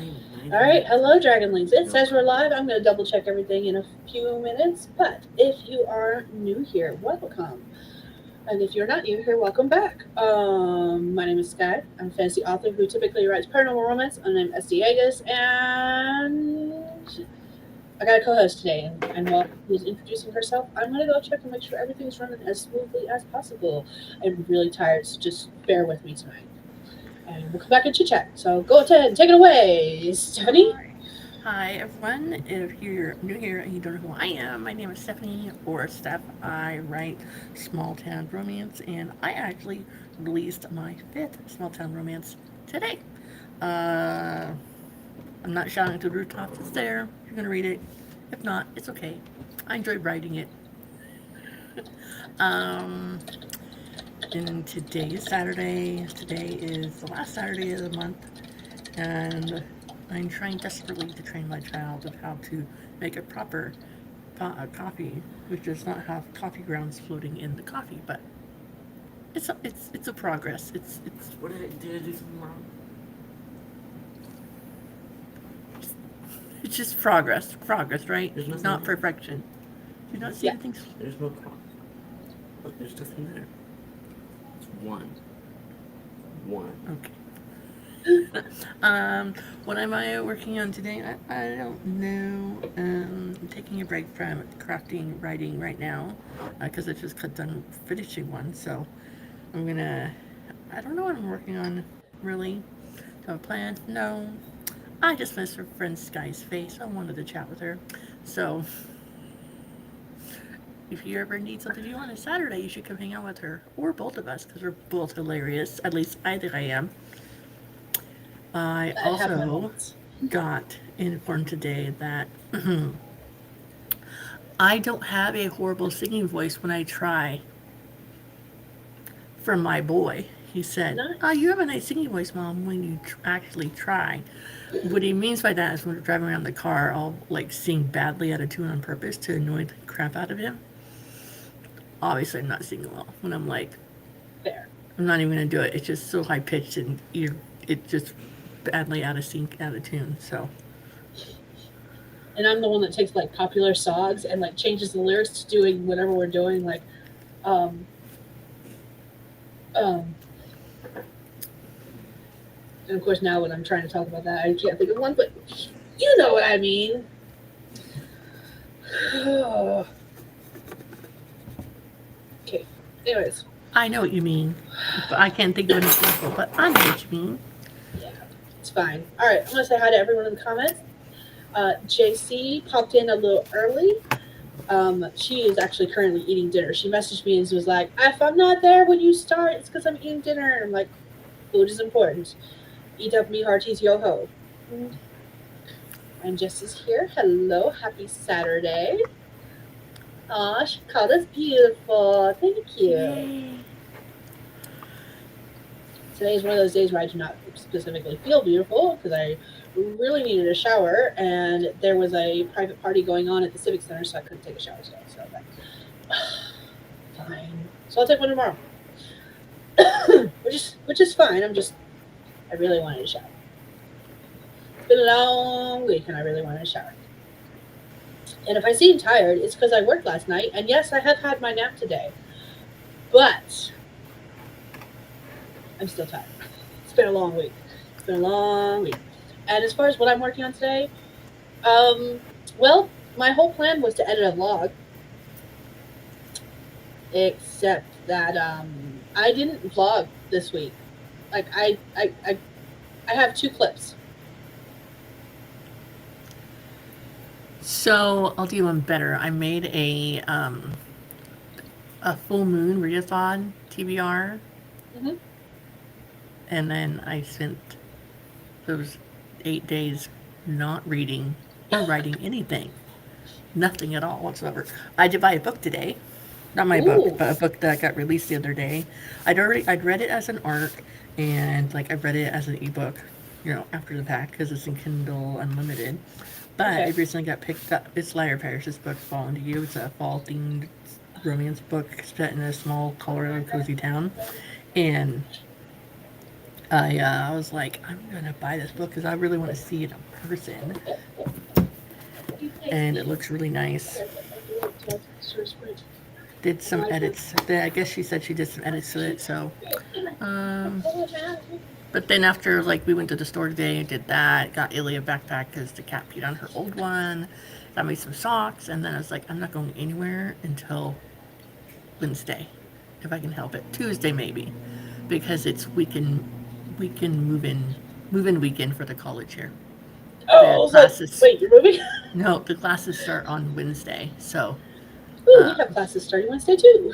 All right, hello, Dragonlings. It says we're live. I'm going to double check everything in a few minutes. But if you are new here, welcome. And if you're not new here, welcome back. My name is Skye. I'm a fantasy author who typically writes paranormal romance. I'm named SD Hegyes, and I got a co-host today. And while she's introducing herself, I'm going to go check and make sure everything's running as smoothly as possible. I'm really tired, so just bear with me tonight. And we'll come back and chit chat. So go ahead and take it away, Stephanie. Hi everyone. If you're new here and you don't know who I am, my name is Stephanie or Steph. I write small town romance and I actually released my fifth small town romance today. Uh, I'm not shouting to the rooftops. It's there. You're gonna read it. If not, it's okay. I enjoyed writing it. Um, and today is Saturday. Today is the last Saturday of the month, and I'm trying desperately to train my child of how to make a proper coffee, which does not have coffee grounds floating in the coffee. But it's a progress. It's Did I do something wrong? it's just progress, right? There's nothing Not there. perfection. Do you not see Yeah. the things? There's no cross. Look, there's nothing there. It's one. One. Okay. What am I working on today? I don't know. I'm taking a break from crafting writing right now because I just got done finishing one. So I'm gonna. I don't know what I'm working on really. Do I have a plan? No. I just missed her friend Skye's face. I wanted to chat with her. So if you ever need something to do on a Saturday, you should come hang out with her or both of us because we're both hilarious. At least I think I am. I I have my also moments. got informed today that I don't have a horrible singing voice when I try from my boy. He said, "Oh, Nice. you have a nice singing voice, Mom, when you actually try." What he means by that is when we're driving around the car, I'll like sing badly out of tune on purpose to annoy the crap out of him. Obviously, I'm not singing well. When I'm like, Fair. I'm not even gonna do it. It's just so high pitched and it's just badly out of sync, out of tune. So And I'm the one that takes like popular songs and like changes the lyrics to doing whatever we're doing. Like, um, um, and of course now when I'm trying to talk about that, I can't think of one, but you know what I mean. Okay. Anyways, I know what you mean. But I can't think of an example, but I know what you mean. yeah, it's fine. All right, I'm gonna say hi to everyone in the comments. JC popped in a little early. She is actually currently eating dinner. She messaged me and was like, "If I'm not there when you start, it's because I'm eating dinner." And I'm like, "Food is important. Eat up me hearties, yo ho." And Jess is here. Hello, happy Saturday. Aw, she called us beautiful. Thank you. Yay. Today is one of those days where I do not specifically feel beautiful because I really needed a shower and there was a private party going on at the Civic Center, so I couldn't take a shower today. So I'm like, fine. So I'll take one tomorrow, which is fine. I really wanted a shower. It's been a long week and I really wanted a shower. And if I seem tired, it's because I worked last night. And yes, I have had my nap today, but I'm still tired. It's been a long week. It's been a long week. And as far as what I'm working on today, um, well, my whole plan was to edit a vlog, except that I didn't vlog this week. Like I have two clips. So I'll do one better. I made a full moon readathon TBR, Hmm. and then I spent those 8 days not reading or writing anything, nothing at all whatsoever. I did buy a book today, not my book, Ooh, but a book that got released the other day. I'd read it as an ARC, and like I read it as an ebook, after the fact because it's in Kindle Unlimited. But okay. it recently got picked up. It's Lyra Parrish's book, Fall Into You. It's a fall themed romance book set in a small Colorado cozy town, and I was like, I'm gonna buy this book because I really want to see it in person, and it looks really nice. Did some edits. I guess she said she did some edits to it. So, um, but then after like we went to the store today and did that, got Ilya a backpack because the cat peed on her old one. Got me some socks, and then I was like, I'm not going anywhere until Wednesday, if I can help it. Tuesday maybe, because it's weekend move in weekend for the college here. Oh, The classes. wait, you're moving? No, the classes start on Wednesday. So Ooh, we have classes starting Wednesday too.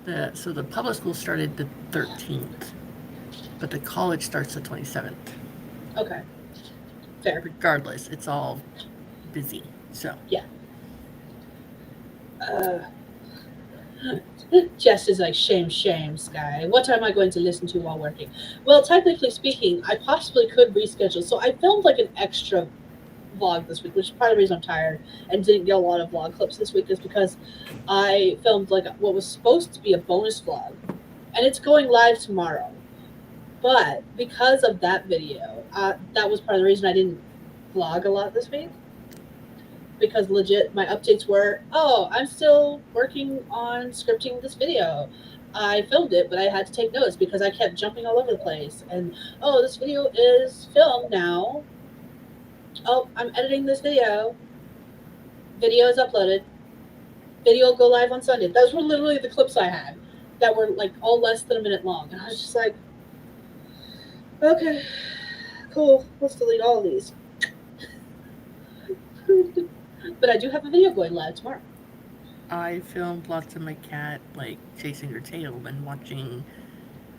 the public school started the 13th, but the college starts the 27th. Okay, fair. Regardless, it's all busy. So Yeah. Jess is like, shame, Skye. What am I going to listen to while working? Well, technically speaking, I possibly could reschedule. So I filmed like an extra vlog this week, which is part of the reason I'm tired and didn't get a lot of vlog clips this week, is because I filmed like what was supposed to be a bonus vlog, and it's going live tomorrow. But because of that video, that was part of the reason I didn't vlog a lot this week. Because legit, my updates were, oh, I'm still working on scripting this video. I filmed it, but I had to take notes because I kept jumping all over the place. And, oh, this video is filmed now. Oh, I'm editing this video. Video is uploaded. Video will go live on Sunday. Those were literally the clips I had that were like all less than a minute long. And I was just like, okay, cool. Let's delete all of these. But I do have a video going live tomorrow. I filmed lots of my cat like chasing her tail and watching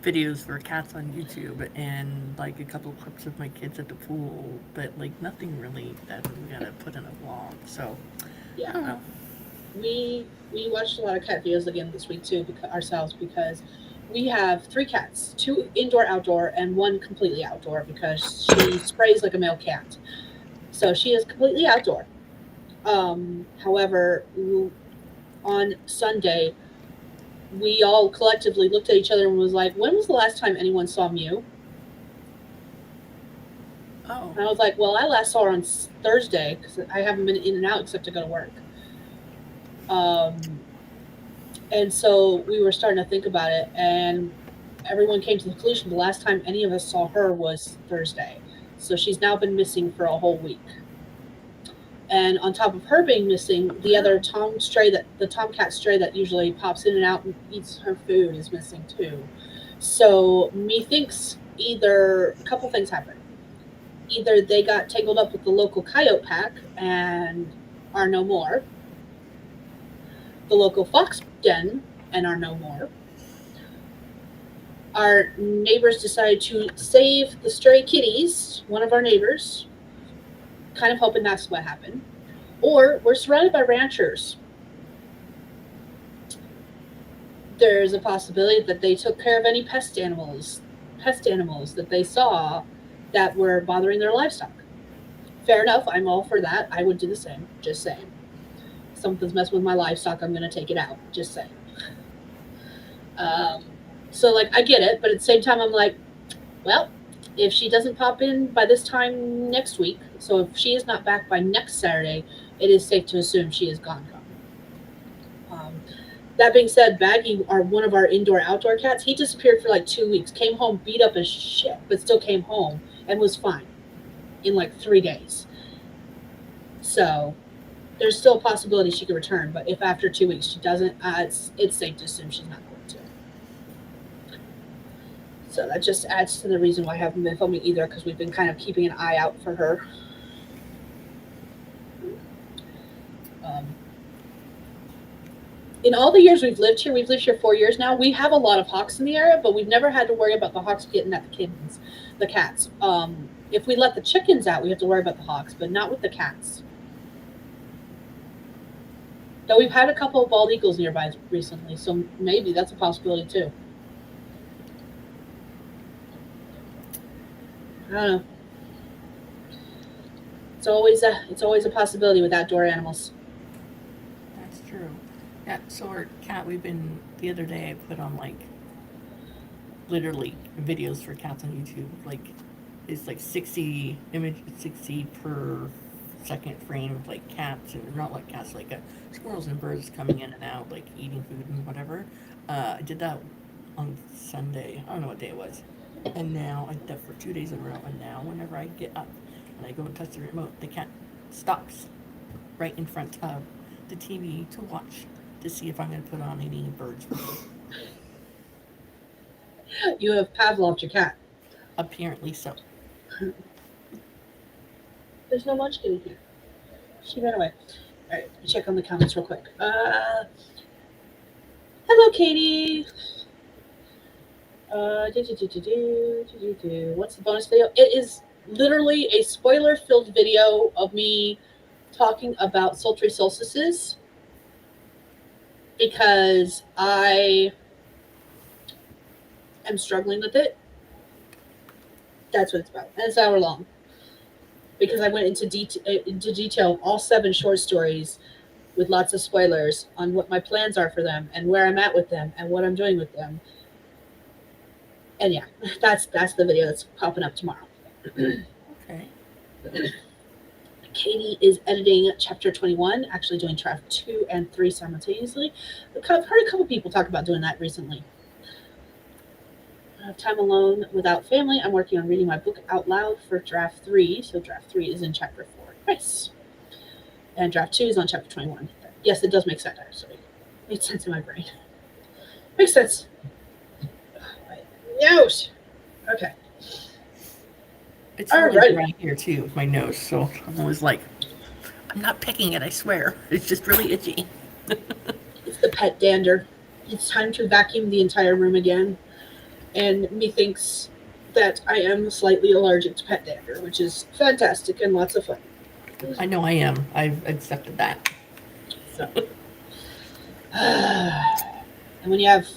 videos for cats on YouTube and like a couple of clips of my kids at the pool, but like nothing really that we gotta put in a vlog. So I don't Yeah, know. we watched a lot of cat videos again this week too, because we have 3 cats, 2 indoor, outdoor, and 1 completely outdoor because she sprays like a male cat. So she is completely outdoor. However, on Sunday, we all collectively looked at each other and was like, when was the last time anyone saw Mew? Oh, And I was like, well, I last saw her on Thursday because I haven't been in and out except to go to work. And so we were starting to think about it, and everyone came to the conclusion the last time any of us saw her was Thursday. So she's now been missing for a whole week. And on top of her being missing, the other tomcat stray that usually pops in and out and eats her food is missing too. So methinks either a couple things happened. Either they got tangled up with the local coyote pack and are no more, the local fox den and are no more. Our neighbors decided to save the stray kitties, one of our neighbors, kind of hoping that's what happened. Or we're surrounded by ranchers. There's a possibility that they took care of any pest animals that they saw that were bothering their livestock. Fair enough, I'm all for that. I would do the same, just saying. Something's messing with my livestock, I'm going to take it out, just saying. So, like, I get it, but at the same time, I'm like, well, if she doesn't pop in by this time next week, so if she is not back by next Saturday, it is safe to assume she is gone. That being said, Baggy, one of our indoor-outdoor cats, he disappeared for like 2 weeks, came home beat up as shit, but still came home and was fine in like 3 days. So there's still a possibility she could return, but if after 2 weeks she doesn't, it's safe to assume she's not going to. So that just adds to the reason why I haven't been filming either, because we've been kind of keeping an eye out for her. In all the years we've lived here 4 years now, we have a lot of hawks in the area, but we've never had to worry about the hawks getting at the cats. If we let the chickens out, we have to worry about the hawks, but not with the cats. Though we've had a couple of bald eagles nearby recently, so maybe that's a possibility too. I don't know. It's always a possibility with outdoor animals. that's true. Yeah, so our cat, the other day I put on like literally videos for cats on YouTube. Like it's like 60 per second frame of like cats, and not like cats, like squirrels and birds coming in and out, like eating food and whatever. I did that on Sunday. I don't know what day it was. And now I did that for 2 days in a row. And now whenever I get up and I go and touch the remote, the cat stops right in front of the TV to watch to see if I'm going to put on any birds. You have Pavloved your cat. Apparently so. There's no munchkin in here. She ran away. All right, let me check on the comments real quick. Hello, Katie. What's the bonus video? It is literally a spoiler-filled video of me talking about sultry solstices because I am struggling with it. That's what it's about. And it's an hour long. Because I went into detail all 7 short stories with lots of spoilers on what my plans are for them and where I'm at with them and what I'm doing with them. And yeah, that's the video that's popping up tomorrow. Okay. Katie is editing chapter 21, actually doing chapter 2 and 3 simultaneously. I've heard a couple people talk about doing that recently. I have time alone without family. I'm working on reading my book out loud for draft 3. So draft 3 is in chapter 4. Nice. And draft 2 is on chapter 21. Yes, it does make sense, actually. Makes sense in my brain. Makes sense. Nose. Okay. It's really right here too with my nose, so I'm always like, I'm not picking it, I swear. It's just really itchy. It's the pet dander. It's time to vacuum the entire room again. And methinks that I am slightly allergic to pet dander, which is fantastic and lots of fun. I know I am. I've accepted that. So. And when you have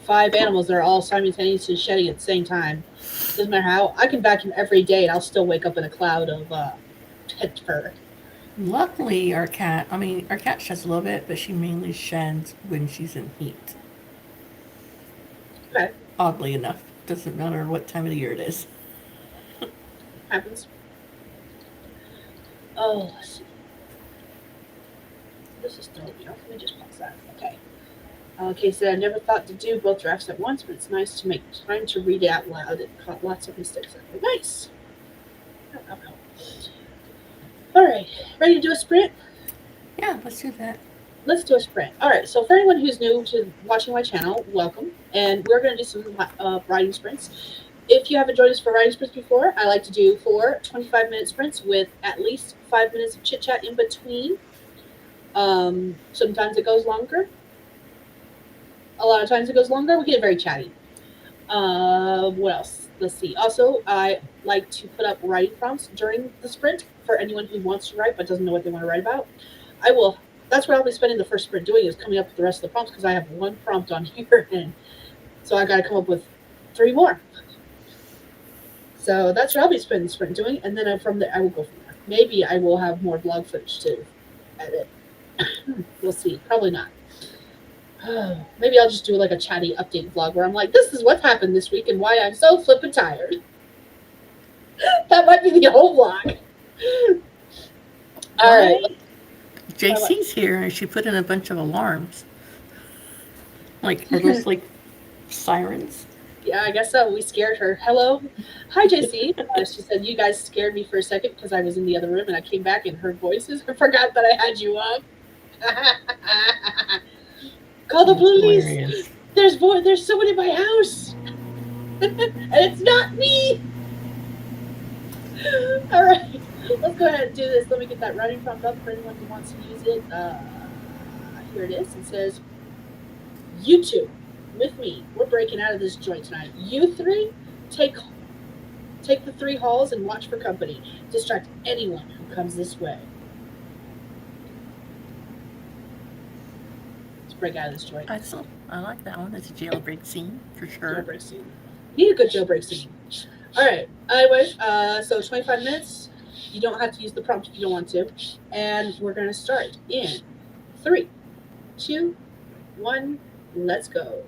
5 animals that are all simultaneously shedding at the same time, doesn't matter how, I can vacuum every day and I'll still wake up in a cloud of pet fur. Luckily, our cat sheds a little bit, but she mainly sheds when she's in heat. Okay. Oddly enough. Doesn't matter what time of the year it is. Happens. Oh, let's see. This is throwing me off. Let me just pause that. Okay. Okay, so I never thought to do both drafts at once, but it's nice to make time to read it out loud. It caught lots of mistakes. Nice. All right. Ready to do a sprint? Yeah, let's do that. Let's do a sprint. All right. So for anyone who's new to watching my channel, welcome. And we're going to do some riding sprints. If you haven't joined us for riding sprints before, I like to do 4 25-minute sprints with at least 5 minutes of chit-chat in between. Sometimes it goes longer. A lot of times it goes longer. We get very chatty. What else? Let's see. Also, I like to put up writing prompts during the sprint for anyone who wants to write but doesn't know what they want to write about. That's what I'll be spending the first sprint doing, is coming up with the rest of the prompts, because I have 1 prompt on here, and so I got to come up with 3 more. So that's what I'll be spending the sprint doing, and then from there I will go from there. Maybe I will have more blog footage to edit. We'll see. Probably not. Maybe I'll just do like a chatty update vlog where I'm like, this is what's happened this week and why I'm so flippin' tired. That might be the whole vlog. All right. JC's here and she put in a bunch of alarms. Like, are those like sirens? Yeah, I guess so. We scared her. Hello. Hi, JC. She said, you guys scared me for a second because I was in the other room and I came back and heard voices. I forgot that I had you up. Call the police. There's someone in my house. And it's not me. All right. Let's go ahead and do this. Let me get that writing prompt up for anyone who wants to use it. Here it is. It says, you two, with me, we're breaking out of this joint tonight. You 3, take the 3 halls and watch for company. Distract anyone who comes this way. Let's break out of this joint. Excellent. I like that one. It's a jailbreak scene for sure. Jailbreak scene. Need a good jailbreak scene. All right. Anyways, so 25 minutes. You don't have to use the prompt if you don't want to. And we're going to start in 3, 2, 1. Let's go.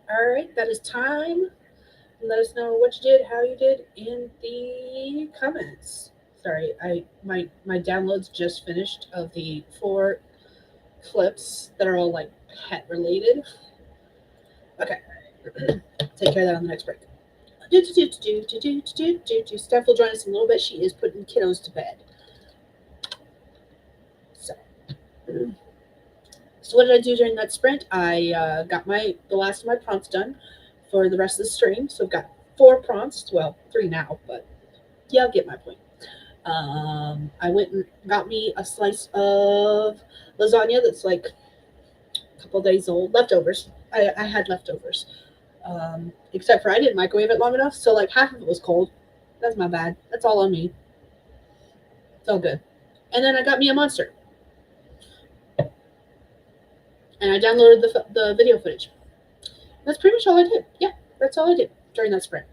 All right, that is time. Let us know what you did, how you did in the comments. Sorry, my downloads just finished of the 4 clips that are all like pet related. Okay, take care of that on the next break. Steph will join us in a little bit. She is putting kiddos to bed. So, so what did I do during that sprint? I got the last of my prompts done for the rest of the stream. So I've got 4 prompts. Well, 3 now, but yeah, I'll get my point. I went and got me a slice of lasagna that's like a couple days old, leftovers. I had leftovers. Except for I didn't microwave it long enough, so like half of it was cold. That's my bad. That's all on me. It's all good. And then I got me a monster, and I downloaded the video footage. That's pretty much all I did. Yeah, that's all I did during that sprint.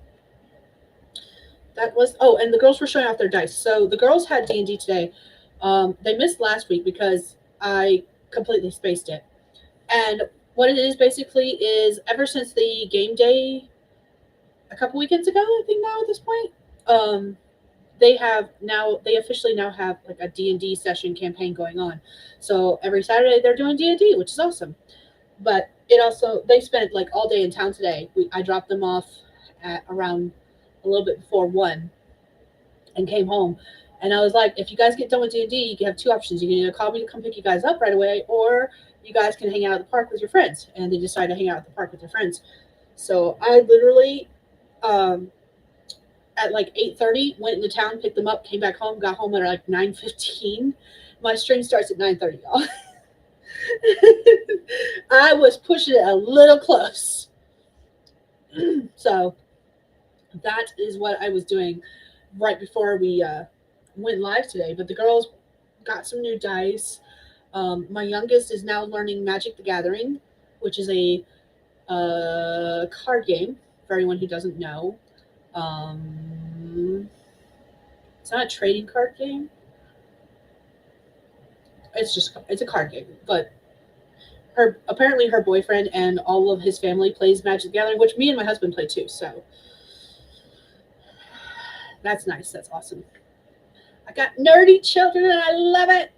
That was and the girls were showing off their dice. So the girls had D&D today. They missed last week because I completely spaced it. And what it is basically is ever since the game day a couple weekends ago, I think now at this point, they officially now have like a D&D session campaign going on. So every Saturday they're doing D&D, which is awesome. But they spent like all day in town today. I dropped them off at around a little bit before 1 and came home. And I was like, if you guys get done with D&D, you can have 2 options. You can either call me to come pick you guys up right away, or you guys can hang out at the park with your friends. And they decided to hang out at the park with their friends. So I literally, at like 8:30, went into town, picked them up, came back home, got home at like 9:15. My stream starts at 9:30, y'all. I was pushing it a little close. So that is what I was doing right before we went live today. But the girls got some new dice. My youngest is now learning Magic the Gathering, which is a card game for anyone who doesn't know. It's not a trading card game. It's a card game. But apparently her boyfriend and all of his family plays Magic the Gathering, which me and my husband play too. So that's nice. That's awesome. I got nerdy children and I love it.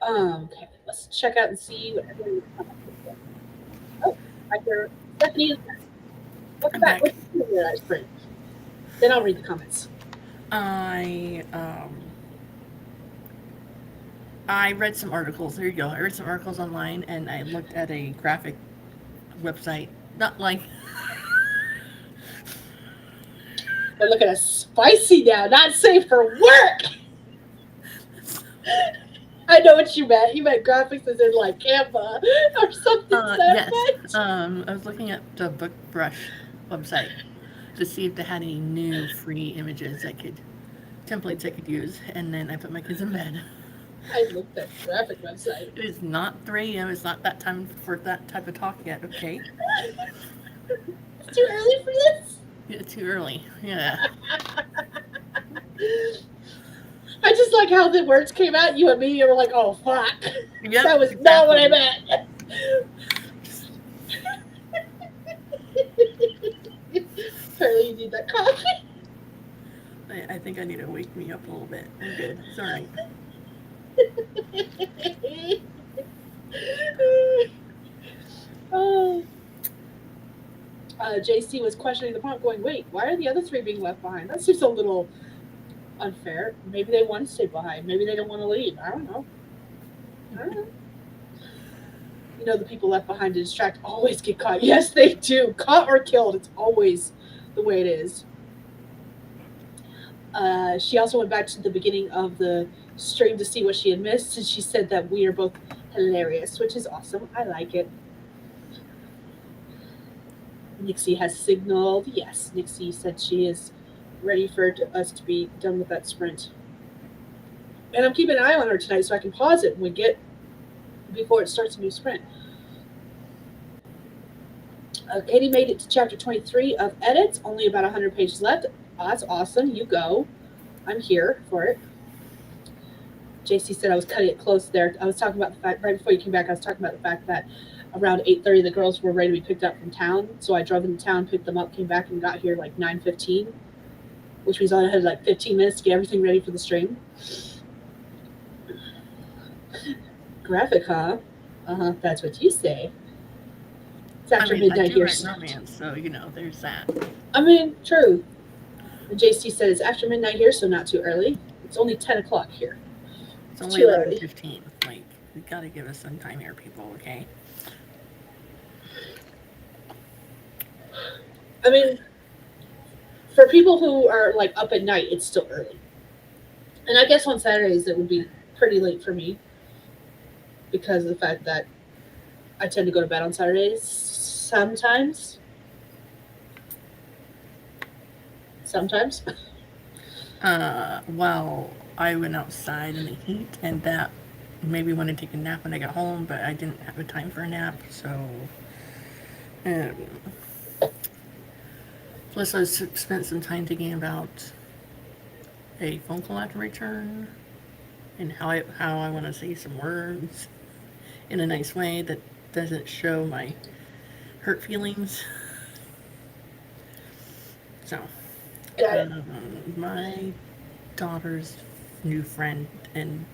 Okay, let's check out and see what everyone come up with. Oh, I hear Stephanie is back. Welcome back. What did you do that sprint? Then I'll read the comments. I read some articles. There you go. I read some articles online, and I looked at a graphic website. Not like We're looking at spicy now, not safe for work. I know what you meant. You meant graphics as in like Canva or something. Yes. I was looking at the Book Brush website to see if they had any new free images templates I could use, and then I put my kids in bed. I looked at the graphic website. It is not 3 a.m. It's not that time for that type of talk yet, okay? It's too early for this? Yeah, too early. Yeah. I just like how the words came out. You and me, you were like, oh, fuck. Yep, that was exactly. Not what I meant. Apparently you need that coffee. I think I need to wake me up a little bit. I'm good. It's all right. Oh. JC was questioning the prompt, going, wait, why are the other 3 being left behind? That seems a little unfair. Maybe they want to stay behind. Maybe they don't want to leave. I don't know. You know, the people left behind to distract always get caught. Yes, they do. Caught or killed. It's always the way it is. She also went back to the beginning of the stream to see what she had missed, and she said that we are both hilarious, which is awesome. I like it. Nixie has signaled. Yes, Nixie said she is ready for us to be done with that sprint. And I'm keeping an eye on her tonight so I can pause it when we get before it starts a new sprint. Katie made it to chapter 23 of edits. Only about 100 pages left. Oh, that's awesome. You go. I'm here for it. JC said I was cutting it close there. I was talking about the fact, right before you came back, I was talking about the fact that around 8:30, the girls were ready to be picked up from town. So I drove into town, picked them up, came back, and got here like 9:15, which means I had like 15 minutes to get everything ready for the stream. Graphic, huh? That's what you say. It's I after mean, I midnight do here. write romance, so there's that. I mean, true. And JC said it's after midnight here, so not too early. It's only 10 o'clock here. It's It's only too early. 11:15. Like, you gotta give us some time here, people. Okay. I mean, for people who are like up at night, it's still early. And I guess on Saturdays it would be pretty late for me because of the fact that I tend to go to bed on Saturdays sometimes. Sometimes. Well, I went outside in the heat, and that maybe wanted to take a nap when I got home, but I didn't have a time for a nap, so. Um, Plus, I spent some time thinking about a phone call I have to return, and how I want to say some words in a nice way that doesn't show my hurt feelings. So, Got it. my daughter's new friend and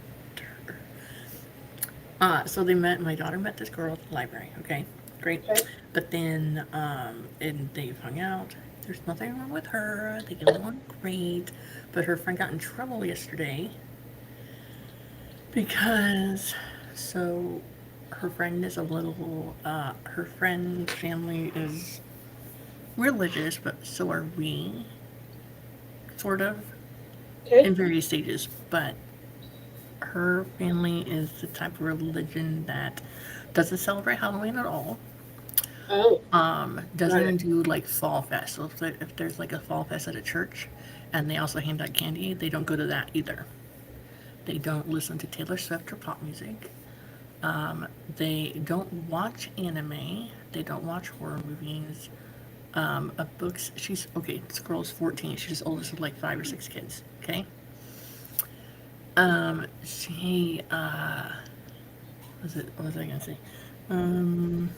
so my daughter met this girl at the library. Okay, great. Okay. But then and they've hung out. There's nothing wrong with her. They get along great. But her friend got in trouble yesterday because so her friend is a little her friend's family is religious, but so are we, sort of, in Okay. various stages. But her family is the type of religion that doesn't celebrate Halloween at all. Oh, Doesn't got even it. do like fall fest. So if there's like a fall fest at a church, and they also hand out candy, they don't go to that either. They don't listen to Taylor Swift or pop music. They don't watch anime. They don't watch horror movies. Of books, she's okay. This girl's 14. She's the oldest of like 5 or 6 kids. Okay. She what was I gonna say? Um,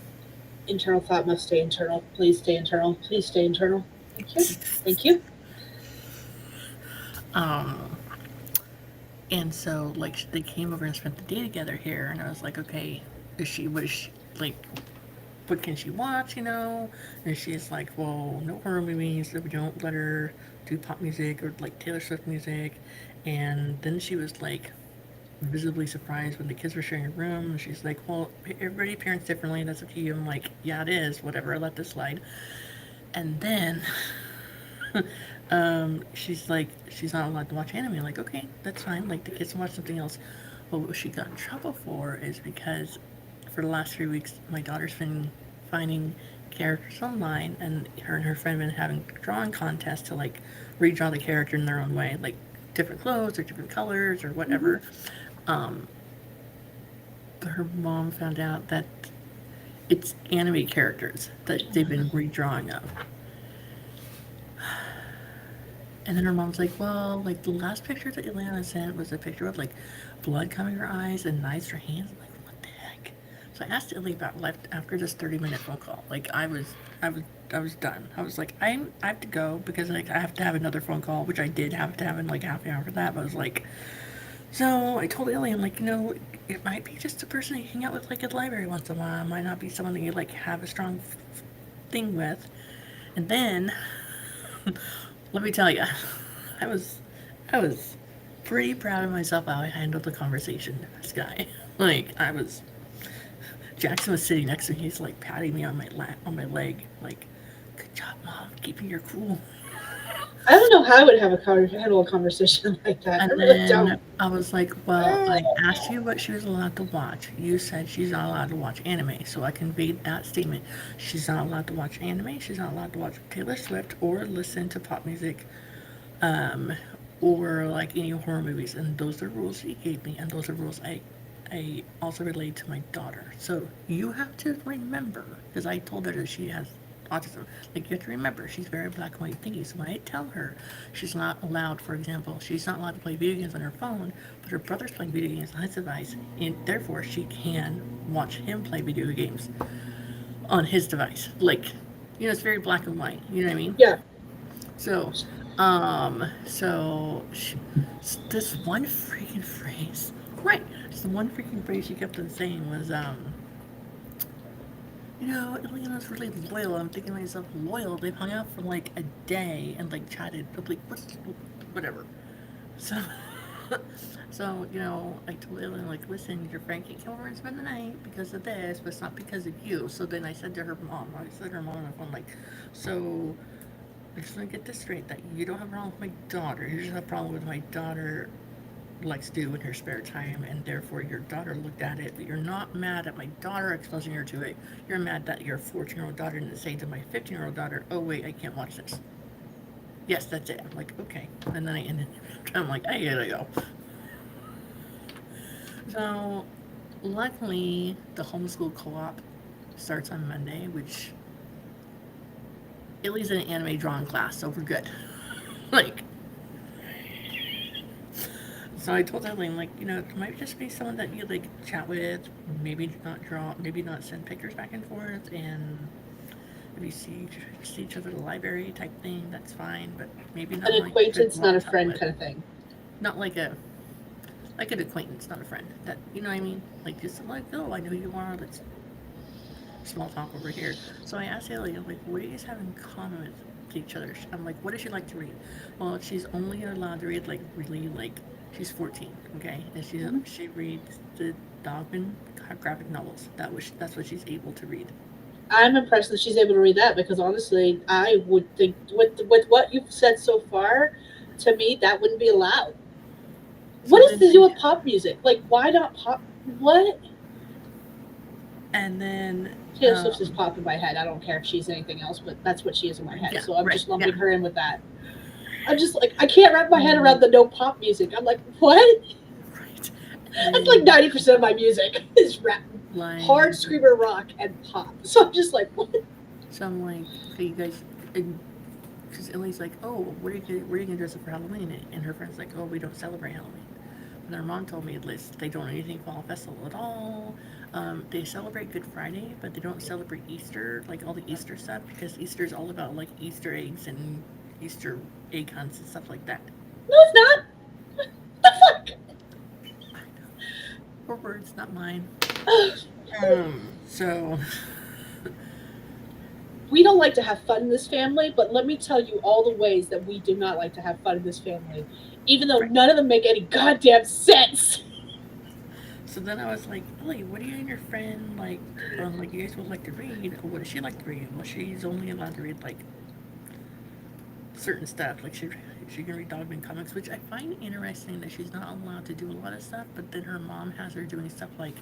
Internal thought must stay internal. Please stay internal. Please stay internal. Thank you. Thank you. um, and so like they came over and spent the day together here, and I was like, okay, what is she like? What can she watch? And she's like, well, no horror movies. So we don't let her do pop music or like Taylor Swift music. And then she was like visibly surprised when the kids were sharing a room. She's like, well, everybody parents differently. That's up to you. I'm like, yeah, it is. Whatever. I let this slide. And then she's like, she's not allowed to watch anime. I'm like, okay, that's fine. Like, the kids can watch something else. But what she got in trouble for is because for the last 3 weeks, my daughter's been finding characters online, and her friend been having drawing contests to like redraw the character in their own way, like different clothes or different colors or whatever. Um, her mom found out that it's anime characters that they've been redrawing of. And then her mom's like, well, like the last picture that Ilana sent was a picture of like blood coming her eyes and knives her hands. I'm like, what the heck? So I asked Illy about life after this 30-minute phone call. Like I was done. I was like, I have to go because like I have to have another phone call, which I did have to have in like half an hour for that. But I was like, so I told Illy, I'm like, it might be just a person you hang out with like at the library once in a while. It might not be someone that you like have a strong thing with. And then let me tell you, I was I was pretty proud of myself how I handled the conversation, Skye. Like I was. Jackson was sitting next to me. He's like patting me on my leg, like, "Good job, mom, keeping your cool." I don't know how I would have handle a conversation like that. I And really then don't. I was like, "Well, I asked you what she was allowed to watch. You said she's not allowed to watch anime, so I conveyed that statement. She's not allowed to watch anime. She's not allowed to watch Taylor Swift or listen to pop music, um, or like any horror movies. And those are rules he gave me, and those are rules I also relayed to my daughter. So you have to remember, because I told her that she has autism. Like, you have to remember, she's very black and white thinking. So when I tell her she's not allowed, for example, she's not allowed to play video games on her phone, but her brother's playing video games on his device, and therefore she can watch him play video games on his device. Like, it's very black and white. You know what I mean? Yeah. So, this one freaking phrase, right? So the one freaking phrase she kept on saying was, Ileana's really loyal. I'm thinking to myself, loyal? They've hung out for like a day and like chatted. I'm like, whatever. So, I told Ileana, like, listen, your friend can't come over and spend the night because of this, but it's not because of you. So then I said to her mom, on the phone, like, so I just want to get this straight, that you don't have a problem with my daughter. You just have a problem with my daughter likes to do in her spare time, and therefore your daughter looked at it, but you're not mad at my daughter exposing her to it. You're mad that your 14-year-old daughter didn't say to my 15-year-old daughter, oh wait, I can't watch this. Yes, that's it. I'm like, okay. And then I ended I'm like, I gotta go. So luckily the homeschool co-op starts on Monday, which at least in an anime drawing class, so we're good. Like, so I told Eileen, like, it might just be someone that you, like, chat with, maybe not send pictures back and forth, and if you see each other at the library type thing, that's fine, but maybe not An acquaintance, not a friend kind of thing. Not like an acquaintance, not a friend. That, you know what I mean? Like, just like, oh, I know who you are, let's small talk over here. So I asked Haley, I'm like, what do you guys have in common with each other? I'm like, what does she like to read? Well, she's only allowed to read, like, really, like, she's 14, okay? And she reads the Dogman graphic novels. That's what she's able to read. I'm impressed that she's able to read that, because honestly, I would think with what you've said so far, to me, that wouldn't be allowed. So what is to do with pop music? Like, why not pop? What? And then Taylor Swift just popped in my head. I don't care if she's anything else, but that's what she is in my head. Yeah, so I'm right, just lumping yeah. her in with that. I'm just like, I can't wrap my head around the no pop music. I'm like, what? Right. That's like 90% of my music is rap, hard screamer rock and pop. So I'm just like, what? So I'm like, okay, you guys, because Ellie's like, oh, where are you gonna dress up for Halloween? And her friend's like, oh, we don't celebrate Halloween. And their mom told me at least they don't do anything fall festival at all. They celebrate Good Friday, but they don't celebrate Easter, like all the Easter stuff, because Easter is all about like Easter eggs and Easter egg hunts and stuff like that. No, it's not. What the fuck? I know. Her words, not mine. So we don't like to have fun in this family, but let me tell you all the ways that we do not like to have fun in this family, even though none of them make any goddamn sense. So then I was like, Ellie, what do you and your friend like you guys would like to read? What does she like to read? Well, she's only allowed to read like certain stuff. Like she can read Dogman comics, which I find interesting that she's not allowed to do a lot of stuff, but then her mom has her doing stuff like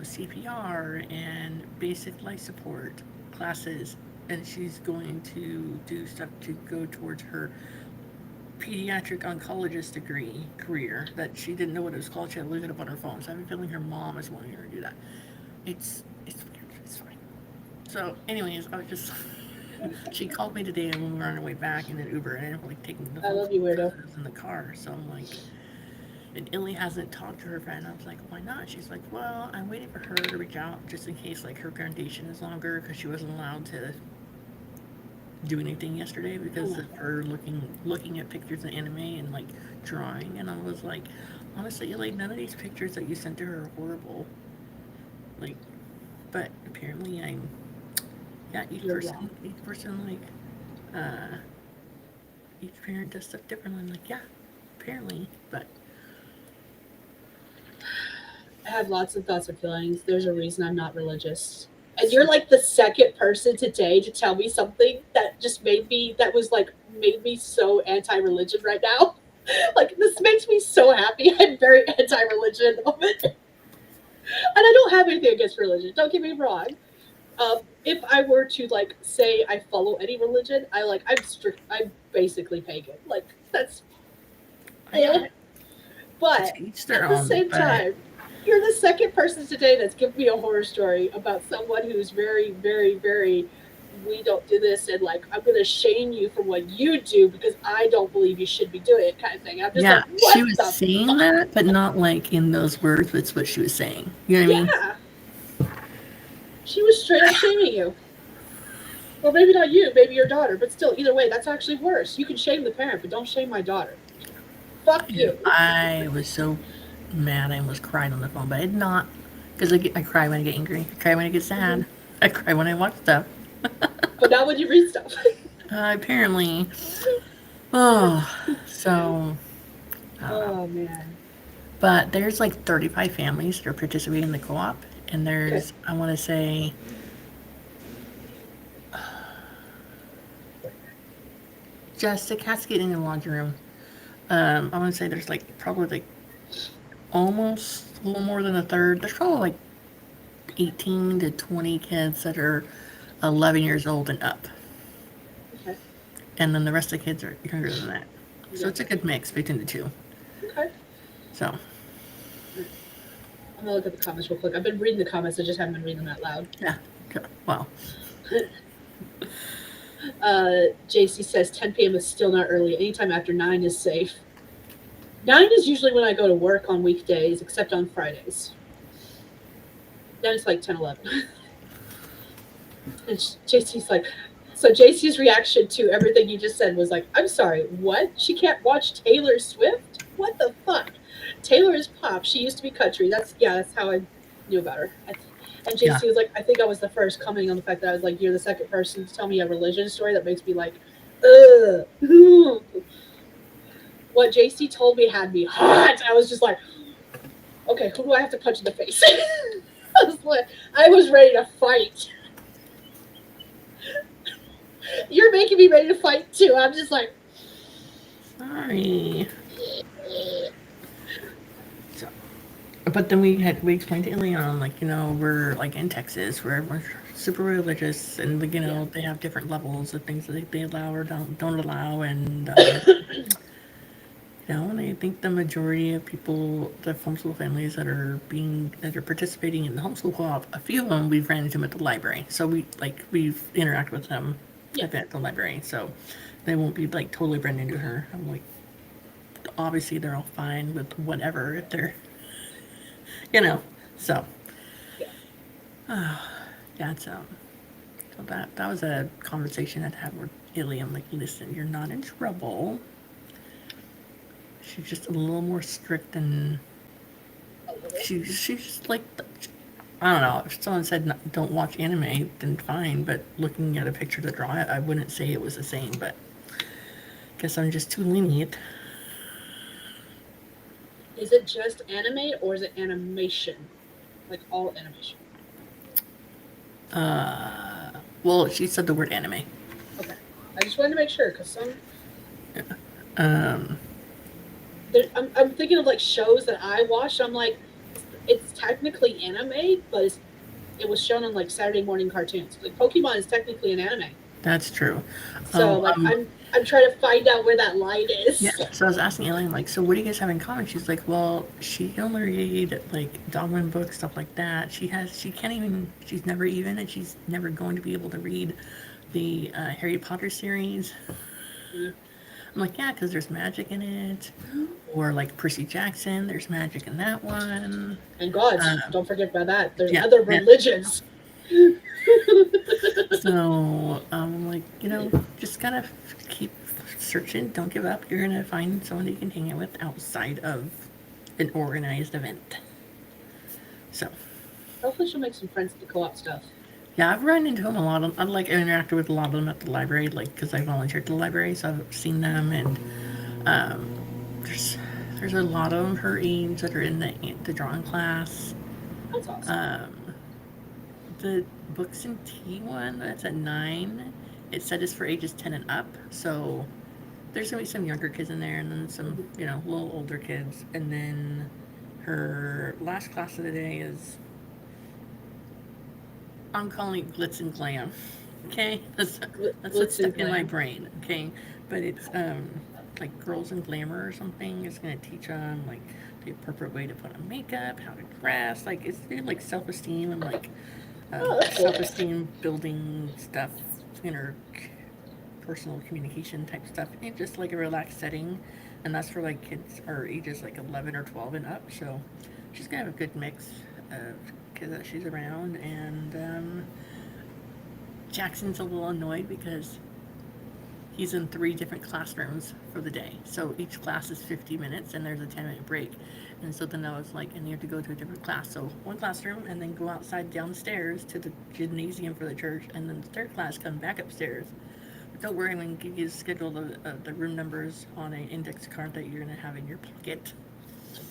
CPR and basic life support classes, and she's going to do stuff to go towards her pediatric oncologist career that she didn't know what it was called. She had to look it up on her phone. So I have a feeling her mom is wanting her to do that. It's weird. It's fine. So, anyways, I was just. She called me today when we were on our way back in an Uber, and I ended up like taking the phone. I love you, weirdo. In the car, so I'm like. And Illy hasn't talked to her friend. I was like, why not? She's like, well, I'm waiting for her to reach out just in case like her foundation is longer, because she wasn't allowed to do anything yesterday because of her looking at pictures of anime and like drawing. And I was like, honestly, Illy, none of these pictures that you sent to her are horrible. Like, but apparently each person each parent does stuff differently. I'm like, yeah, apparently, but. I have lots of thoughts and feelings. There's a reason I'm not religious. And you're like the second person today to tell me something that just made me so anti-religion right now. Like, this makes me so happy. I'm very anti-religion at the moment. And I don't have anything against religion. Don't get me wrong. If I were to like say I follow any religion, I'm basically pagan. Like, that's But To each at their the own, same but time, you're the second person today that's given me a horror story about someone who's very, very, very, we don't do this, and like, I'm going to shame you for what you do because I don't believe you should be doing it, kind of thing. I'm just yeah, like, she what was the saying fuck? that, but not like in those words. But it's what she was saying. You know what I mean? Yeah. She was straight up shaming you. Well, maybe not you, maybe your daughter, but still, either way, that's actually worse. You can shame the parent, but don't shame my daughter. Fuck Yeah, you. I was so mad. I almost cried on the phone, but I did not, because I cry when I get angry. I cry when I get Hmm. sad. I cry when I watch stuff. But not when you read stuff. Apparently. Oh, so, I don't know. Oh, man. But there's like 35 families that are participating in the co-op, and Okay. there's, I want to say, just a casket in the laundry room. I want to say there's like probably like almost a little more than a third. There's probably like 18 to 20 kids that are 11 years old and up. Okay. And then the rest of the kids are younger than that. So it's a Younger. good mix between the two. Okay. So, I'm gonna look at the comments real quick. I've been reading the comments, I just haven't been reading them out loud. yeah. Well, JC says 10 p.m. is still not early. Anytime after 9 is safe. 9 is usually when I go to work on weekdays, except on Fridays. Then it's like 10, 11. And JC's like, so JC's reaction to everything you just said was like, I'm sorry, what? She can't watch Taylor Swift? What the fuck? Taylor is pop. She used to be country. That's how I knew about her. And yeah. JC was like, I think I was the first, commenting on the fact that I was like, you're the second person to tell me a religion story that makes me like, ugh. What JC told me had me hot. I was just like, okay, who do I have to punch in the face? I was ready to fight. You're making me ready to fight too. I'm just like, Sorry. So, but then we explained to Ileana, like, we're like in Texas where everyone's super religious, and like, yeah. they have different levels of things that they allow or don't allow, and and I think the majority of people, the homeschool families that are participating in the homeschool co-op, a few of them we've ran into them at the library, so we've interacted with them Yeah. at the library, so they won't be like totally brand new to her. I'm like, obviously they're all fine with whatever if they're, so Yeah. that's so that was a conversation I'd had with Illy. I'm like, listen, you're not in trouble. She's just a little more strict than she's just like, I don't know. If someone said don't watch anime, then fine. But looking at a picture to draw it, I wouldn't say it was the same. But guess I'm just too lenient. Is it just anime or is it animation? Like all animation? Well, she said the word anime. Okay. I just wanted to make sure because Um, I'm thinking of like shows that I watched. I'm like, it's technically anime, but it was shown on like Saturday morning cartoons. Like Pokemon is technically an anime. that's true. So like I'm trying to find out where that line Yeah, is. so I was asking Elaine, like, so what do you guys have in common? She's like, well, she can only read, like, Dogman books, stuff like that. She's never even, and she's never going to be able to read the Harry Potter series. Mm. I'm like, yeah, because there's magic in it. Or, like, Percy Jackson, there's magic in that one. And gods, don't forget about that. There's Yeah, other yeah. religions. So, I'm like, just gotta keep searching. Don't give up. You're gonna find someone that you can hang out with outside of an organized event. So, Hopefully she'll make some friends at the co-op stuff. yeah, I've run into them a lot. I've like interacted with a lot of them at the library, like because I volunteered at the library, so I've seen them, and um, there's a lot of them her age that are in the drawing class. That's awesome. The books and tea one that's at 9. It said it's for ages 10 and up, so there's gonna be some younger kids in there, and then some little older kids, and then her last class of the day is, I'm calling it glitz and glam. Okay, that's what's Glitz and stuck in my glam. brain. Okay, but it's like Girls in Glamour or something. It's gonna teach them like the appropriate way to put on makeup, how to dress. Like it's like self-esteem and like Oh, that's cool. self-esteem building stuff, interpersonal communication type stuff. It's just like a relaxed setting, and that's for like kids or ages like 11 or 12 and up. So she's gonna have a good mix of kids that she's around, and Jackson's a little annoyed because he's in 3 different classrooms for the day. So each class is 50 minutes and there's a 10-minute break. And so then I was like, and you have to go to a different class. So one classroom and then go outside downstairs to the gymnasium for the church. And then the third class come back upstairs. But don't worry, I'm going to give you schedule the room numbers on an index card that you're going to have in your pocket.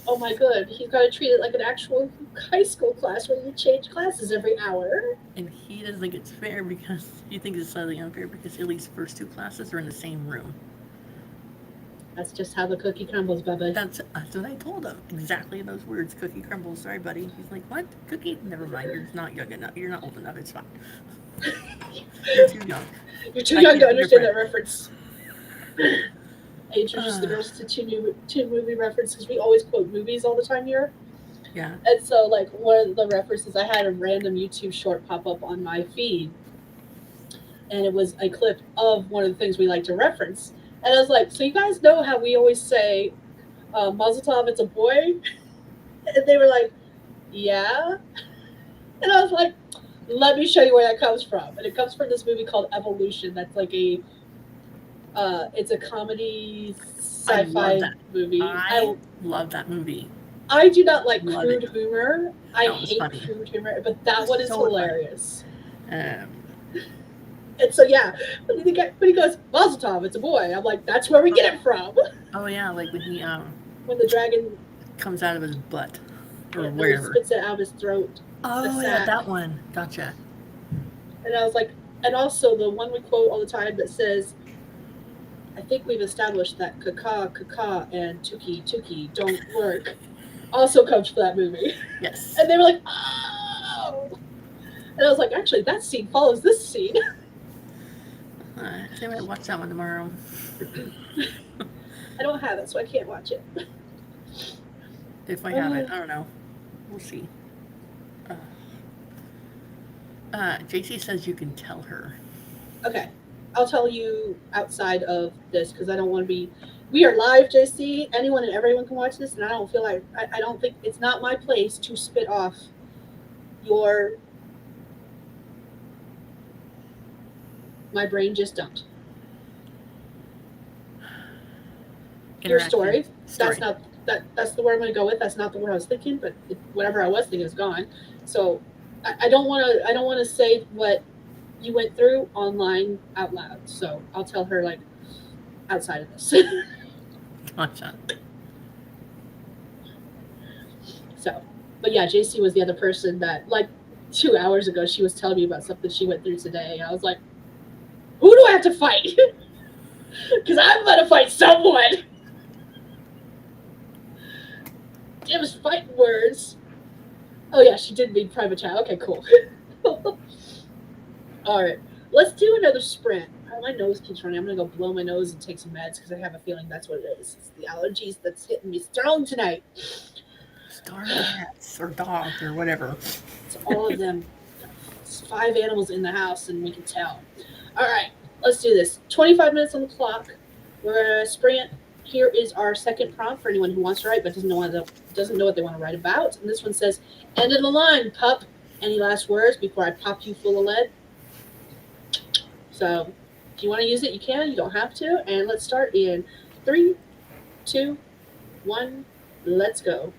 Oh my good. He's got to treat it like an actual high school class where you change classes every hour. And he doesn't think it's fair because he thinks it's slightly unfair because at least first 2 classes are in the same room. That's just how the cookie crumbles, Bubba. That's what I told him. Exactly those words. Cookie crumbles. Sorry, buddy. He's like, what? Cookie? Never mind. You're not young enough. You're not old enough. It's fine. You're too young. You're too young to understand that reference. I introduced the girls to two movie references because we always quote movies all the time here. Yeah. And so, like, one of the references, I had a random YouTube short pop up on my feed, and it was a clip of one of the things we like to reference. And I was like, so you guys know how we always say, Mazel Tov, it's a boy? And they were like, yeah. And I was like, let me show you where that comes from. And it comes from this movie called Evolution. That's like it's a comedy sci-fi movie. I love that movie. I do not like crude humor. I hate funny. crude humor, but that one is So hilarious. funny. And so yeah, when he goes, Mazel Tov, it's a boy. I'm like, that's where we get it from. Oh yeah, like when he When the dragon comes out of his butt or he wherever. spits it out of his throat. Oh yeah, that one. Gotcha. And I was like, and also the one we quote all the time that says, I think we've established that kaka and tuki don't work. Also comes from that movie. Yes. And they were like, oh. And I was like, actually, that scene follows this scene. I might watch that one tomorrow. I don't have it, so I can't watch it. If I have it, I don't know. We'll see. JC says you can tell her. Okay. I'll tell you outside of this because I don't want to be. We are live, JC. Anyone and everyone can watch this, and I don't feel like I don't think it's not my place to spit off my brain just dumped. Your story. That's not that's the word I'm going to go with. That's not the word I was thinking, but whatever I was thinking is gone. So I don't want to say what you went through online out loud. So I'll tell her like outside of this. Gotcha. So, but yeah, JC was the other person that like 2 hours ago she was telling me about something she went through today. I was like, who do I have to fight? Because I'm gonna fight someone. It was fighting words. Oh yeah, she did mean private chat. Okay, cool. All right, let's do another sprint. My nose keeps running. I'm gonna go blow my nose and take some meds because I have a feeling that's what it is. It's the allergies that's hitting me strong tonight. Starved cats or dogs or whatever. It's all of them. It's 5 animals in the house, and we can tell. All right, let's do this. 25 minutes on the clock. We're gonna sprint. Here is our second prompt for anyone who wants to write but doesn't know what they want to write about. And this one says, "End of the line, pup. Any last words before I pop you full of lead?" So, if you want to use it, you can. You don't have to. And let's start in 3, 2, 1. Let's go.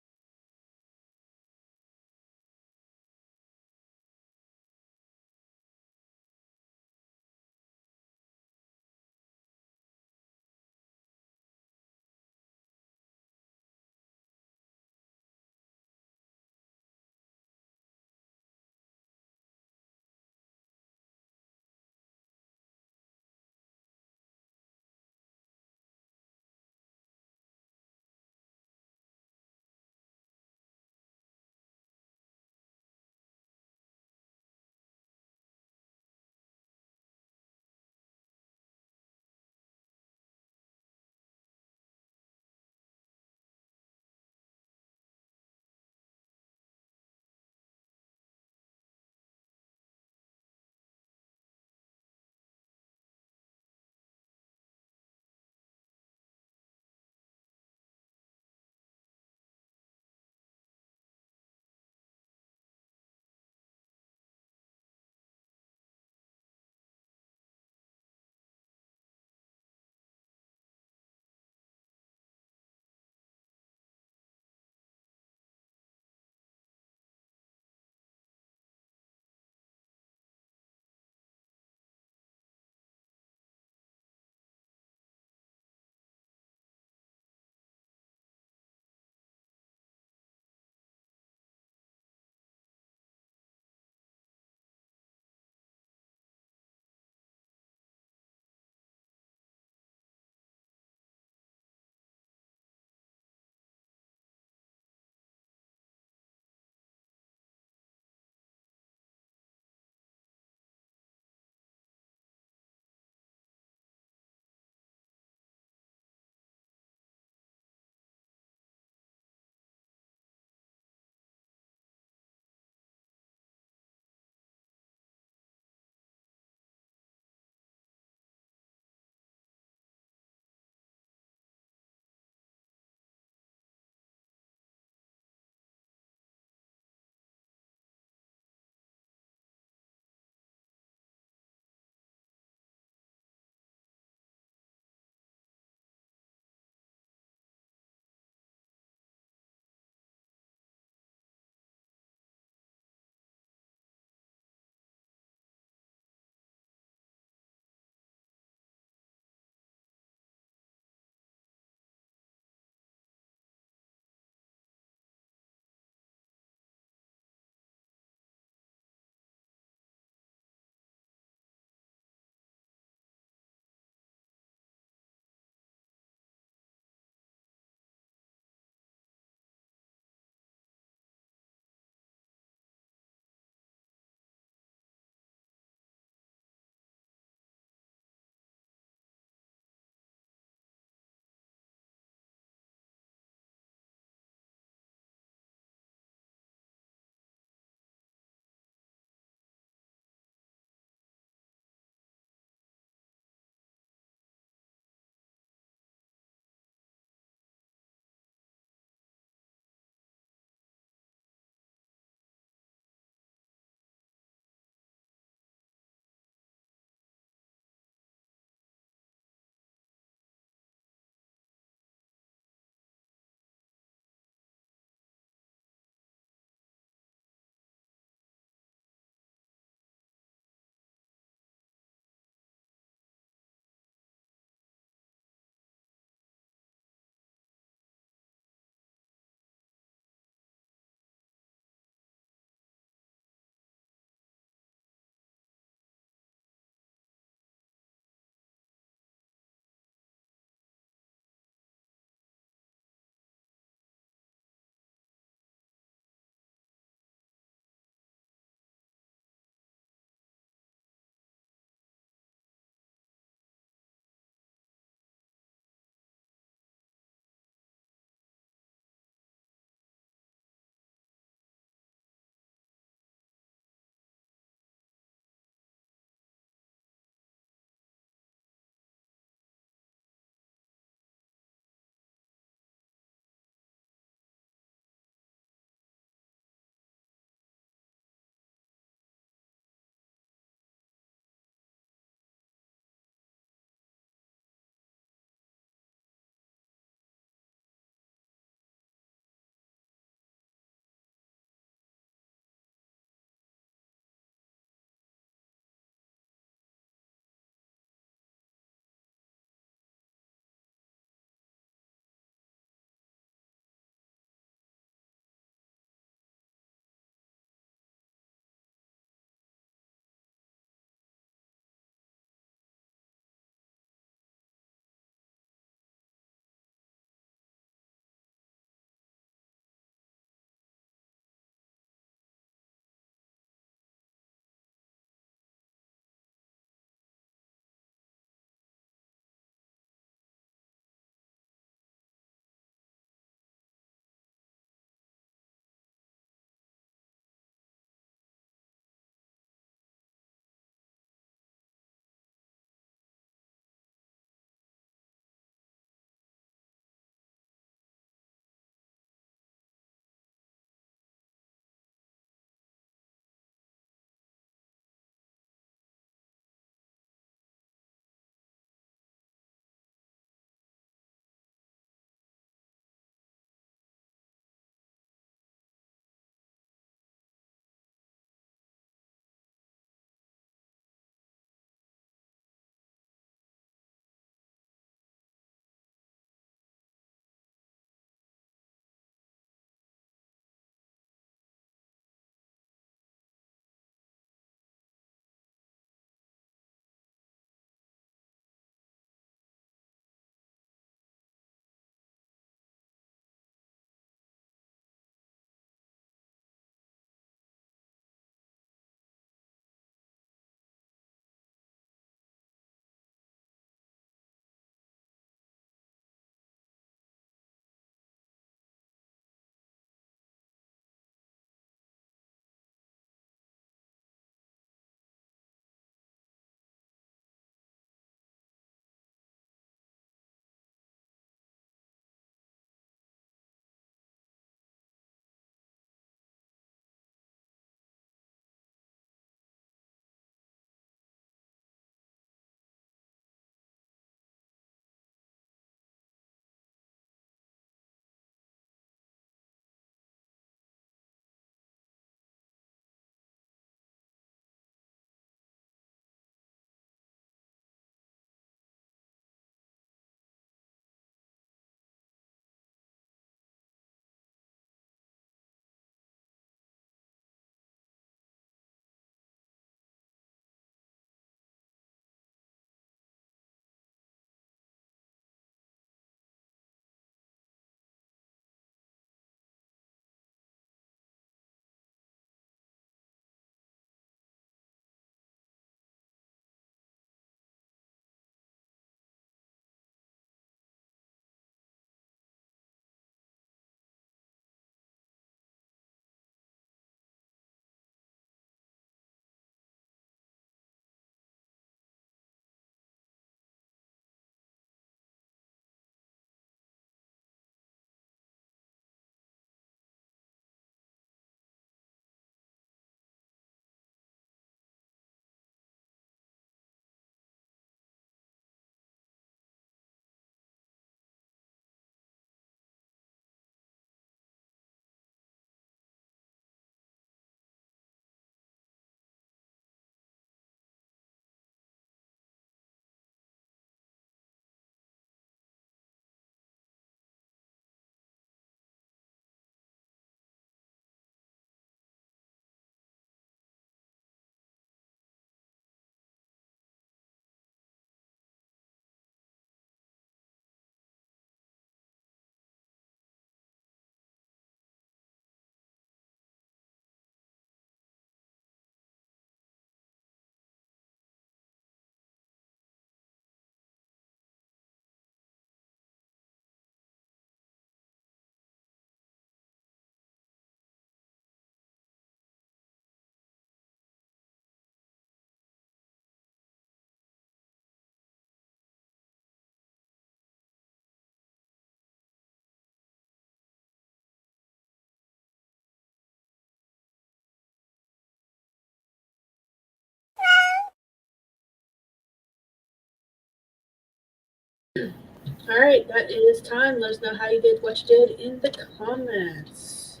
All right, that is time. Let us know how you did, what you did in the comments.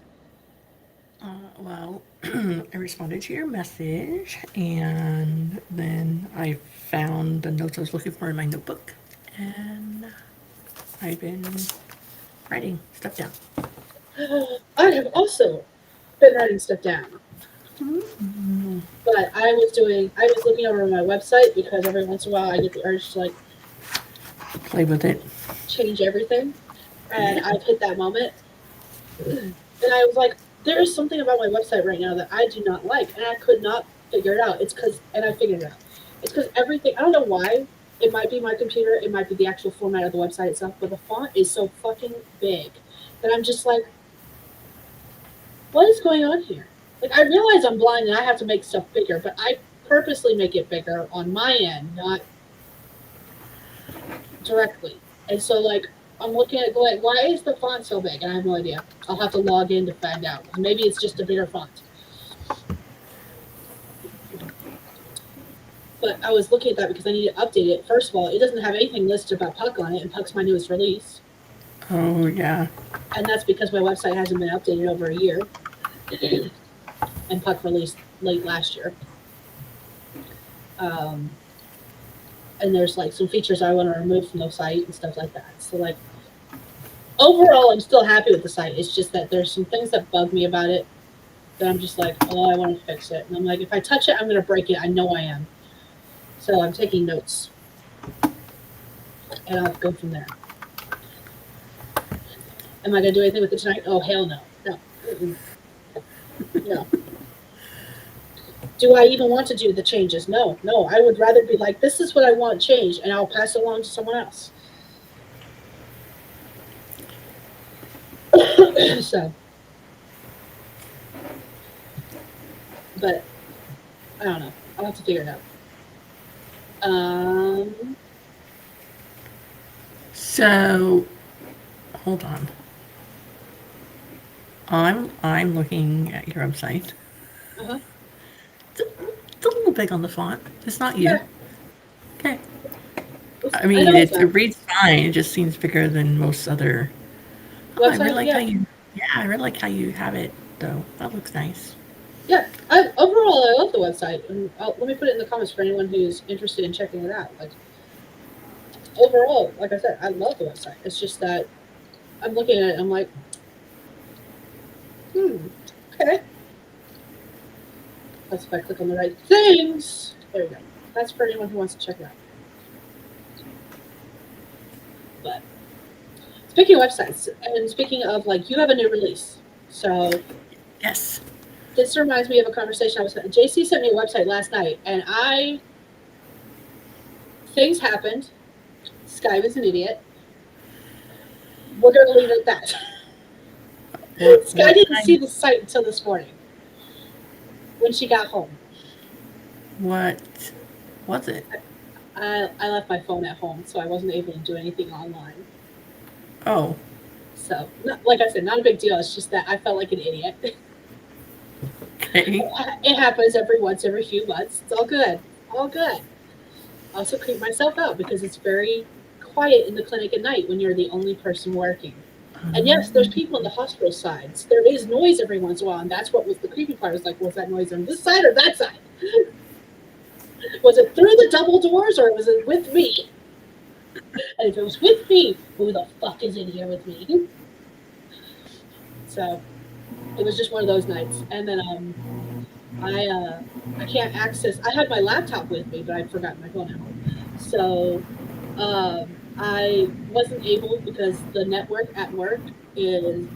Well, I responded to your message, and then I found the notes I was looking for in my notebook, and I've been writing stuff down. I have also been writing stuff down, but I was looking over my website because every once in a while I get the urge to like Play with it. change everything, and Yeah. I've hit that moment, and I was like, there is something about my website right now that I do not like, and I could not figure it out. And I figured it out. It's because everything, I don't know why. It might be my computer, it might be the actual format of the website itself, but the font is so fucking big that I'm just like, what is going on here? Like, I realize I'm blind and I have to make stuff bigger, but I purposely make it bigger on my end, not directly. And so, like, I'm looking at going, why is the font so big? And I have no idea. I'll have to log in to find out. Maybe it's just a bigger font. But I was looking at that because I need to update it. First of all, it doesn't have anything listed about Puck on it, and Puck's my newest release. Oh, yeah. And that's because my website hasn't been updated over a year. And Puck released late last year. Um, and there's like some features I want to remove from the site and stuff like that. So, like, overall, I'm still happy with the site. It's just that there's some things that bug me about it that I'm just like, oh, I want to fix it. And I'm like, if I touch it, I'm going to break it. I know I am. So I'm taking notes. And I'll go from there. Am I going to do anything with it tonight? Oh, hell no. No. No. Do I even want to do the changes? No. No. I would rather be like, this is what I want changed, and I'll pass it along to someone else. So, but I don't know. I'll have to figure it out. So, hold on. I'm looking at your website. Uh-huh. It's a little big on the font. It's not you. Yeah. Okay. I I mean, know it's it not. reads fine. It just seems bigger than most other. Oh, I really Website? like how Yeah. you. Yeah, I really like how you have it though. That looks nice. Yeah. Overall, I love the website. And let me put it in the comments for anyone who's interested in checking it out. Like, overall, like I said, I love the website. It's just that I'm looking at it, I'm like, okay. That's if I click on the right things. There we go. That's for anyone who wants to check it out. But speaking of websites, and speaking of like, you have a new release. So Yes. this reminds me of a conversation I was. JC sent me a website last night, and things happened. Skye was an idiot. We're gonna leave it at that. Skye didn't see the site until this morning when she got home. What was it? I left my phone at home, so I wasn't able to do anything online. Oh, So, like I said, not a big deal. It's just that I felt like an idiot. okay. It happens every few months. It's all good. All good. I also creep myself out because it's very quiet in the clinic at night when you're the only person working. And yes, there's people on the hospital sides. There is noise every once in a while, and that's what was the creepy part. Was like, was that noise on this side or that side? Was it through the double doors or was it with me? And if it was with me, who the fuck is in here with me? So it was just one of those nights. And then I can't access. I had my laptop with me, but I'd forgotten my phone at home. So I wasn't able because the network at work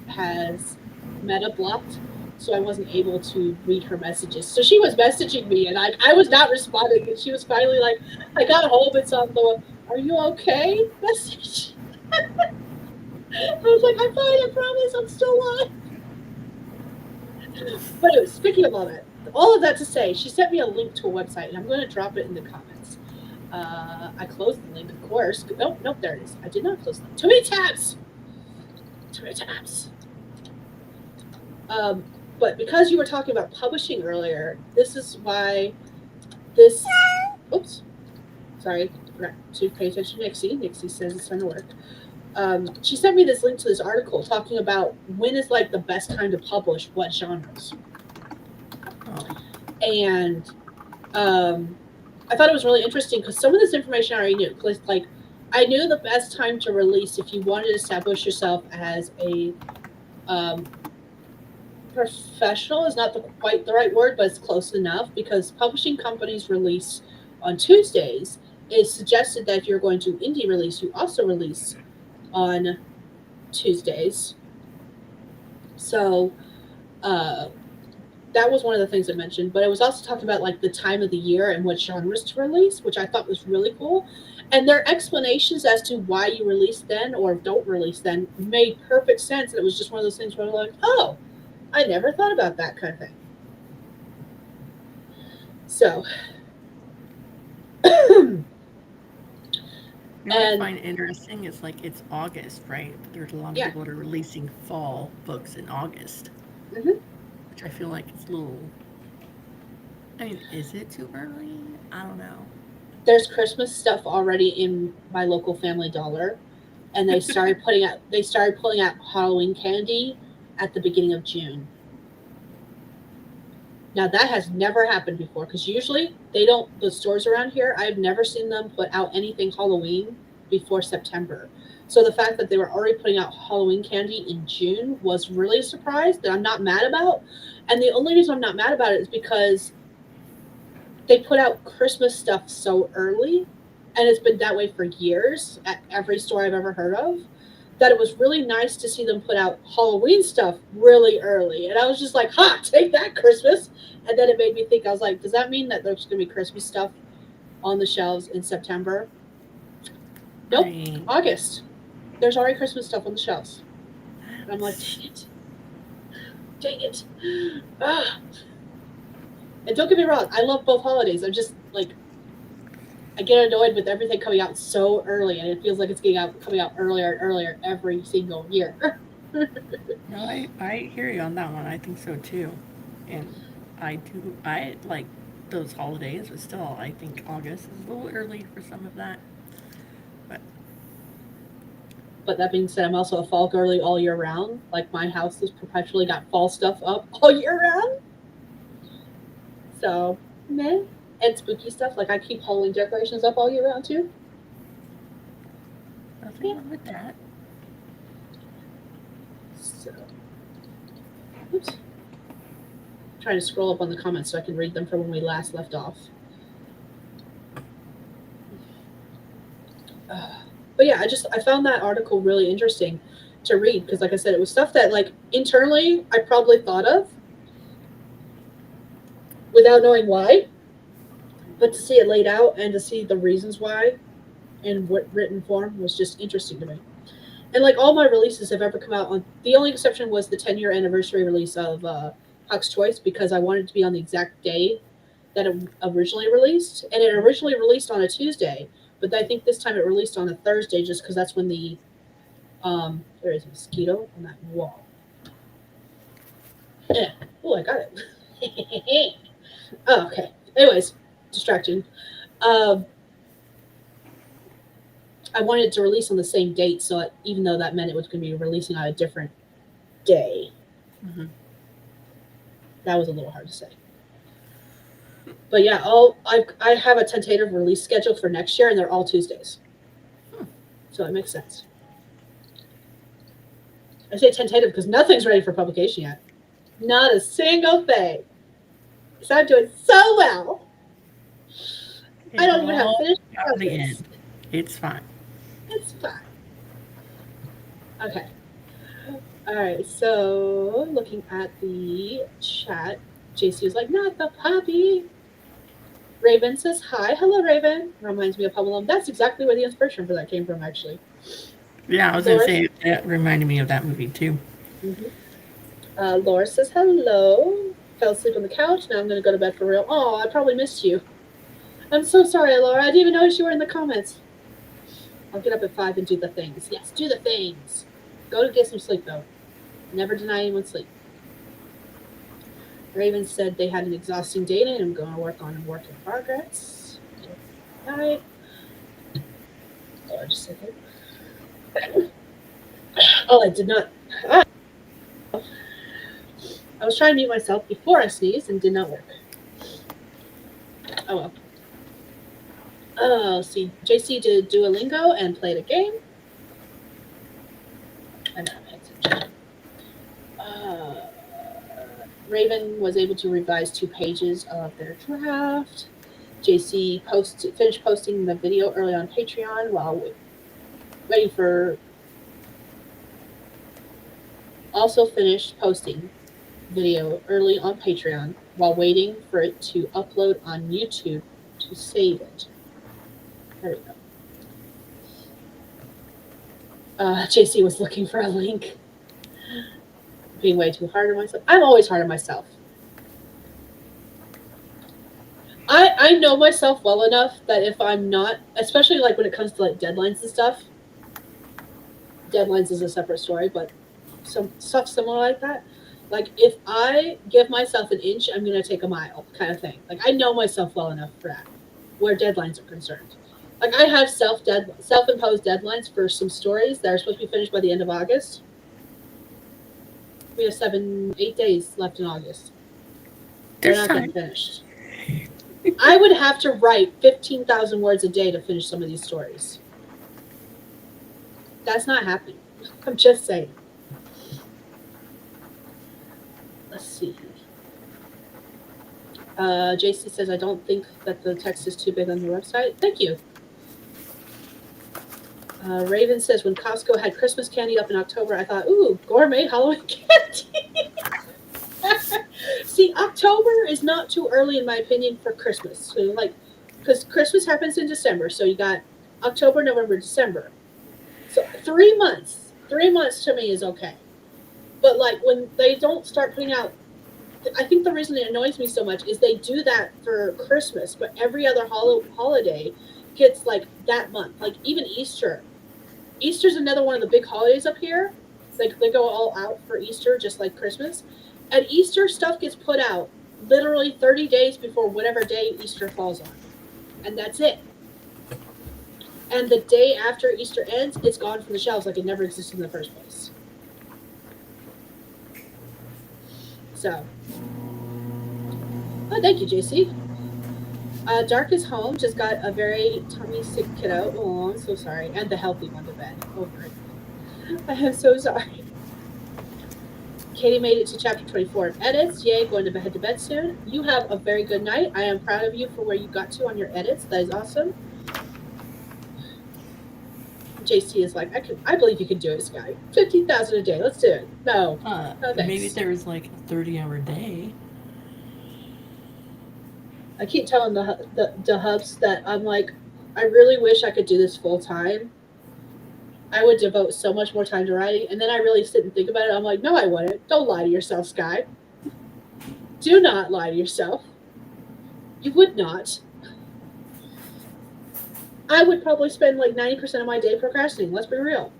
has Meta blocked, so I wasn't able to read her messages. So she was messaging me, and I was not responding. And she was finally like, I got home and saw the "Are you okay?" message. I was like, I'm fine. I promise. I'm still alive. But speaking of all of that to say, she sent me a link to a website, and I'm going to drop it in the comments. I closed the link, of course. Nope, there it is. I did not close the link. Too many tabs. Too many tabs. But because you were talking about publishing earlier, this is why this. Oops. Sorry. Right. So pay attention to Nixie. Nixie says it's time to work. She sent me this link to this article talking about when is like the best time to publish what genres. Oh, And I thought it was really interesting because some of this information I already knew. Like, I knew the best time to release if you wanted to establish yourself as a um, professional is not quite the right word, but it's close enough because publishing companies release on Tuesdays. It's suggested that if you're going to indie release, you also release on Tuesdays. So uh, that was one of the things I mentioned, but it was also talking about like the time of the year and what genres to release, which I thought was really cool. And their explanations as to why you release then or don't release then made perfect sense. And it was just one of those things where I'm like, oh, I never thought about that kind of thing. So, you know what I and find interesting is like it's August, right? But there's a lot of yeah, people that are releasing fall books in August, hmm which I feel like it's a little. I mean, is it too early? I don't know. there's Christmas stuff already in my local Family Dollar, and they started pulling out Halloween candy at the beginning of June. Now that has never happened before because usually they don't. The stores around here, I've never seen them put out anything Halloween before September. So the fact that they were already putting out Halloween candy in June was really a surprise that I'm not mad about. And the only reason I'm not mad about it is because they put out Christmas stuff so early, and it's been that way for years at every store I've ever heard of. That it was really nice to see them put out Halloween stuff really early. And I was just like, ha, take that, Christmas. And then it made me think, I was like, does that mean that there's going to be Christmas stuff on the shelves in September? Nope, I August. There's already Christmas stuff on the shelves. And I'm like, that's dang it. Dang it. Ah. And don't get me wrong, I love both holidays. I'm just like, I get annoyed with everything coming out so early, and it feels like it's coming out earlier and earlier every single year. no, I hear you on that one. I think so too, and I do. I like those holidays, but still, I think August is a little early for some of that. But But that being said, I'm also a fall girly all year round. Like my house has perpetually got fall stuff up all year round. So, meh. And spooky stuff. Like I keep Halloween decorations up all year round too. nothing Yeah. wrong with that. So, oops. Trying to scroll up on the comments so I can read them from when we last left off. But yeah, I found that article really interesting to read because, like I said, it was stuff that like internally I probably thought of without knowing why, but to see it laid out and to see the reasons why in what written form was just interesting to me. And like all my releases have ever come out on, the only exception was the 10-year anniversary release of Huck's Choice because I wanted to be on the exact day that it originally released, and it originally released on a Tuesday, but I think this time it released on a Thursday just because that's when there is a mosquito on that wall. Yeah. Oh, I got it. Oh, okay. Anyways, distraction. Um, I wanted it to release on the same date, so even though that meant it was going to be releasing on a different day, Mm-hmm. that was a little hard to say. But yeah, I have a tentative release schedule for next year, and they're all Tuesdays, Hmm. so it makes sense. I say tentative because nothing's ready for publication yet. Not a single thing. So I'm doing so well. I don't It'll even have all finished be out in the projects. end. It's fine. It's fine. Okay. All right. So looking at the chat, JC was like, "Not the puppy." Raven says hi. Hello, Raven. Reminds me of Home Alone. That's exactly where the inspiration for that came from, actually. Yeah, I was gonna Laura, say that reminded me of that movie too. mm-hmm. Laura says hello. Fell asleep on the couch. Now I'm going to go to bed for real. Oh, I probably missed you. I'm so sorry, Laura. I didn't even notice you were in the comments. I'll get up at 5 and do the things. Yes, do the things. Go to get some sleep, though. Never deny anyone sleep. Raven said they had an exhausting day and I'm going to work on a work in progress. All right. Hold on just a second. Oh, I did not. Ah, I was trying to mute myself before I sneezed and did not work. Oh well. Oh, see, JC did Duolingo and played a game. I'm not paying attention. Uh, Raven was able to revise 2 pages of their draft. JC finished posting the video early on Patreon while waiting for. Also finished posting video early on Patreon while waiting for it to upload on YouTube to save it. There we go. JC was looking for a link. Being way too hard on myself. I'm always hard on myself. I know myself well enough that if I'm not, especially like when it comes to like deadlines and stuff, deadlines is a separate story, but some stuff similar like that. Like if I give myself an inch, I'm gonna take a mile, kind of thing. Like I know myself well enough for that, where deadlines are concerned. Like I have self-imposed deadlines for some stories that are supposed to be finished by the end of August. We have 8 days left in August. They're There's not getting time. finished. I would have to write 15,000 words a day to finish some of these stories. That's not happening. I'm just saying. Let's see. JC says, I don't think that the text is too big on the website. Thank you. Raven says, when Costco had Christmas candy up in October, I thought, ooh, gourmet Halloween candy. See, October is not too early, in my opinion, for Christmas. So, like, because Christmas happens in December, so you got October, November, December. So 3 months. 3 months to me is okay. But, like, when they don't start putting out, I think the reason it annoys me so much is they do that for Christmas, but every other holiday gets, like, that month. Like, even Easter. Easter's another one of the big holidays up here. Like, they go all out for Easter, just like Christmas. And Easter stuff gets put out literally 30 days before whatever day Easter falls on. And that's it. And the day after Easter ends, it's gone from the shelves like it never existed in the first place. So. Oh, thank you, JC. Dark is home. Just got a very tummy sick kiddo. Oh, I'm so sorry. And the healthy one to bed. Over it. I am so sorry. Katie made it to chapter 24 of edits. Yay, going to head to bed soon. You have a very good night. I am proud of you for where you got to on your edits. That is awesome. JC is like, I believe you can do it, Skye. 15,000 a day. Let's do it. No. No thanks. Maybe there was like a 30-hour day. I keep telling the hubs that I'm like, I really wish I could do this full time. I would devote so much more time to writing. And then I really sit and think about it. I'm like, no, I wouldn't. Don't lie to yourself, Skye. Do not lie to yourself. You would not. I would probably spend like 90% of my day procrastinating. Let's be real.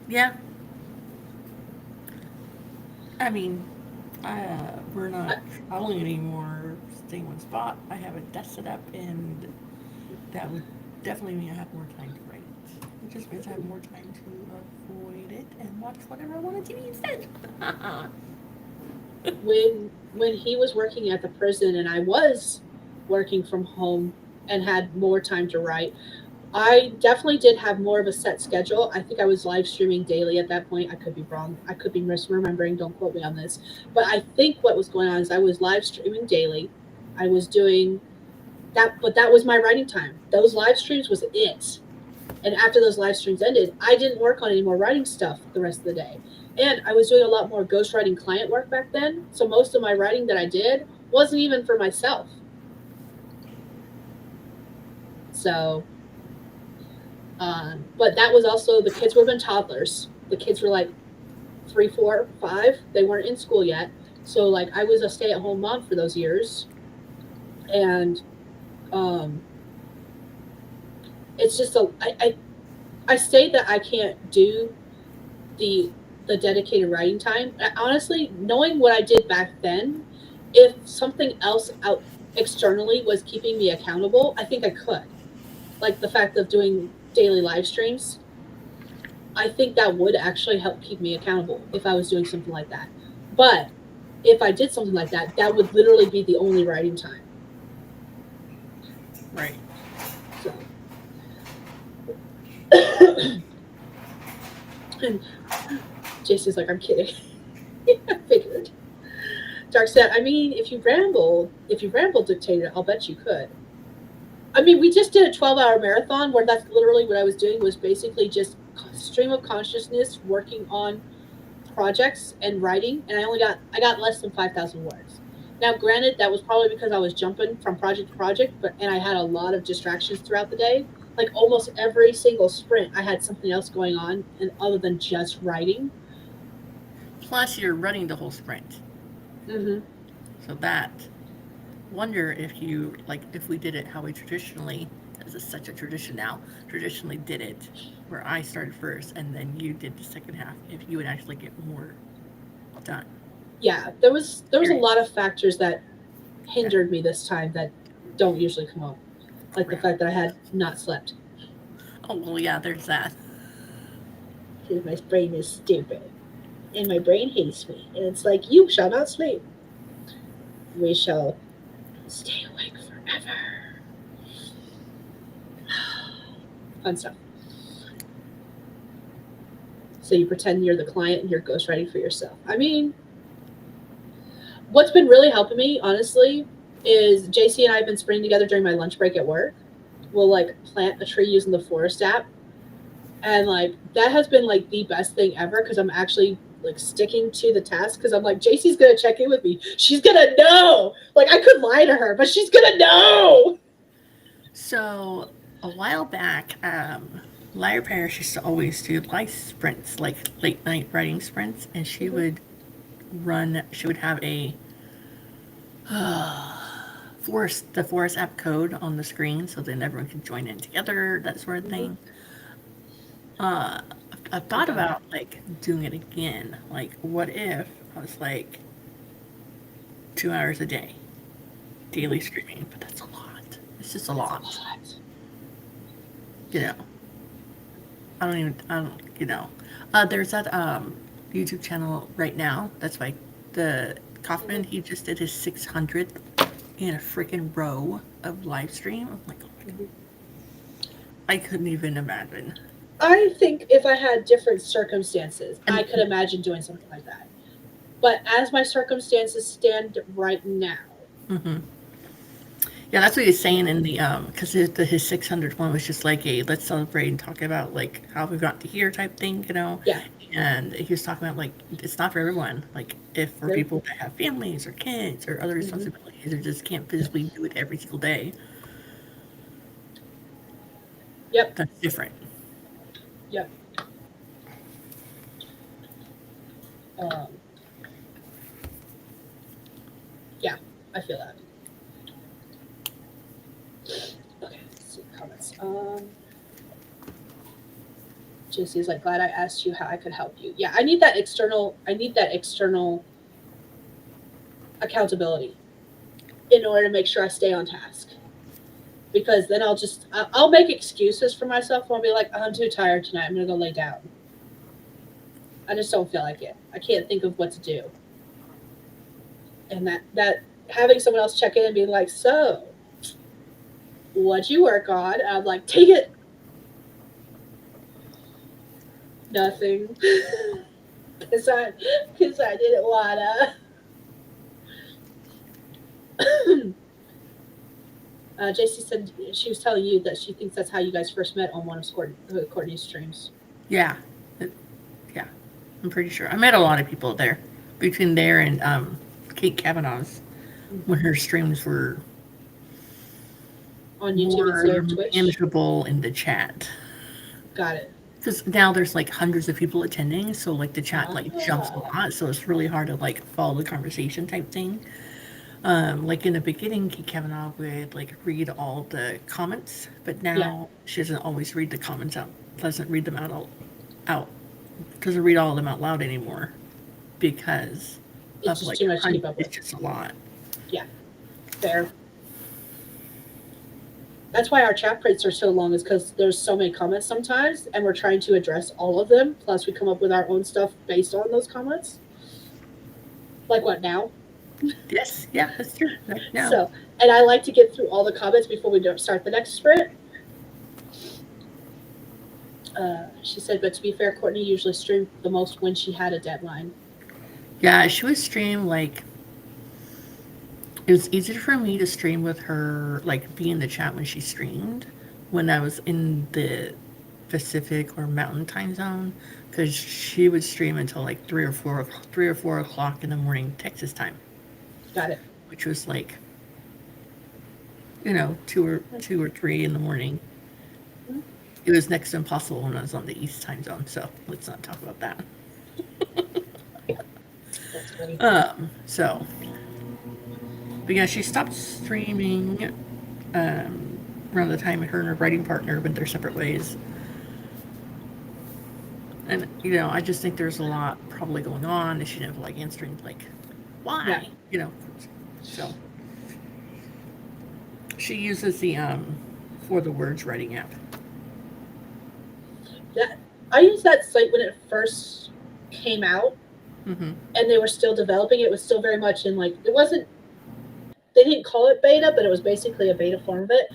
Yeah. I mean, we're not traveling anymore, staying one spot. I have a desk set up, and that would definitely mean I have more time to write. It just means I have more time to avoid it and watch whatever I want on TV instead. When he was working at the prison and I was working from home and had more time to write, I definitely did have more of a set schedule. I think I was live streaming daily at that point. I could be wrong. I could be misremembering. Don't quote me on this. But I think what was going on is I was live streaming daily. I was doing that, but that was my writing time. Those live streams was it. And after those live streams ended, I didn't work on any more writing stuff the rest of the day. And I was doing a lot more ghostwriting client work back then. So most of my writing that I did wasn't even for myself. So, but that was also, the kids would have been toddlers. The kids were like 3, 4, 5. They weren't in school yet. So like I was a stay-at-home mom for those years. And it's just I say that I can't do the dedicated writing time. Honestly, knowing what I did back then, if something else out externally was keeping me accountable, I think I could. Like the fact of doing daily live streams, I think that would actually help keep me accountable if I was doing something like that. But if I did something like that, that would literally be the only writing time. Right. So, and Jason's like, I'm kidding. I figured. Dark said, I mean, if you rambled, dictator, I'll bet you could. I mean, we just did a 12-hour marathon where that's literally what I was doing was basically just stream of consciousness working on projects and writing, and I got less than 5,000 words. Now, granted, that was probably because I was jumping from project to project, but and I had a lot of distractions throughout the day. Like almost every single sprint, I had something else going on, and other than just writing. Plus, you're running the whole sprint. Mm-hmm. So that, wonder if you, like, if we did it how we traditionally, this is such a tradition now, traditionally did it, where I started first and then you did the second half, if you would actually get more done. Yeah, there was a lot of factors that hindered me this time that don't usually come up, like the fact that I had not slept. Oh, well, yeah, there's that. Because my brain is stupid, and my brain hates me, and it's like you shall not sleep. We shall stay awake forever. Fun stuff. So you pretend you're the client and you're ghostwriting for yourself. I mean, what's been really helping me, honestly, is JC and I have been sprinting together during my lunch break at work. We'll like plant a tree using the forest app. And like that has been like the best thing ever because I'm actually like sticking to the task because I'm like, JC's gonna check in with me. She's gonna know. Like I could lie to her, but she's gonna know. So, a while back, Lyra Parrish used to always do live sprints, like late night writing sprints, and she would have a the forest app code on the screen so then everyone could join in together, that sort of thing. I've thought about like doing it again. Like, what if I was like 2 hours a day, daily streaming? But that's a lot. It's just a lot. You know. I don't, you know. There's that YouTube channel right now. That's like the Kaufman. He just did his 600th in a freaking row of live stream. I'm like, oh my God. I couldn't even imagine. I think if I had different circumstances, I could imagine doing something like that. But as my circumstances stand right now, yeah, that's what he's saying in the because his 600th one was just like a let's celebrate and talk about like how we got to here type thing, you know. Yeah. And he was talking about like it's not for everyone. Like if for people that have families or kids or other responsibilities or just can't physically do it every single day. Yep. That's different. Yep. Yeah, I feel that. Okay, let's see comments. JC is like, glad I asked you how I could help you. Yeah, I need that external accountability in order to make sure I stay on task. Because then I'll make excuses for myself. I'll be like, oh, I'm too tired tonight. I'm gonna go lay down. I just don't feel like it. I can't think of what to do. And that having someone else check in and be like, so what'd you work on? And I'm like, take it. Nothing. Because I didn't wanna. JC said she was telling you that she thinks that's how you guys first met on one of Courtney's streams. Yeah. Yeah. I'm pretty sure. I met a lot of people there. Between there and Kate Kavanaugh's when her streams were on YouTube instead of Twitch. Manageable in the chat. Got it. Because now there's like hundreds of people attending, so like the chat like jumps a lot, so it's really hard to like follow the conversation type thing. Like in the beginning, Kate Kavanaugh would like read all the comments, but now she doesn't always read the comments out. Doesn't read them doesn't read all of them out loud anymore because it's just like too much to keep up with. It's just a lot. Yeah, fair. That's why our chat rates are so long, is because there's so many comments sometimes, and we're trying to address all of them. Plus, we come up with our own stuff based on those comments. Like what now? Yes, yeah, that's true. Like now. So, and I like to get through all the comments before we don't start the next sprint. She said, but to be fair, Courtney usually streamed the most when she had a deadline. Yeah, she would stream like it was easier for me to stream with her, like be in the chat when she streamed when I was in the Pacific or Mountain time zone, because she would stream until like 3 or 4 o'clock in the morning Texas time, Got it. which was like, you know, two or three in the morning. It was next to impossible when I was on the East time zone, so let's not talk about that. That's funny. So, but yeah, she stopped streaming around the time her and her writing partner went their separate ways. And, you know, I just think there's a lot probably going on, and she didn't feel like answering, like, why? Yeah. You know, so she uses the For the Words writing app. That I used that site when it first came out, Mm-hmm. and they were still developing. It was still very much in like it wasn't. They didn't call it beta, but it was basically a beta form of it,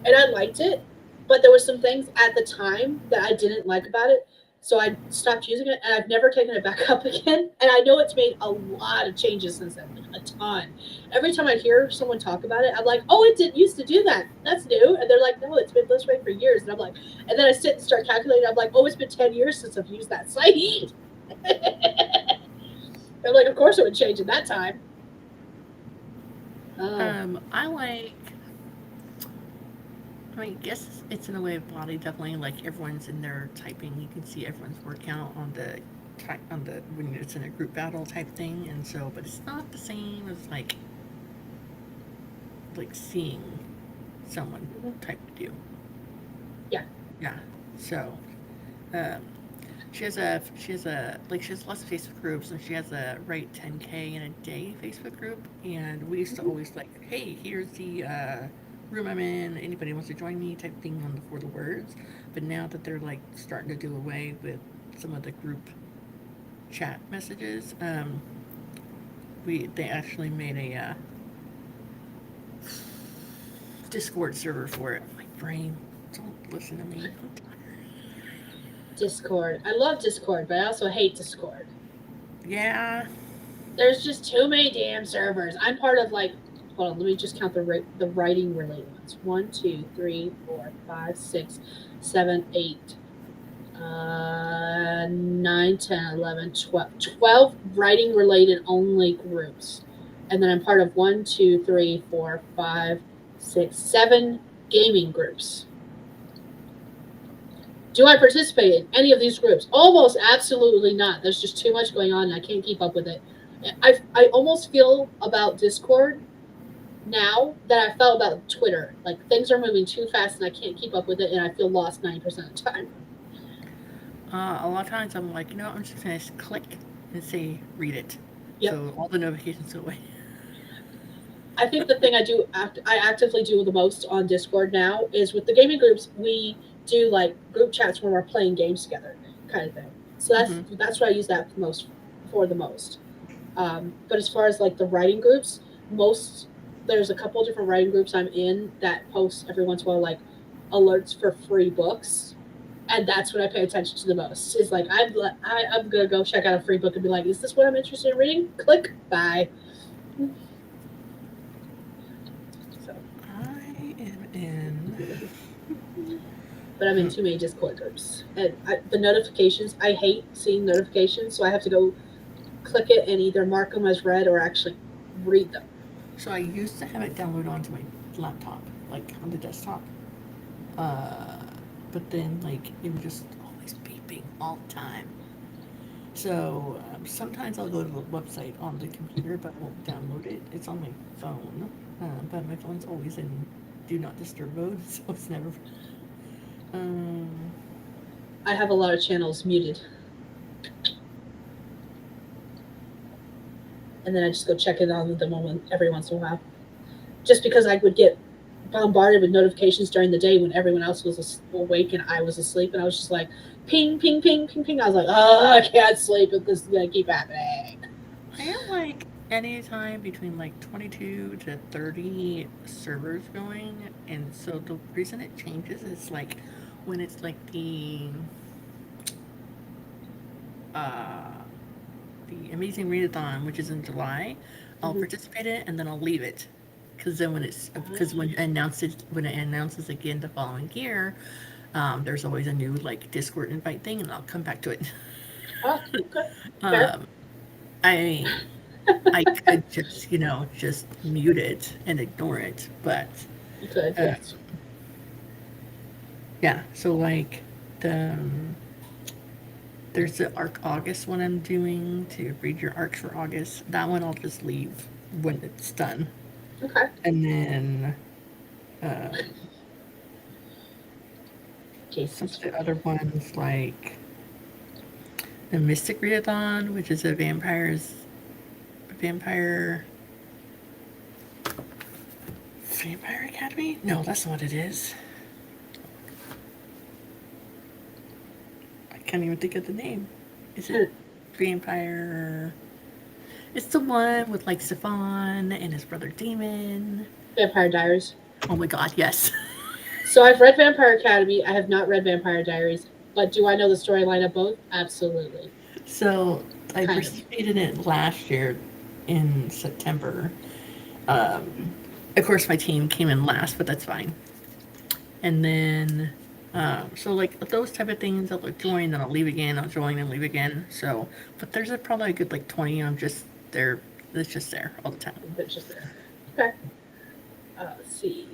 and I liked it. But there were some things at the time that I didn't like about it, so I stopped using it, and I've never taken it back up again. And I know it's made a lot of changes since then, a ton. Every time I hear someone talk about it, I'm like, "Oh, it didn't used to do that. That's new." And they're like, "No, it's been this way for years." And I'm like, and then I sit and start calculating. I'm like, "Oh, it's been 10 years since I've used that site." I'm like, of course it would change in that time. I like. I mean, guess it's in a way of body definitely like everyone's in there typing. You can see everyone's work count on the when it's in a group battle type thing, and so, but it's not the same as like seeing someone type with you. Yeah. Yeah. So, um, she has lots of Facebook groups, and she has a Write 10K in a Day Facebook group. And we used to always like, hey, here's the room I'm in. Anybody wants to join me? Type thing on the For the Words. But now that they're like starting to do away with some of the group chat messages, they actually made a Discord server for it. I'm like, brain, don't listen to me. Discord. I love Discord, but I also hate Discord. Yeah. There's just too many damn servers. I'm part of like, hold on, let me just count the writing related ones. 1, 2, 3, 4, 5, 6, 7, 8, 9, 10, 11, 12. 12 writing related only groups. And then I'm part of 1, 2, 3, 4, 5, 6, 7 gaming groups. Do I participate in any of these groups? Almost absolutely not. There's just too much going on, and I can't keep up with it. I almost feel about Discord now that I felt about Twitter. Like things are moving too fast, and I can't keep up with it, and I feel lost 90% of the time. A lot of times I'm like, you know, I'm just gonna click and say read it. Yep. So all the notifications go away. I think the thing I actively do the most on Discord now is with the gaming groups. We do like group chats when we're playing games together, kind of thing. So that's what I use that for the most. But as far as like the writing groups, there's a couple of different writing groups I'm in that post every once in a while like alerts for free books, and that's what I pay attention to the most. Is like I'm gonna go check out a free book and be like, is this what I'm interested in reading? Click, bye. So I am in. but I'm in too many Discord groups, and the notifications. I hate seeing notifications, so I have to go click it and either mark them as read or actually read them. So I used to have it downloaded onto my laptop, like on the desktop. But then like it was just always beeping all the time. So sometimes I'll go to the website on the computer, but won't download it. It's on my phone, but my phone's always in do not disturb mode, so it's never. I have a lot of channels muted, and then I just go check in on them every once in a while, just because I would get bombarded with notifications during the day when everyone else was awake and I was asleep, and I was just like, ping, ping, ping, ping, ping. I was like, oh, I can't sleep if this is gonna keep happening. I have like anytime between like 22 to 30 servers going, and so the reason it changes is like when it's like uh the Amazing Readathon, which is in July, I'll Mhm. participate in it and then I'll leave it. Because when it announces again the following year, there's always a new like Discord invite thing, and I'll come back to it. Oh, okay, fair. um, I I could just just mute it and ignore it, but You could, uh, yes. yeah. So like the there's the Arc August one I'm doing to read your arcs for August. That one I'll just leave when it's done, Okay. and then um, some Casey's of the free. other ones like the Mystic Readathon, which is a vampire vampire academy. No, that's not what it is. I can't even think of the name. Is it vampire? It's the one with like Stefan and his brother Demon. Vampire Diaries. Oh my god, yes. So I've read Vampire Academy. I have not read Vampire Diaries, but do I know the storyline of both? Absolutely. So I Kind of. participated in it last year in September. Um, of course, my team came in last, but that's fine. And then, so like those type of things, I'll like join, then I'll leave again. I'll join and leave again. So, but there's probably a good like 20. I'm just there. It's just there all the time. It's just there. Okay. Let's see.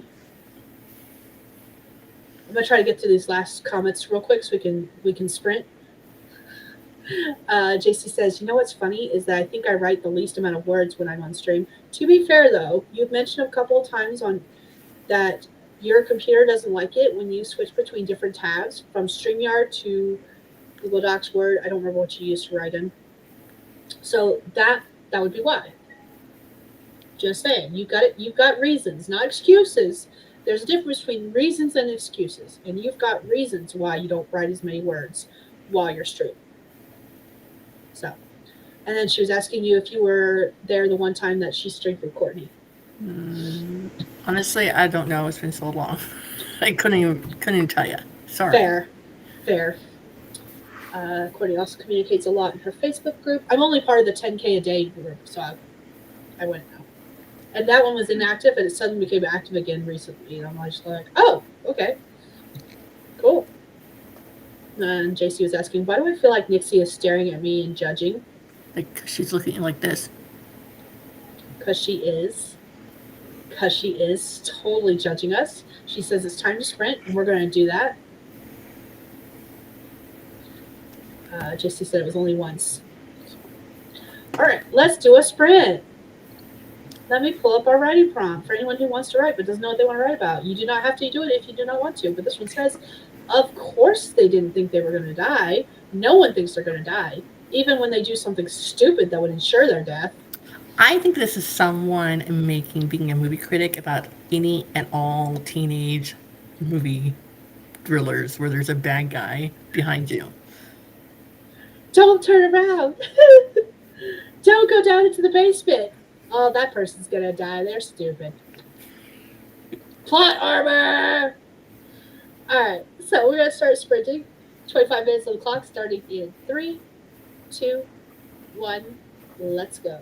I'm gonna try to get through these last comments real quick so we can sprint. JC says, you know what's funny is that I think I write the least amount of words when I'm on stream. To be fair though, you've mentioned a couple of times on that your computer doesn't like it when you switch between different tabs from StreamYard to Google Docs, Word. I don't remember what you used to write in. So that would be why. Just saying, you got it. You've got reasons, not excuses. There's a difference between reasons and excuses, and you've got reasons why you don't write as many words while you're streaming. So, and then she was asking you if you were there the one time that she streamed with Courtney. Honestly, I don't know. It's been so long. I couldn't even tell you. Sorry. Fair, fair. Courtney also communicates a lot in her Facebook group. I'm only part of the 10K a day group, so I went now. And that one was inactive, and it suddenly became active again recently. And I'm just like, oh, okay, cool. And JC was asking, why do I feel like Nixie is staring at me and judging? Like she's looking like this. Because she is. Because she is totally judging us. She says it's time to sprint, and we're going to do that. JC said it was only once. All right, let's do a sprint. Let me pull up our writing prompt for anyone who wants to write but doesn't know what they want to write about. You do not have to do it if you do not want to, but this one says, of course they didn't think they were going to die. No one thinks they're going to die, even when they do something stupid that would ensure their death. I think this is someone being a movie critic about any and all teenage movie thrillers where there's a bad guy behind you. Don't turn around. Don't go down into the basement. Oh, that person's going to die. They're stupid. Plot armor. All right, so we're going to start sprinting. 25 minutes on the clock starting in 3, 2, 1. Let's go.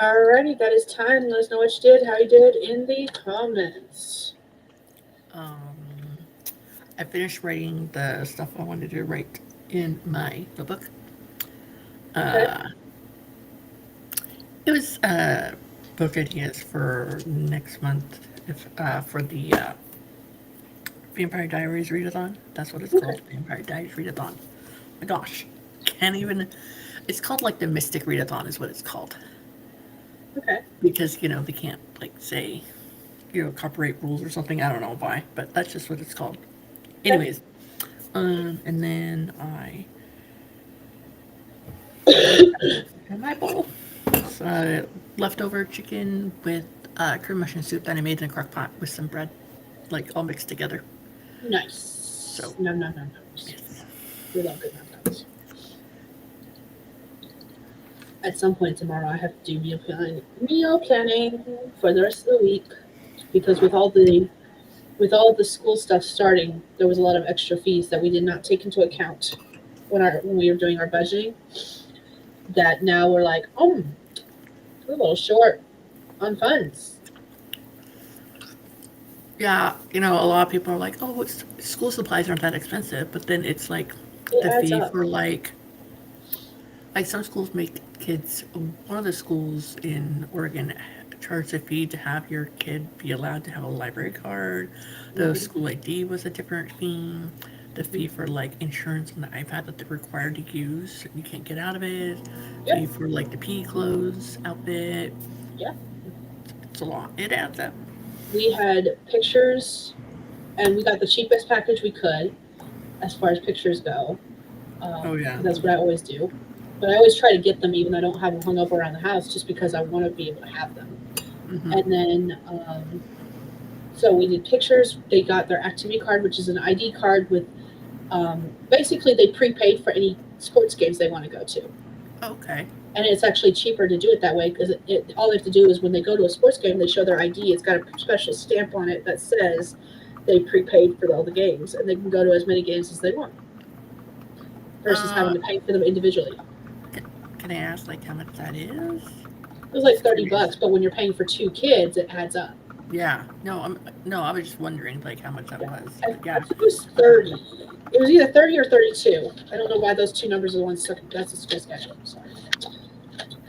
Alrighty, that is time. Let us know what you did, how you did in the comments. Um, I finished writing the stuff I wanted to write in my notebook. Okay. Uh, it was book ideas for next month if for the Vampire Diaries readathon. That's what it's Okay. called. Vampire Diaries readathon. My gosh, can't even. It's called like the Mystic readathon is what it's called Okay. because they can't like say copyright rules or something. I don't know why, but that's just what it's called. Okay. Anyways, and then I in my bowl. Leftover chicken with cream mushroom soup that I made in a crock pot with some bread, like all mixed together. Nice. So, No, no, no, no. yes. We love good numbers. At some point tomorrow, I have to do meal planning for the rest of the week because with all the school stuff starting, there was a lot of extra fees that we did not take into account when we were doing our budgeting. That now we're like, we're a little short on funds. Yeah, a lot of people are like, oh, school supplies aren't that expensive, but then it's like It the adds fee up. for like some schools make kids. One of the schools in Oregon charged a fee to have your kid be allowed to have a library card. The Mhm. school ID was a different fee. The fee for like insurance on the iPad that they're required to use, you can't get out of it. Fee Yep. for like the PE clothes outfit. Yeah. It's a lot. It adds up. We had pictures, and we got the cheapest package we could as far as pictures go. Oh yeah. 'Cause that's what I always do. But I always try to get them, even though I don't have them hung up around the house, just because I want to be able to have them. Hmm. And then, so we did pictures. They got their activity card, which is an ID card with, basically, they prepaid for any sports games they want to go to. Okay. And it's actually cheaper to do it that way because all they have to do is when they go to a sports game, they show their ID. It's got a special stamp on it that says they prepaid for all the games, and they can go to as many games as they want versus having Uh, to pay for them individually. can I ask like how much that is? It was like Just 30 bucks, curious. but when you're paying for two kids, it adds up. Yeah. No, I was just wondering like how much that Yeah, was. I, But I yeah. think it was 30. It was either 30 or 32. I don't know why those two numbers are the ones stuck. That's a school schedule. Sorry,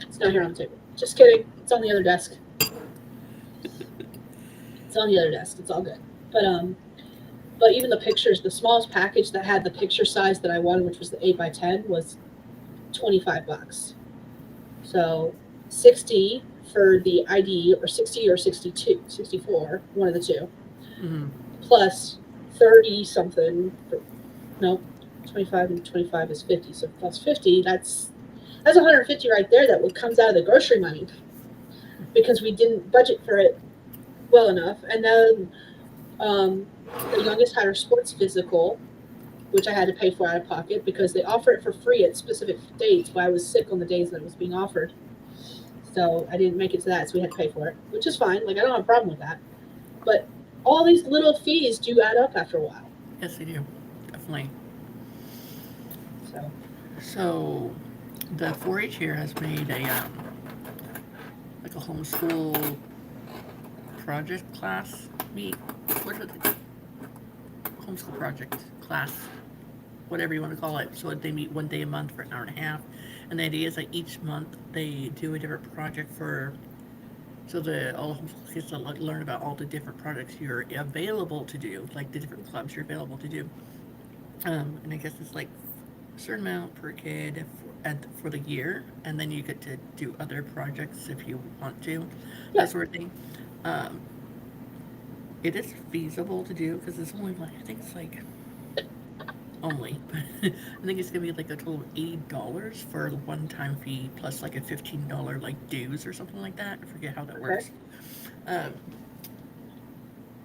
it's not here on the table. Just kidding. It's on the other desk. It's on the other desk. It's all good. But even the pictures, the smallest package that had the picture size that I wanted, which was the 8 by 10, was 25 bucks. So 60 for the ID, or 60 or 62, 64, one of the two, Mm-hmm. plus 30 something. No, 25 and 25 is 50. So plus 50, that's 150 right there that comes out of the grocery money because we didn't budget for it well enough. And then the youngest had her sports physical, which I had to pay for out of pocket because they offer it for free at specific dates, but I was sick on the days that it was being offered. So I didn't make it to that, so we had to pay for it, which is fine. Like, I don't have a problem with that. But all these little fees do add up after a while. Yes, they do. Definitely. So, So, the 4-H here has made a like a homeschool project class meet. What is it? Homeschool project class, whatever you want to call it. So they meet one day a month for an hour and a half, and the idea is that each month they do a different project for. So the all homeschool kids to learn about all the different projects you're available to do, like the different clubs you're available to do. And I guess it's like a certain amount per kid for the year, and then you get to do other projects if you want to, yeah. that sort of thing. Um, it is feasible to do because it's only like I think it's like only, but I think it's gonna be like a total of $80 for the one-time fee plus like a $15 like dues or something like that. I forget how that Okay. works. Um,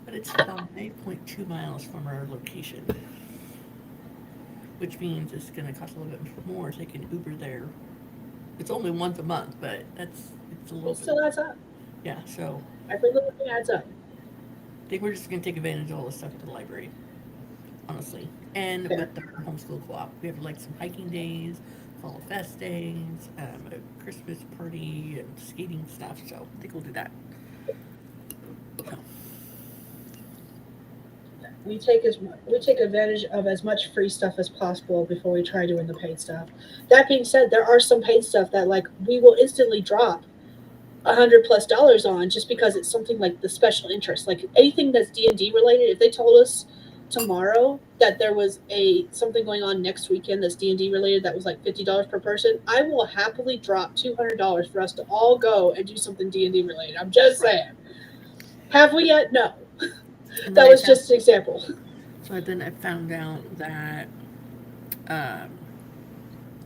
but it's 5.2 miles from our location, which means it's going to cost a little bit more so they can Uber there. It's only once a month, but it's a little It still bit. adds up. Yeah, so Every little thing adds up. I think we're just going to take advantage of all the stuff at the library, honestly. And Fair. with our homeschool co-op, we have like some hiking days, fall fest days, a Christmas party, and skating stuff. So I think we'll do that. So, We take advantage of as much free stuff as possible before we try doing the paid stuff. That being said, there are some paid stuff that like we will instantly drop $100+ on just because it's something like the special interest. Like anything that's D&D related, if they told us tomorrow that there was a something going on next weekend that's D&D related that was like $50 per person, I will happily drop $200 for us to all go and do something D&D related. I'm just saying. Have we yet? No. and That then was just an example. so then I found out that um,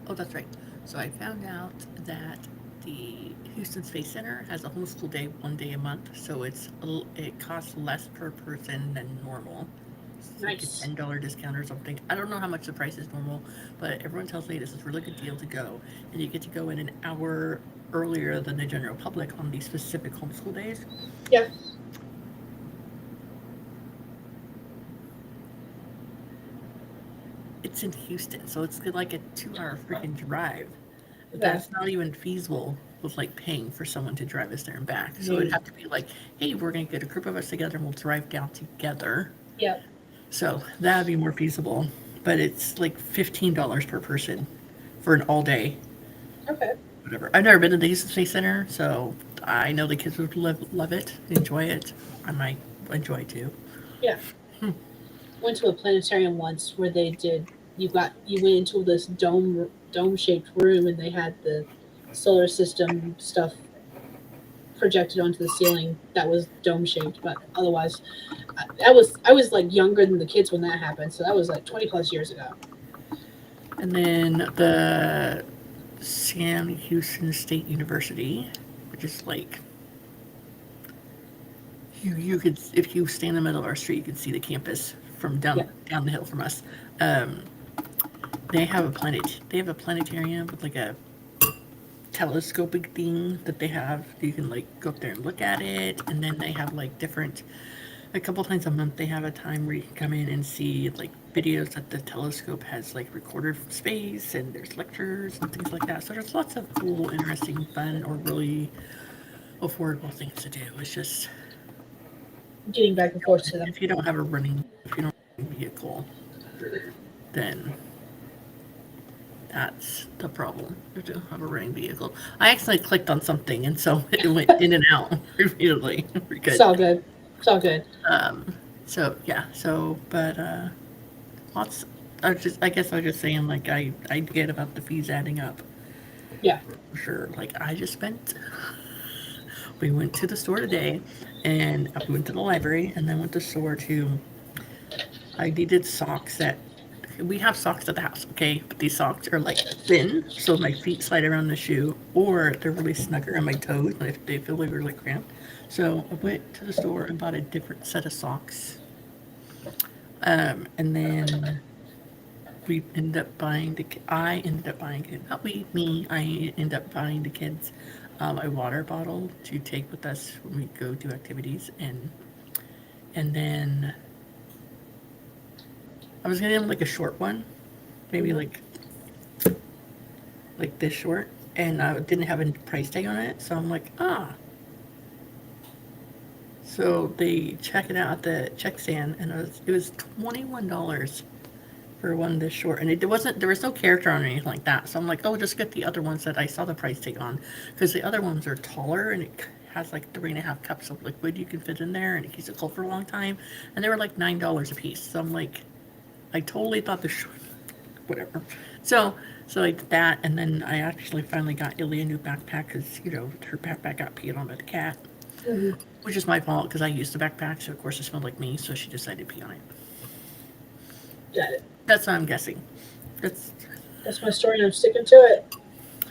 oh, that's right. So I found out that the Houston Space Center has a homeschool day 1 day a month, so it costs less per person than normal. It's like a Nice. $10 discount or something. I don't know how much the price is normal, but everyone tells me this is a really good deal to go, and you get to go in an hour earlier than the general public on these specific homeschool days. Yeah. It's in Houston, so it's like a 2 hour freaking drive. Yeah. That's not even feasible with like paying for someone to drive us there and back. So No. it'd have to be like, hey, we're gonna get a group of us together and we'll drive down together. Yep. So that'd be more feasible. But it's like $15 per person for an all day. Okay. Whatever. I've never been to the Houston Space Center, so I know the kids would love it, enjoy it. I might enjoy it too. Yeah. Went to a planetarium once where they did. You went into this dome shaped room and they had the solar system stuff projected onto the ceiling that was dome shaped, but otherwise, I was like younger than the kids when that happened, so that was like 20+ years ago. And then the Sam Houston State University, which is like you could, if you stand in the middle of our street, you can see the campus from down the hill from us. They have a planetarium with like a telescoping thing that they have. You can like go up there and look at it, and then they have like a couple times a month they have a time where you can come in and see like videos that the telescope has like recorded from space, and there's lectures and things like that. So there's lots of cool, interesting, fun, or really affordable things to do. It's just Getting back and forth to them. if you don't have a vehicle, then that's the problem. You don't have a running vehicle. I actually clicked on something, and so it went in and out repeatedly. We're good. It's all good. It's all good. So yeah. So but lots. I guess I was just saying like I get about the fees adding up. Yeah. For sure. Like I just spent. We went to the store today, and we went to the library, and then went to the store to. I needed socks that. We have socks at the house, okay? But these socks are like thin, so my feet slide around the shoe, or they're really snug around my toes, and they feel like really cramped. So I went to the store and bought a different set of socks. And then we ended up buying I ended up buying the kids a water bottle to take with us when we go do activities, and then I was gonna get like a short one, maybe like this short, and I didn't have a price tag on it, so I'm like, So they check it out at the check stand, and it was $21 for one this short, and there was no character on or anything like that. So I'm like, oh, just get the other ones that I saw the price tag on, because the other ones are taller and it has like 3.5 cups of liquid you can fit in there, and it keeps it cold for a long time. And they were like $9 a piece. So I'm like, I totally thought whatever. So like that, and then I actually finally got Illy a new backpack because her backpack got peed on by the cat, which is my fault because I used the backpack, so of course it smelled like me, so she decided to pee on it. Got it. That's what I'm guessing. That's my story, and I'm sticking to it.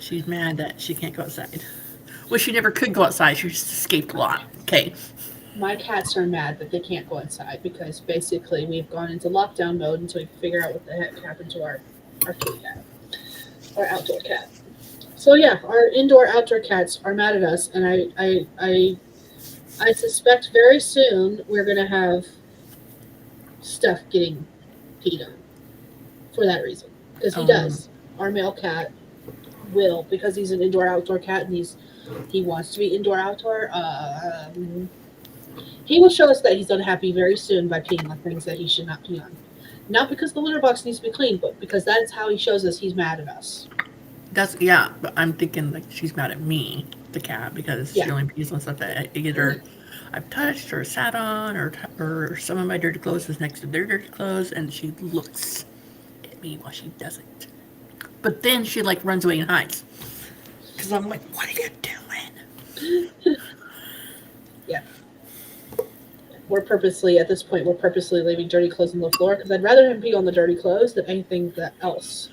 She's mad that she can't go outside. Well, she never could go outside. She just escaped a lot. Okay. My cats are mad that they can't go inside because basically we've gone into lockdown mode until we figure out what the heck happened to our kitty cat, our outdoor cat. So yeah, our indoor-outdoor cats are mad at us, and I suspect very soon we're gonna have stuff getting peed on for that reason, because he does. Our male cat will, because he's an indoor outdoor cat and he wants to be indoor outdoor. He will show us that he's unhappy very soon by peeing on things that he should not pee on. Not because the litter box needs to be cleaned, but because that's how he shows us he's mad at us. Yeah, but I'm thinking like she's mad at me, the cat, because she Yeah. only pees on stuff that either I've touched or sat on, or some of my dirty clothes is next to their dirty clothes, and she looks at me while she does it. But then she like runs away and hides, because I'm like, what are you doing? Yeah. At this point, we're purposely leaving dirty clothes on the floor because I'd rather him pee on the dirty clothes than anything else.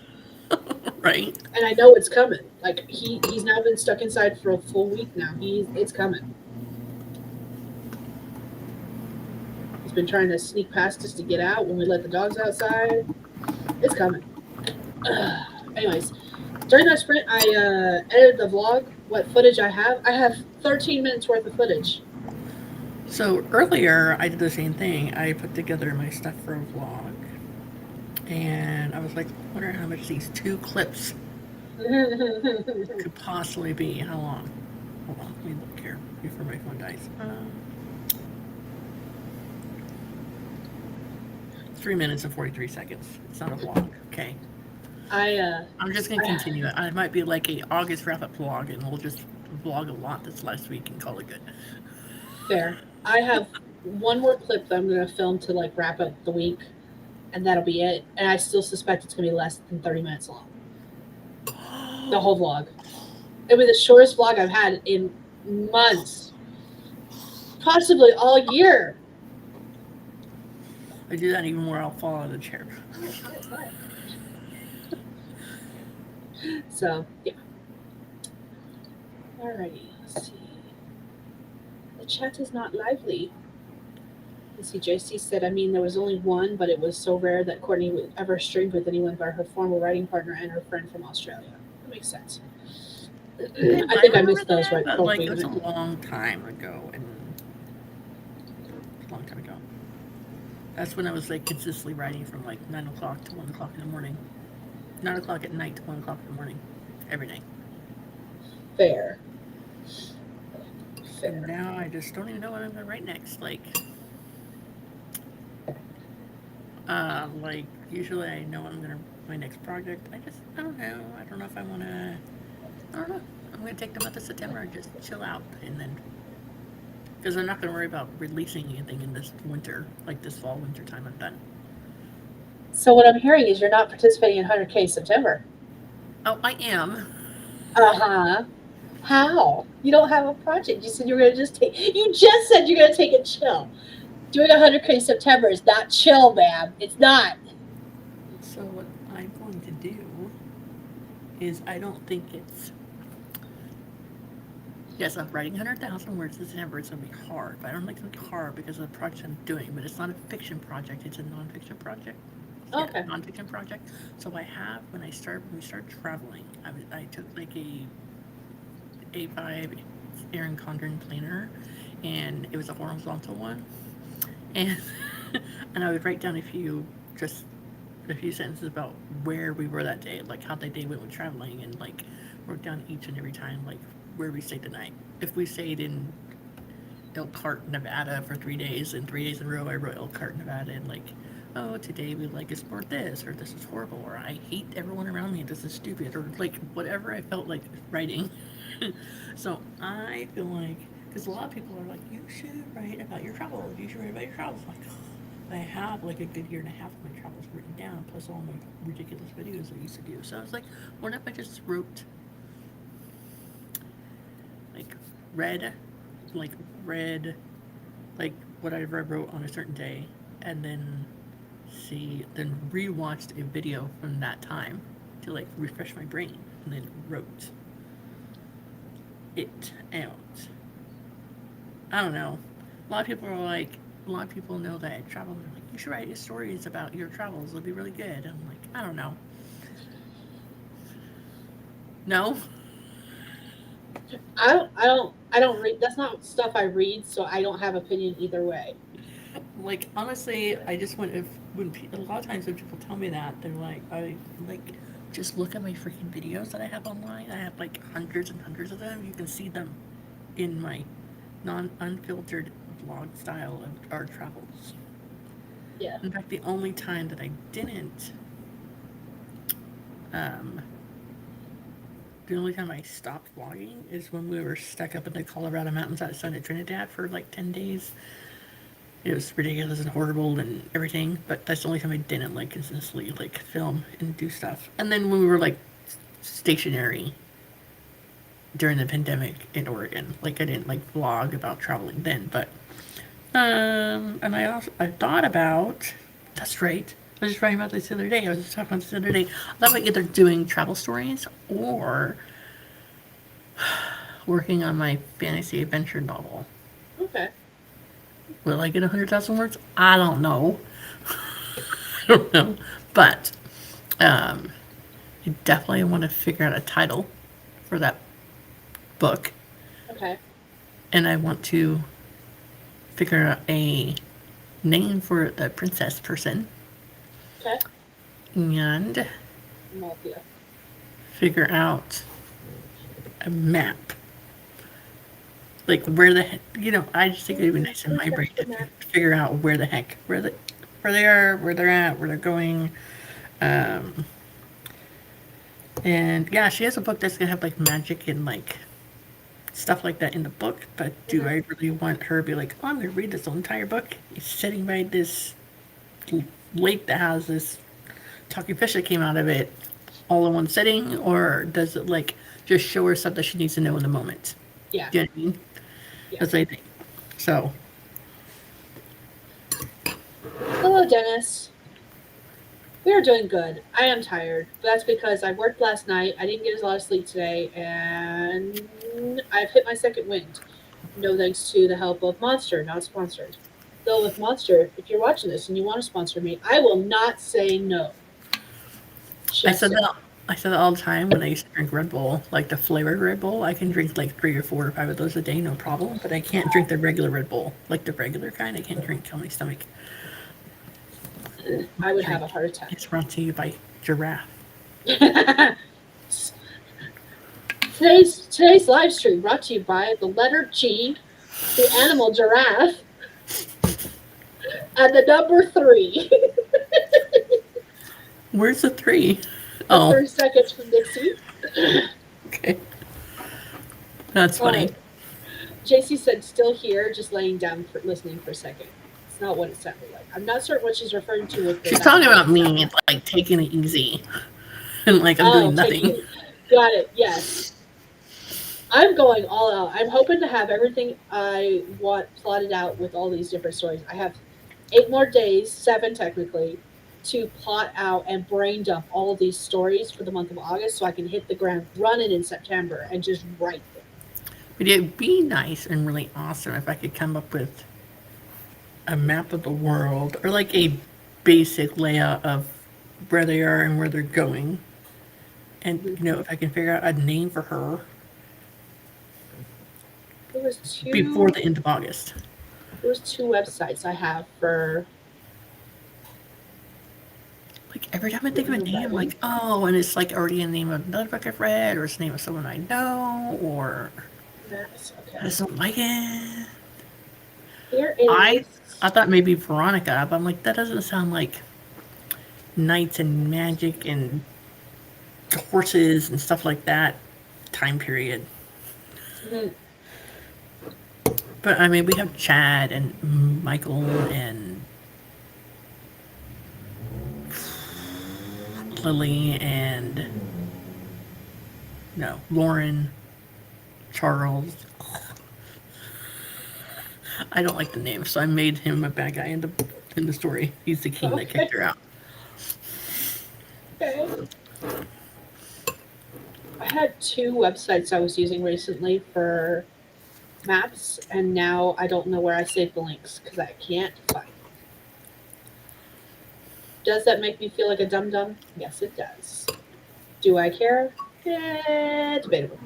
Right? And I know it's coming. Like he's now been stuck inside for a full week now. It's coming. He's been trying to sneak past us to get out when we let the dogs outside. It's coming. Anyways, during that sprint, I edited the vlog. What footage I have 13 minutes worth of footage. So earlier I did the same thing. I put together my stuff for a vlog, and I was like, I wonder how much these 2 clips could possibly be. How long? Hold on, let me look here before my phone dies. 3 minutes and 43 seconds. It's not a vlog, okay? I'm just gonna continue it. I might be like a August wrap-up vlog, and we'll just vlog a lot this last week and call it good. Fair. I have one more clip that I'm going to film to like wrap up the week, and that'll be it. And I still suspect it's going to be less than 30 minutes long. The whole vlog. It'll be the shortest vlog I've had in months, possibly all year. I do that even more, I'll fall out of the chair. So yeah. Alrighty, let's see. The chat is not lively. Let's see, JC said, I mean, there was only one, but it was so rare that Courtney would ever stream with anyone but her former writing partner and her friend from Australia. That makes sense. I think I missed those right before. Like, we it was a went. long time ago, and a long time ago. That's when I was like consistently writing from like 9 o'clock to 1 o'clock in the morning. 9 o'clock at night to 1 o'clock in the morning. Every night. Fair. And now I just don't even know what I'm gonna write next. Like usually I know I'm gonna my next project. I don't know. I don't know if I wanna. I don't know. I'm gonna take the month of September and just chill out, and then because I'm not gonna worry about releasing anything in this winter, like this fall winter time. I'm done. So what I'm hearing is you're not participating in 100K September. Oh, I am. Uh-huh. How? You don't have a project. You said you were going to you just said you're going to take a chill. Doing 100K September is not chill, ma'am. It's not. So what I'm going to do is I don't think it's... Yes, I'm writing 100,000 words in September. It's going to be hard, but I don't think it's going to be hard because of the project I'm doing. But it's not a fiction project. It's a nonfiction project. Okay. Nonfiction project. So I have, when we start traveling, I took like a A5 Erin Condren planner, and it was a horizontal one, and and I would write down a few sentences about where we were that day, like how the day went with traveling, and like wrote down each and every time like where we stayed the night. If we stayed in Elkhart, Nevada for 3 days, and 3 days in a row I wrote Elkhart, Nevada, and like, oh, today we like explored this, or this is horrible, or I hate everyone around me, this is stupid, or like whatever I felt like writing. So I feel like, because a lot of people are like, you should write about your travels, like, I have like a good year and a half of my travels written down, plus all my ridiculous videos I used to do. So I was like, what if I just wrote like read like whatever I wrote on a certain day, and then rewatched a video from that time to like refresh my brain, and then wrote it out. I don't know. A lot of people know that I travel, and they're like, you should write stories about your travels, it'll be really good. I'm like, I don't know. No? I don't read. That's not stuff I read, so I don't have opinion either way. Like, honestly, I just want, a lot of times when people tell me that, they're like, I like just look at my freaking videos that I have online. I have like hundreds and hundreds of them. You can see them in my unfiltered vlog style of our travels. Yeah. In fact, the only time that I didn't, the only time I stopped vlogging is when we were stuck up in the Colorado mountains outside of Trinidad for like 10 days. It was ridiculous and horrible and everything, but that's the only time I didn't like consistently like film and do stuff. And then when we were like stationary during the pandemic in Oregon, like I didn't like vlog about traveling then, but and I thought about, that's right. I was just writing about this the other day. I was just talking about this the other day. I thought about either doing travel stories or working on my fantasy adventure novel. Okay. Will I get 100,000 words? I don't know. I don't know. But I definitely want to figure out a title for that book. Okay. And I want to figure out a name for the princess person. Okay. And Malthea. figure out a map. Like where the heck, I just think it would be nice in my brain to figure out where the heck, where they are, where they're at, where they're going. And yeah, she has a book that's gonna have like magic and like stuff like that in the book. But do I really want her to be like, oh, I'm gonna read this entire book? It's sitting by this lake that has this talking fish that came out of it all in one sitting, or does it like just show her stuff that she needs to know in the moment? Yeah. Do you know what I mean? Yeah. That's what I think. So. Hello, Dennis. We are doing good. I am tired. That's because I worked last night. I didn't get a lot of sleep today, and I've hit my second wind. No thanks to the help of Monster, not sponsored. Though with Monster, if you're watching this and you want to sponsor me, I will not say no. I said that all the time when I used to drink Red Bull, like the flavored Red Bull. I can drink like 3 or 4 or 5 of those a day, no problem. But I can't drink the regular Red Bull, like the regular kind. I can't drink, kill my stomach. I would have a heart attack. It's brought to you by Giraffe. Today's live stream brought to you by the letter G, the animal giraffe, and the number 3. Where's the 3? The 30 seconds from Dixie. Okay. That's funny. JC said, still here, just laying down for listening for a second. It's not what it sounded like. I'm not certain what she's referring to with She's talking about me, like taking it easy. And like I'm doing nothing. Got it, yes. I'm going all out. I'm hoping to have everything I want plotted out with all these different stories. I have 8 more days, 7 technically, to plot out and brain dump all of these stories for the month of August so I can hit the ground running in September and just write them. But it'd be nice and really awesome if I could come up with a map of the world or like a basic layout of where they are and where they're going. And, if I can figure out a name for her before the end of August. There was 2 websites I have for... Like, every time I think of a name, I'm like, oh, and it's like already a name of another book I've read, or it's a name of someone I know, or okay. I just don't like it. Here is... I thought maybe Veronica, but I'm like, that doesn't sound like knights and magic and horses and stuff like that time period. Mm-hmm. But I mean, we have Chad and Michael and Lily and Lauren, Charles. I don't like the name, so I made him a bad guy in the story. He's the king that kicked her out. Okay. I had 2 websites I was using recently for maps, and now I don't know where I saved the links because I can't find them. Does that make me feel like a dum-dum? Yes, it does. Do I care? Yeah, debatable.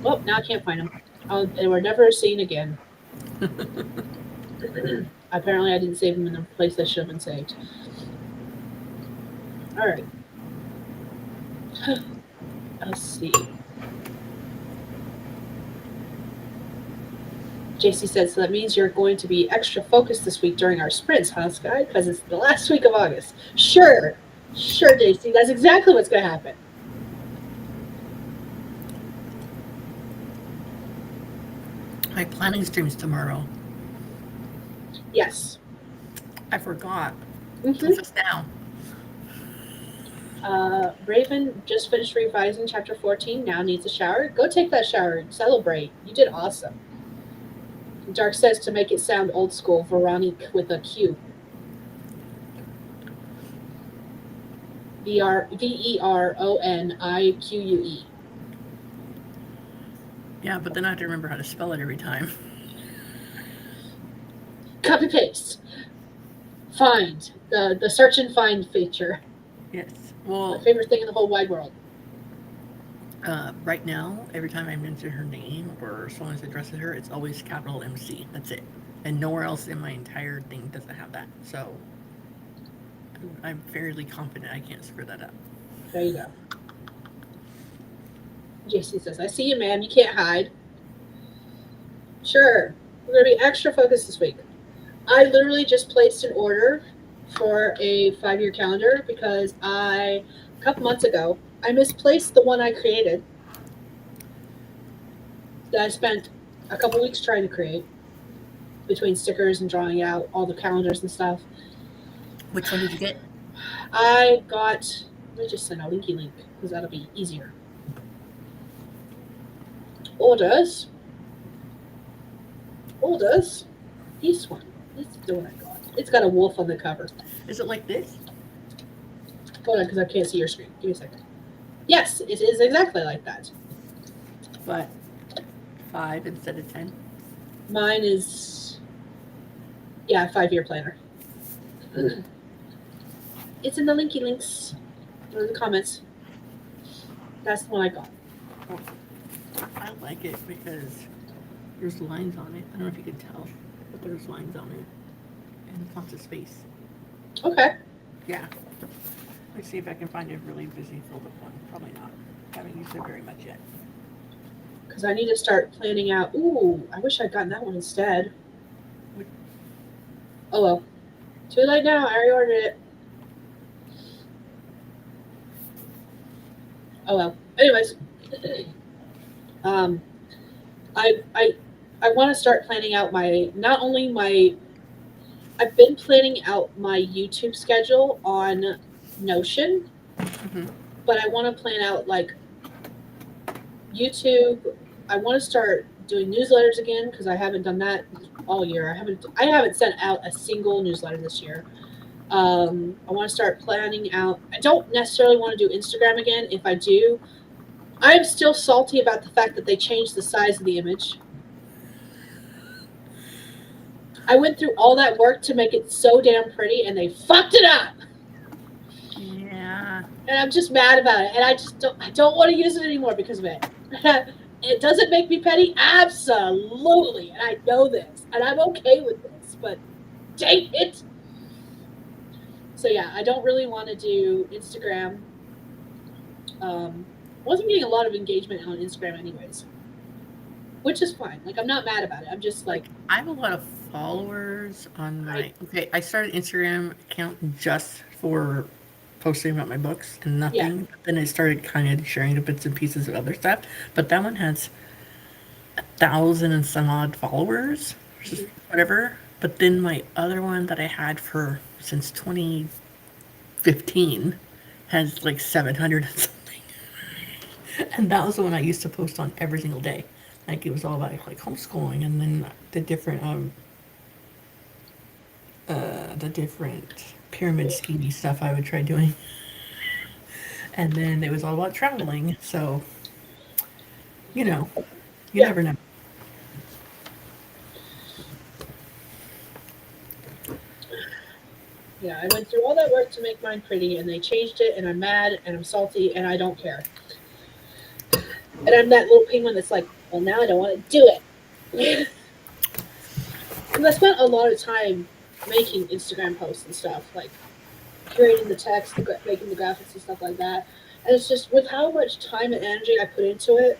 Oh, now I can't find them. They were never seen again. Apparently, I didn't save them in the place they should have been saved. All right. Let's see. JC said, so that means you're going to be extra focused this week during our sprints, huh, Skye? Because it's the last week of August. Sure, JC. That's exactly what's going to happen. My planning stream's tomorrow. Yes. I forgot. Mm-hmm. Just now. Raven just finished revising chapter 14. Now needs a shower. Go take that shower and celebrate. You did awesome. Dark says to make it sound old school, Veronique with a Q. Veronique. Yeah, but then I have to remember how to spell it every time. Copy paste. Find. The search and find feature. Yes. My Well, favorite thing in the whole wide world. right now, every time I mention her name or someone addresses her, it's always capital MC. That's it. And nowhere else in my entire thing doesn't have that. So I'm fairly confident I can't screw that up. There you go. JC says, I see you, ma'am. You can't hide. Sure. We're going to be extra focused this week. I literally just placed an order for a 5-year calendar because a couple months ago, I misplaced the one I created that I spent a couple weeks trying to create between stickers and drawing out all the calendars and stuff. Which one did you get? I got, let me just send a linky link because that'll be easier. Orders. This one. This is the one I got. It's got a wolf on the cover. Is it like this? Hold on, because I can't see your screen. Give me a second. Yes, it is exactly like that. But 5 instead of 10? Mine is, yeah, 5-year planner. It's in the linky links or the comments. That's the one I got. I like it because there's lines on it. I don't know if you can tell, but there's lines on it. And lots of space. Okay. Yeah. Let's see if I can find a really busy filled up one. Probably not. Haven't used it very much yet. Because I need to start planning out. Ooh, I wish I'd gotten that one instead. Oh well. Too late now. I already ordered it. Oh well. Anyways. I want to start planning out I've been planning out my YouTube schedule on Notion, but I want to plan out like YouTube. I want to start doing newsletters again because I haven't done that all year. I haven't sent out a single newsletter this year. I want to start planning out. I don't necessarily want to do Instagram again. If I do, I'm still salty about the fact that they changed the size of the image. I went through all that work to make it so damn pretty, and they fucked it up. Yeah. And I'm just mad about it, and I don't want to use it anymore because of it. It doesn't make me petty, absolutely, and I know this, and I'm okay with this. But dang it! So yeah, I don't really want to do Instagram. Wasn't getting a lot of engagement on Instagram, anyways, which is fine. Like I'm not mad about it. I'm just like I have a lot of followers on my. Okay, I started Instagram account just for posting about my books and nothing. Yeah. But then I started kind of sharing the bits and pieces of other stuff. But that one has 1,000 and some odd followers, whatever. But then my other one that I had for since 2015 has like 700 and something. And that was the one I used to post on every single day. Like it was all about like homeschooling and then the different pyramid scheme stuff I would try doing. And then it was all about traveling. So, you never know. Yeah, I went through all that work to make mine pretty, and they changed it, and I'm mad, and I'm salty, and I don't care. And I'm that little penguin that's like, Well, now I don't want to do it. Because I spent a lot of time making Instagram posts and stuff, like creating the text, making the graphics and stuff like that. And it's just with how much time and energy I put into it,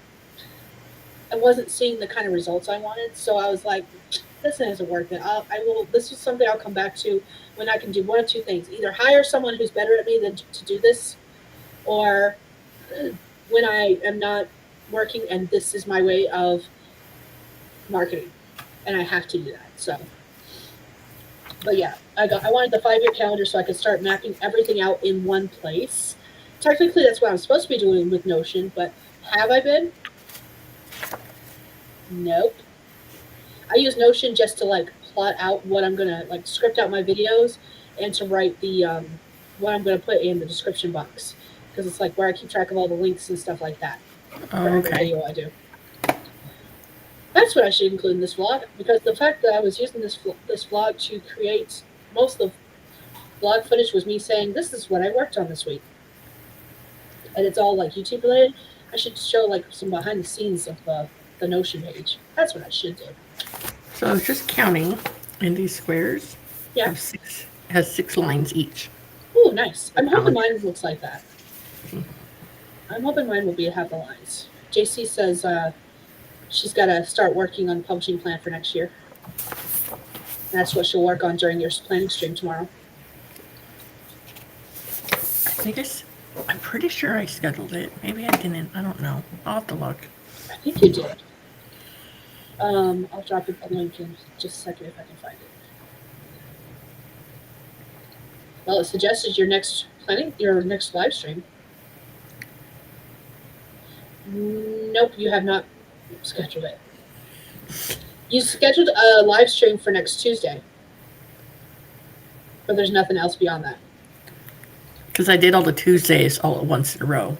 I wasn't seeing the kind of results I wanted. So I was like, this isn't worth it. I will. This is something I'll come back to when I can do one of two things: either hire someone who's better at me than to do this, or when I am not working and this is my way of marketing, and I have to do that. So, but yeah, I wanted the 5 year calendar so I could start mapping everything out in one place. Technically, that's what I'm supposed to be doing with Notion, but have I been? Nope. I use Notion just to like plot out what I'm gonna like script out my videos and to write the what I'm gonna put in the description box because it's like where I keep track of all the links and stuff like that Oh, for every okay. video I do. That's what I should include in this vlog because the fact that I was using this vlog to create most of the vlog footage was me saying this is what I worked on this week, and it's all like YouTube related. I should show like some behind the scenes of the Notion page. That's what I should do. So I was just counting, and these squares Yeah. has 6 lines each. Ooh, nice. I'm hoping mine looks like that. I'm hoping mine will have the lines. JC says she's got to start working on the publishing plan for next year. That's what she'll work on during your planning stream tomorrow. I'm pretty sure I scheduled it. Maybe I didn't. I don't know. I'll have to look. I think you did. I'll drop a link in just a second if I can find it. Well, it suggested your next live stream. Nope, you have not scheduled it. You scheduled a live stream for next Tuesday, but there's nothing else beyond that. Because I did all the Tuesdays all at once in a row.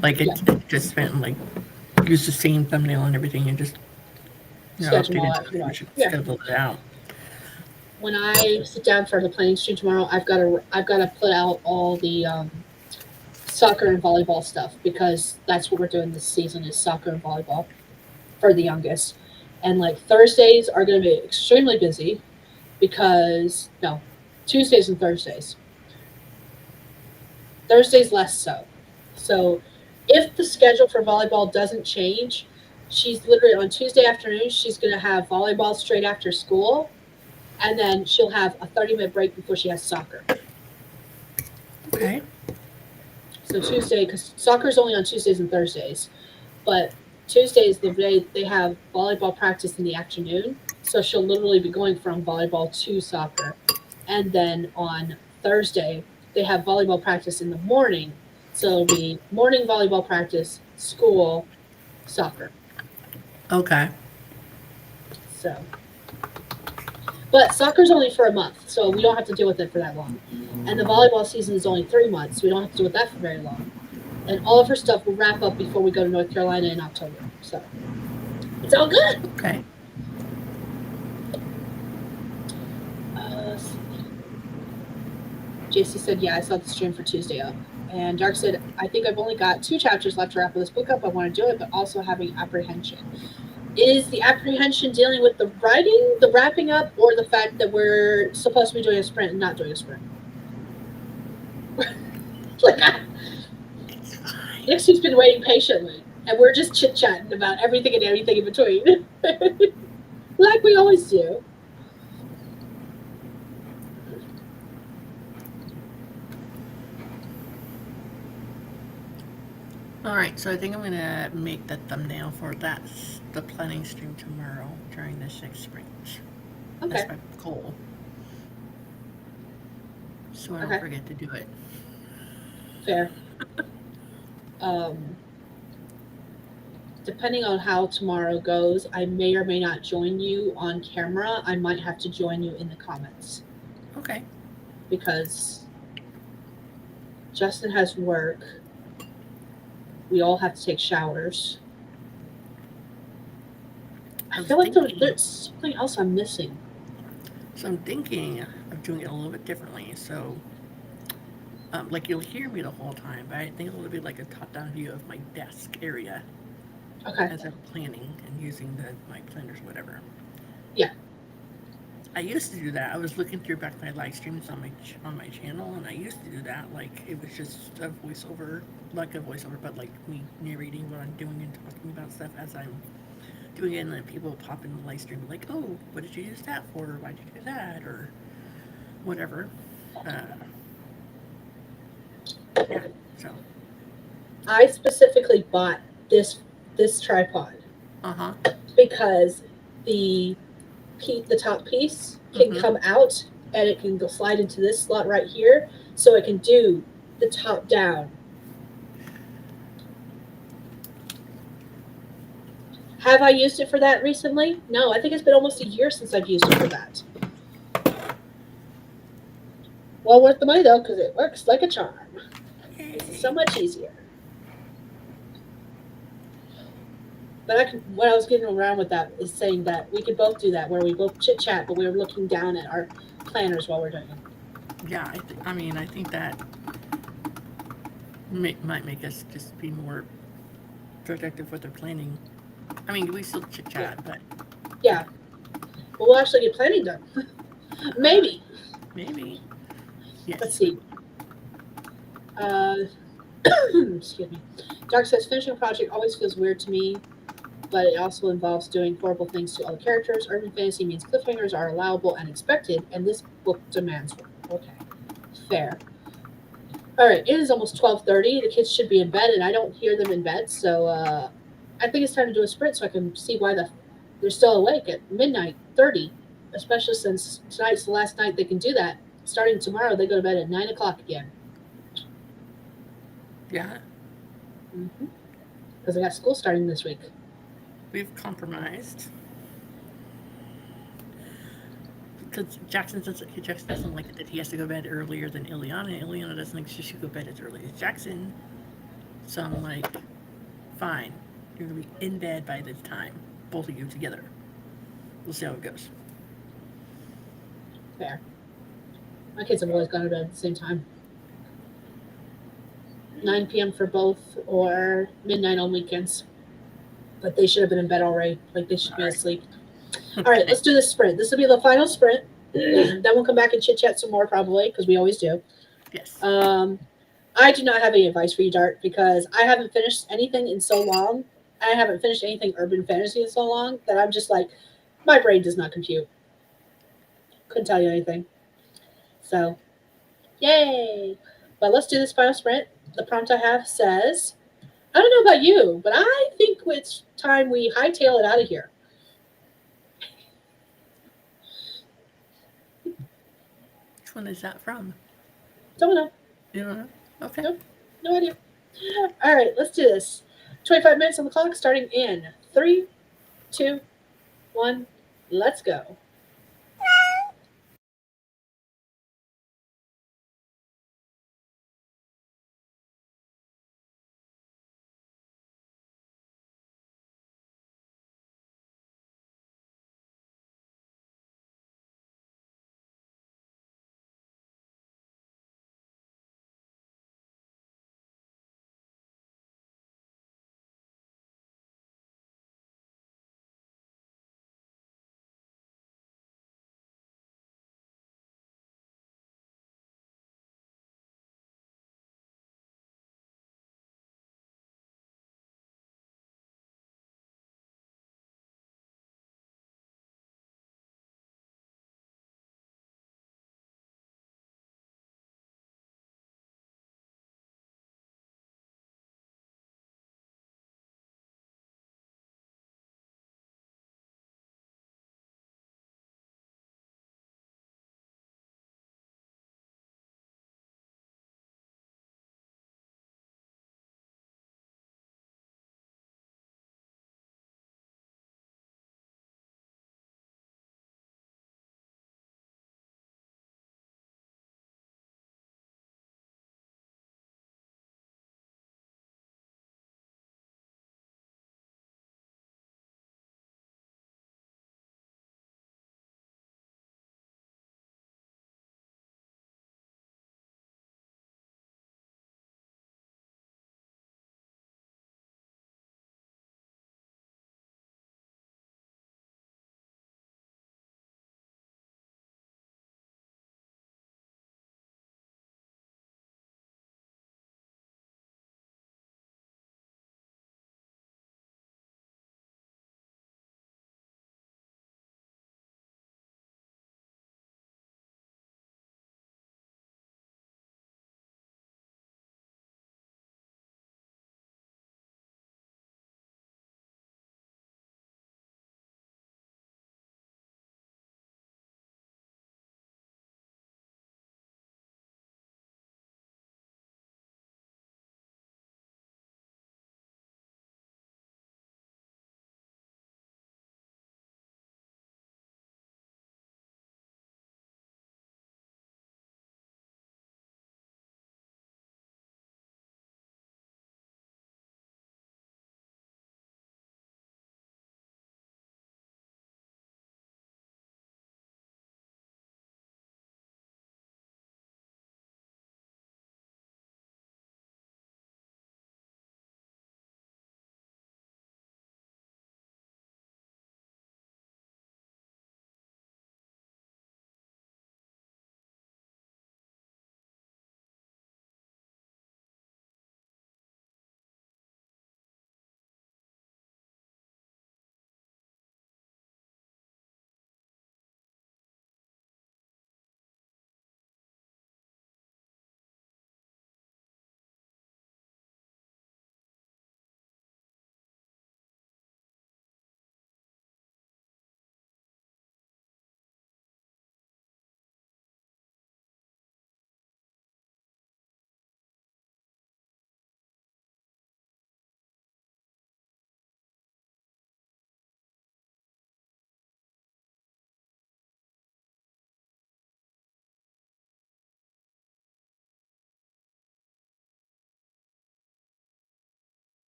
Like, it just spent, like, used the same thumbnail and everything and just, Schedule it out. When I sit down for the planning stream tomorrow, I've got to put out all the soccer and volleyball stuff because that's what we're doing this season is soccer and volleyball for the youngest. And like Thursdays are going to be extremely busy because Tuesdays and Thursdays. Thursdays less so. So if the schedule for volleyball doesn't change, she's literally on Tuesday afternoon, she's going to have volleyball straight after school. And then she'll have a 30-minute break before she has soccer. Okay. So Tuesday, because soccer is only on Tuesdays and Thursdays, but Tuesdays they have volleyball practice in the afternoon. So she'll literally be going from volleyball to soccer. And then on Thursday, they have volleyball practice in the morning. So it'll be morning volleyball practice, school, soccer. Okay. So, but soccer's only for a month, so we don't have to deal with it for that long. And the volleyball season is only 3 months, so we don't have to deal with that for very long. And all of her stuff will wrap up before we go to North Carolina in October. So it's all good. Okay. JC said, yeah, I saw the stream for Tuesday up. And Dark said, I think I've only got 2 chapters left to wrap this book up. I want to do it, but also having apprehension. Is the apprehension dealing with the writing, the wrapping up, or the fact that we're supposed to be doing a sprint and not doing a sprint? Nixie's been waiting patiently, and we're just chit-chatting about everything and anything in between. Like we always do. Alright, so I think I'm going to make the thumbnail for the planning stream tomorrow during the 6 sprints. Okay. That's my goal. So I don't forget to do it. Fair. Depending on how tomorrow goes, I may or may not join you on camera. I might have to join you in the comments. Okay. Because Justin has work. We all have to take showers. I feel like there's something else I'm missing. So I'm thinking of doing it a little bit differently. So, like you'll hear me the whole time, but I think it'll be like a top-down view of my desk area. Okay. as I'm planning and using the my planners, whatever. Yeah. I used to do that. I was looking through back my live streams on my channel, and I used to do that. Like it was just a voiceover, like a voiceover, but like me narrating what I'm doing and talking about stuff as I'm doing it, and then people pop in the live stream like, "Oh, what did you use that for? Why'd you do that?" or whatever. Uh, yeah. So. I specifically bought this tripod Uh huh. because the the top piece can Mhm. come out and it can go slide into this slot right here, so it can do the top down. Have I used it for that recently? No, I think it's been almost a year since I've used it for that. Well worth the money though, because it works like a charm. Makes it so Yay. much easier. But what I was getting around with that is saying that we could both do that, where we both chit chat, but we were looking down at our planners while we're doing it. Yeah. I mean, I think that might make us just be more productive with our planning. I mean, we still chit Yeah, chat, but yeah. Well, we'll actually get planning done. uh, Maybe. maybe. Let's Yes, we see. will. Uh, excuse me. Dark says finishing a project always feels weird to me, but it also involves doing horrible things to all the characters. Urban fantasy means cliffhangers are allowable and expected, and this book demands one. Okay, fair. All right, it is almost 12:30. The kids should be in bed, and I don't hear them in bed, so I think it's time to do a sprint so I can see why they're still awake at midnight 30. Especially since tonight's the last night they can do that. Starting tomorrow, they go to bed at 9 o'clock again. Yeah, Because I got school starting this week. we've compromised because Jackson doesn't like it that he has to go to bed earlier than Ileana. Ileana doesn't think she should go to bed as early as Jackson. So I'm like, fine, you're gonna be in bed by this time, both of you together. We'll see how it goes. Fair. My kids have always gone to bed at the same time. 9 p.m. for both, or midnight on weekends. But they should have been in bed already. Like they should All be right. asleep. All right, Okay. let's do this sprint. This will be the final sprint. Then we'll come back and chit chat some more, probably, because we always do. Yes. Um, I do not have any advice for you, Dart, because I haven't finished anything in so long. I haven't finished anything urban fantasy in so long that I'm just like, my brain does not compute. Couldn't tell you anything. So, yay! But let's do this final sprint. The prompt I have says, I don't know about you, but I think it's time we hightail it out of here. Which one is that from? Don't know. You don't know? Okay. Nope. No idea. All right, let's do this. 25 minutes on the clock, starting in three, two, one. Let's go.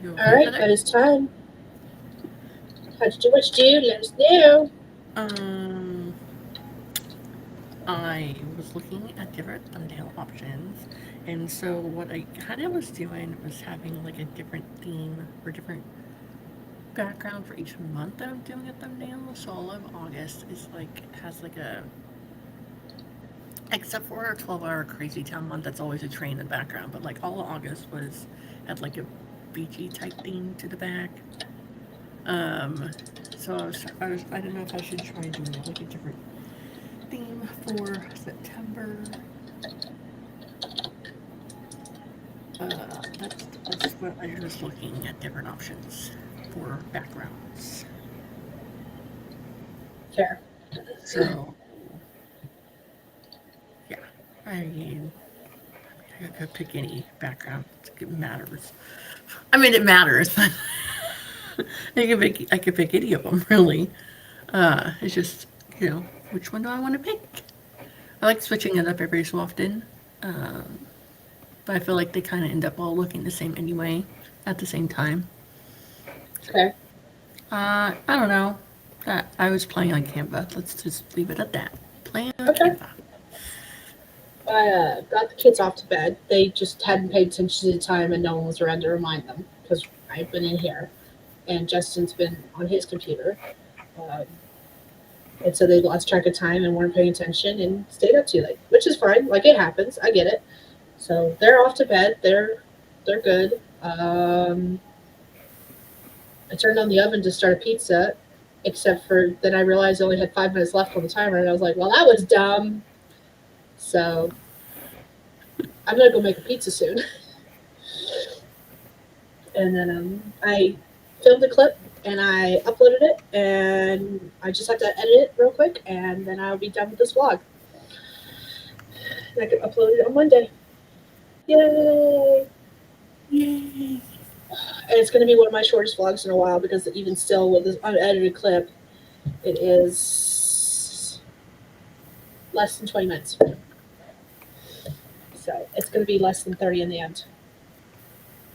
You All okay, right, Heather? that is time. How'd you do what you do? Let us know. Um, I was looking at different thumbnail options, and so what I kind of was doing was having like a different theme or different background for each month that I'm doing a thumbnail. So all of August is like has like a except for our 12-hour crazy town month that's always a train in the background, but like all of August was had like a beachy type theme to the back. Um, so I don't know if I should try doing like a different theme for September. That's what I was looking at different options for backgrounds. Fair. So yeah, I mean I could pick any background. It matters. I mean it matters, but I could pick any of them really. It's just which one do I want to pick? I like switching it up every so often. Um, but I feel like they kind of end up all looking the same anyway at the same time. Okay. I don't know. I was playing on Canva. Let's just leave it at that. Playing on Okay. Canva. I got the kids off to bed. They just hadn't paid attention to the time, and no one was around to remind them because I've been in here, and Justin's been on his computer. Um, and so they lost track of time and weren't paying attention and stayed up too late, which is fine. Like it happens. I get it. So they're off to bed. They're good. I turned on the oven to start a pizza, except for then I realized I only had 5 minutes left on the timer, and I was like, "Well, that was dumb." So I'm gonna go make a pizza soon. And then I filmed a clip and I uploaded it, and I just have to edit it real quick, and then I'll be done with this vlog. And I can upload it on Monday. Yay! Yay! And it's going to be one of my shortest vlogs in a while because even still with this unedited clip, it is less than 20 minutes. So it's going to be less than 30 in the end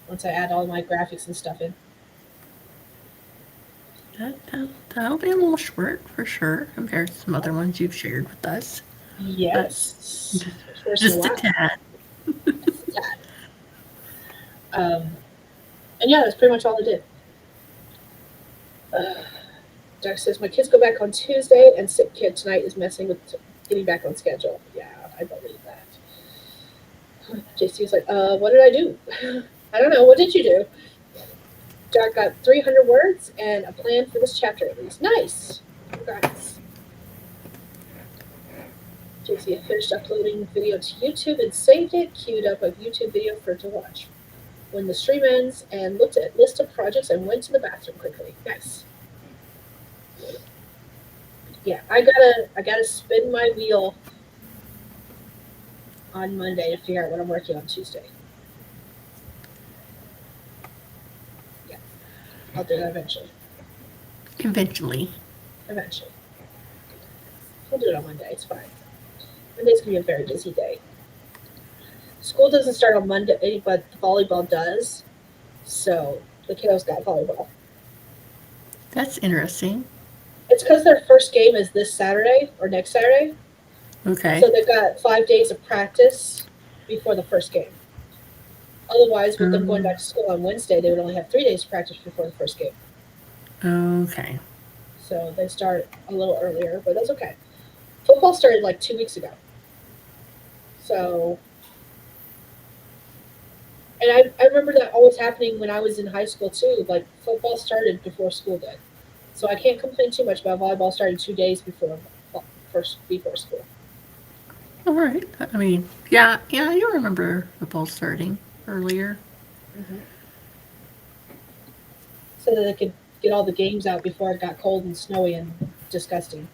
once I add all my graphics and stuff in. That'll be a little short for sure compared to some other ones you've shared with us. Yes. Just a tad. And yeah, that's pretty much all I did. Jack says, my kids go back on Tuesday, and sick kid tonight is messing with getting back on schedule. Yeah, I believe that. JC was like, what did I do? I don't know. What did you do? Jack got 300 words and a plan for this chapter at least. Nice. Congrats. JC finished uploading the video to YouTube and saved it, queued up a YouTube video for it to watch. When the stream ends, and looked at list of projects and went to the bathroom quickly. Nice. Yeah, I gotta spin my wheel on Monday to figure out what I'm working on Tuesday. Yeah, I'll do that eventually. Eventually. Eventually. I'll do it on Monday. It's fine. Monday's gonna be a very busy day. School doesn't start on Monday, but volleyball does. So the kiddos got volleyball. That's interesting. It's because their first game is this Saturday or next Saturday. Okay. So they've got 5 days of practice before the first game. Otherwise, with them going back to school on Wednesday, they would only have 3 days of practice before the first game. Okay. So they start a little earlier, but that's okay. Football started like 2 weeks ago. So, and I remember that always happening when I was in high school too. Like football started before school did. So I can't complain too much about volleyball starting 2 days before school. All right. I mean, yeah, you remember football starting earlier. Mm-hmm. So that they could get all the games out before it got cold and snowy and disgusting.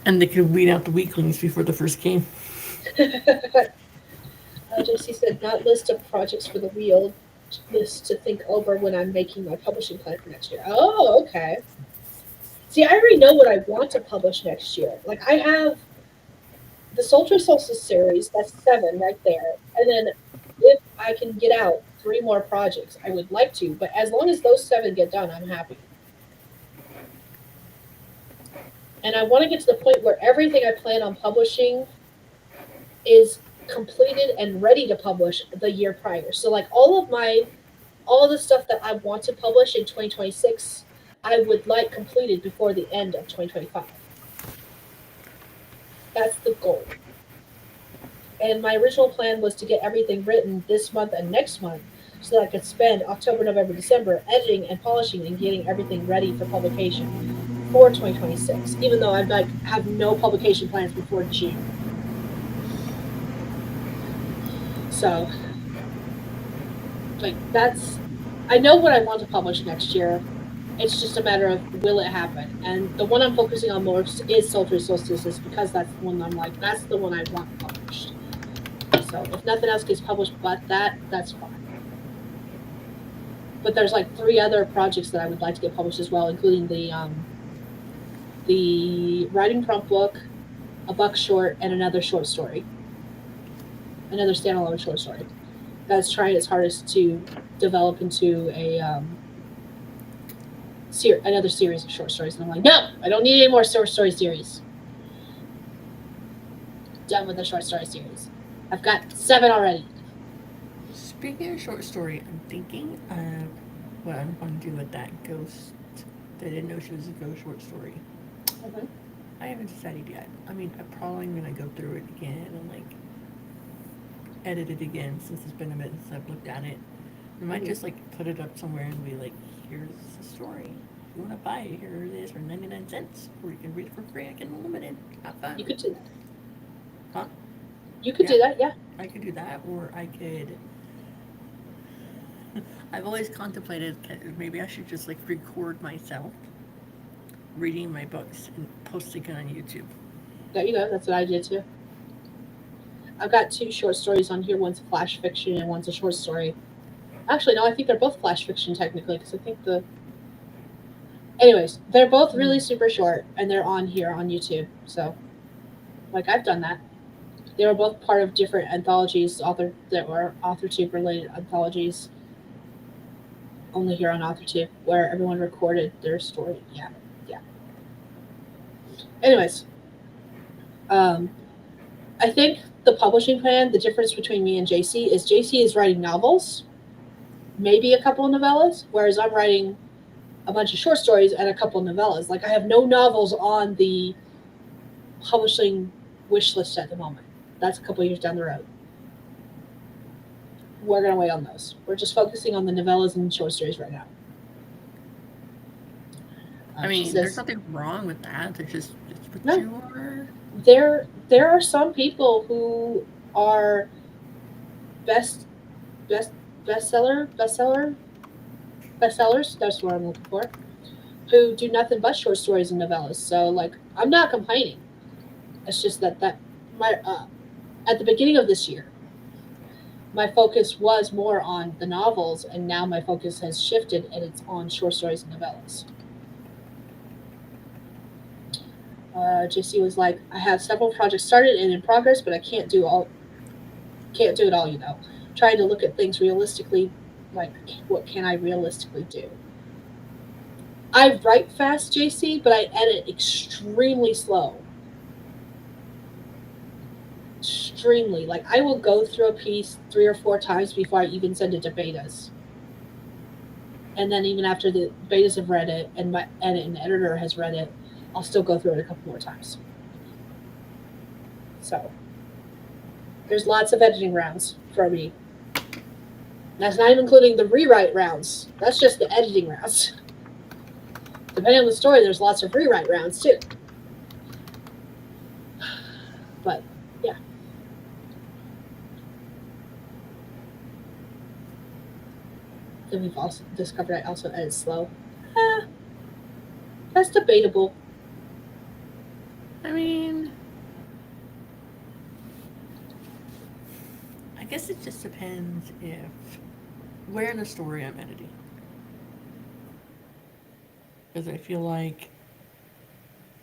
And they could weed out the weaklings before the first game. JC said, not list of projects for the wheel, list to think over when I'm making my publishing plan for next year. Oh, okay. See, I already know what I want to publish next year. Like, I have the Sultry Solstice series, that's 7 right there. And then if I can get out 3 more projects, I would like to, but as long as those 7 get done, I'm happy. And I want to get to the point where everything I plan on publishing is completed and ready to publish the year prior. So like all of the stuff that I want to publish in 2026, I would like completed before the end of 2025. That's the goal. And my original plan was to get everything written this month and next month so that I could spend October, November, December editing and polishing and getting everything ready for publication for 2026, even though I like have no publication plans before June. So like that's I know what I want to publish next year. It's just a matter of will it happen. And the one I'm focusing on more is Sultry Solstices because that's the one I'm like, that's the one I want published. So if nothing else gets published but that, that's fine. But there's like 3 other projects that I would like to get published as well, including the writing prompt book, a buck short, and another short story, another standalone short story. That's trying its hardest to develop into another series of short stories. And I'm like, no, I don't need any more short story series. Done with the short story series. I've got 7 already. Speaking of short story, I'm thinking of what I'm going to do with that ghost. That I didn't know she was a ghost short story. Mhm. I haven't decided yet. I mean, I'm probably going to go through it again and like edit it again since it's been a bit since I've looked at it. I might just like put it up somewhere and be like, here's the story. If you want to buy it, here it is for 99 cents. Or you can read it for free. I can unlimited. Have fun. You could do that. Huh? You could do that, yeah. I could do that, or I could. I've always contemplated maybe I should just like record myself reading my books and posting it on YouTube. There you go. That's what I did too. I've got 2 short stories on here. One's flash fiction and one's a short story. Actually, no, I think they're both flash fiction technically because I think the. Anyways, they're both really super short and they're on here on YouTube. So, like, I've done that. They were both part of different anthologies, that were AuthorTube related anthologies. Only here on AuthorTube, where everyone recorded their story. Yeah, yeah. Anyways, um, I think the publishing plan, the difference between me and JC is JC is writing novels, maybe a couple of novellas, whereas I'm writing a bunch of short stories and a couple of novellas. Like I have no novels on the publishing wish list at the moment. That's a couple of years down the road. We're gonna wait on those. We're just focusing on the novellas and short stories right now. I mean, there's nothing wrong with that. It's just it's what No. you are. There are some people who are best best bestsellers. That's what I'm looking for. Who do nothing but short stories and novellas. So like, I'm not complaining. It's just that my at the beginning of this year, my focus was more on the novels, and now my focus has shifted, and it's on short stories and novellas. JC was like, I have several projects started and in progress, but I can't do it all. Trying to look at things realistically, like what can I realistically do? I write fast, JC, but I edit extremely slow. Extremely. Like I will go through a piece 3 or 4 times before I even send it to betas. And then even after the betas have read it and my editor has read it, I'll still go through it a couple more times. So there's lots of editing rounds for me. That's not even including the rewrite rounds. That's just the editing rounds. Depending on the story, there's lots of rewrite rounds too. But yeah. Then we've also discovered I also edit slow. That's debatable. I mean, I guess it just depends where in the story I'm editing. Because I feel like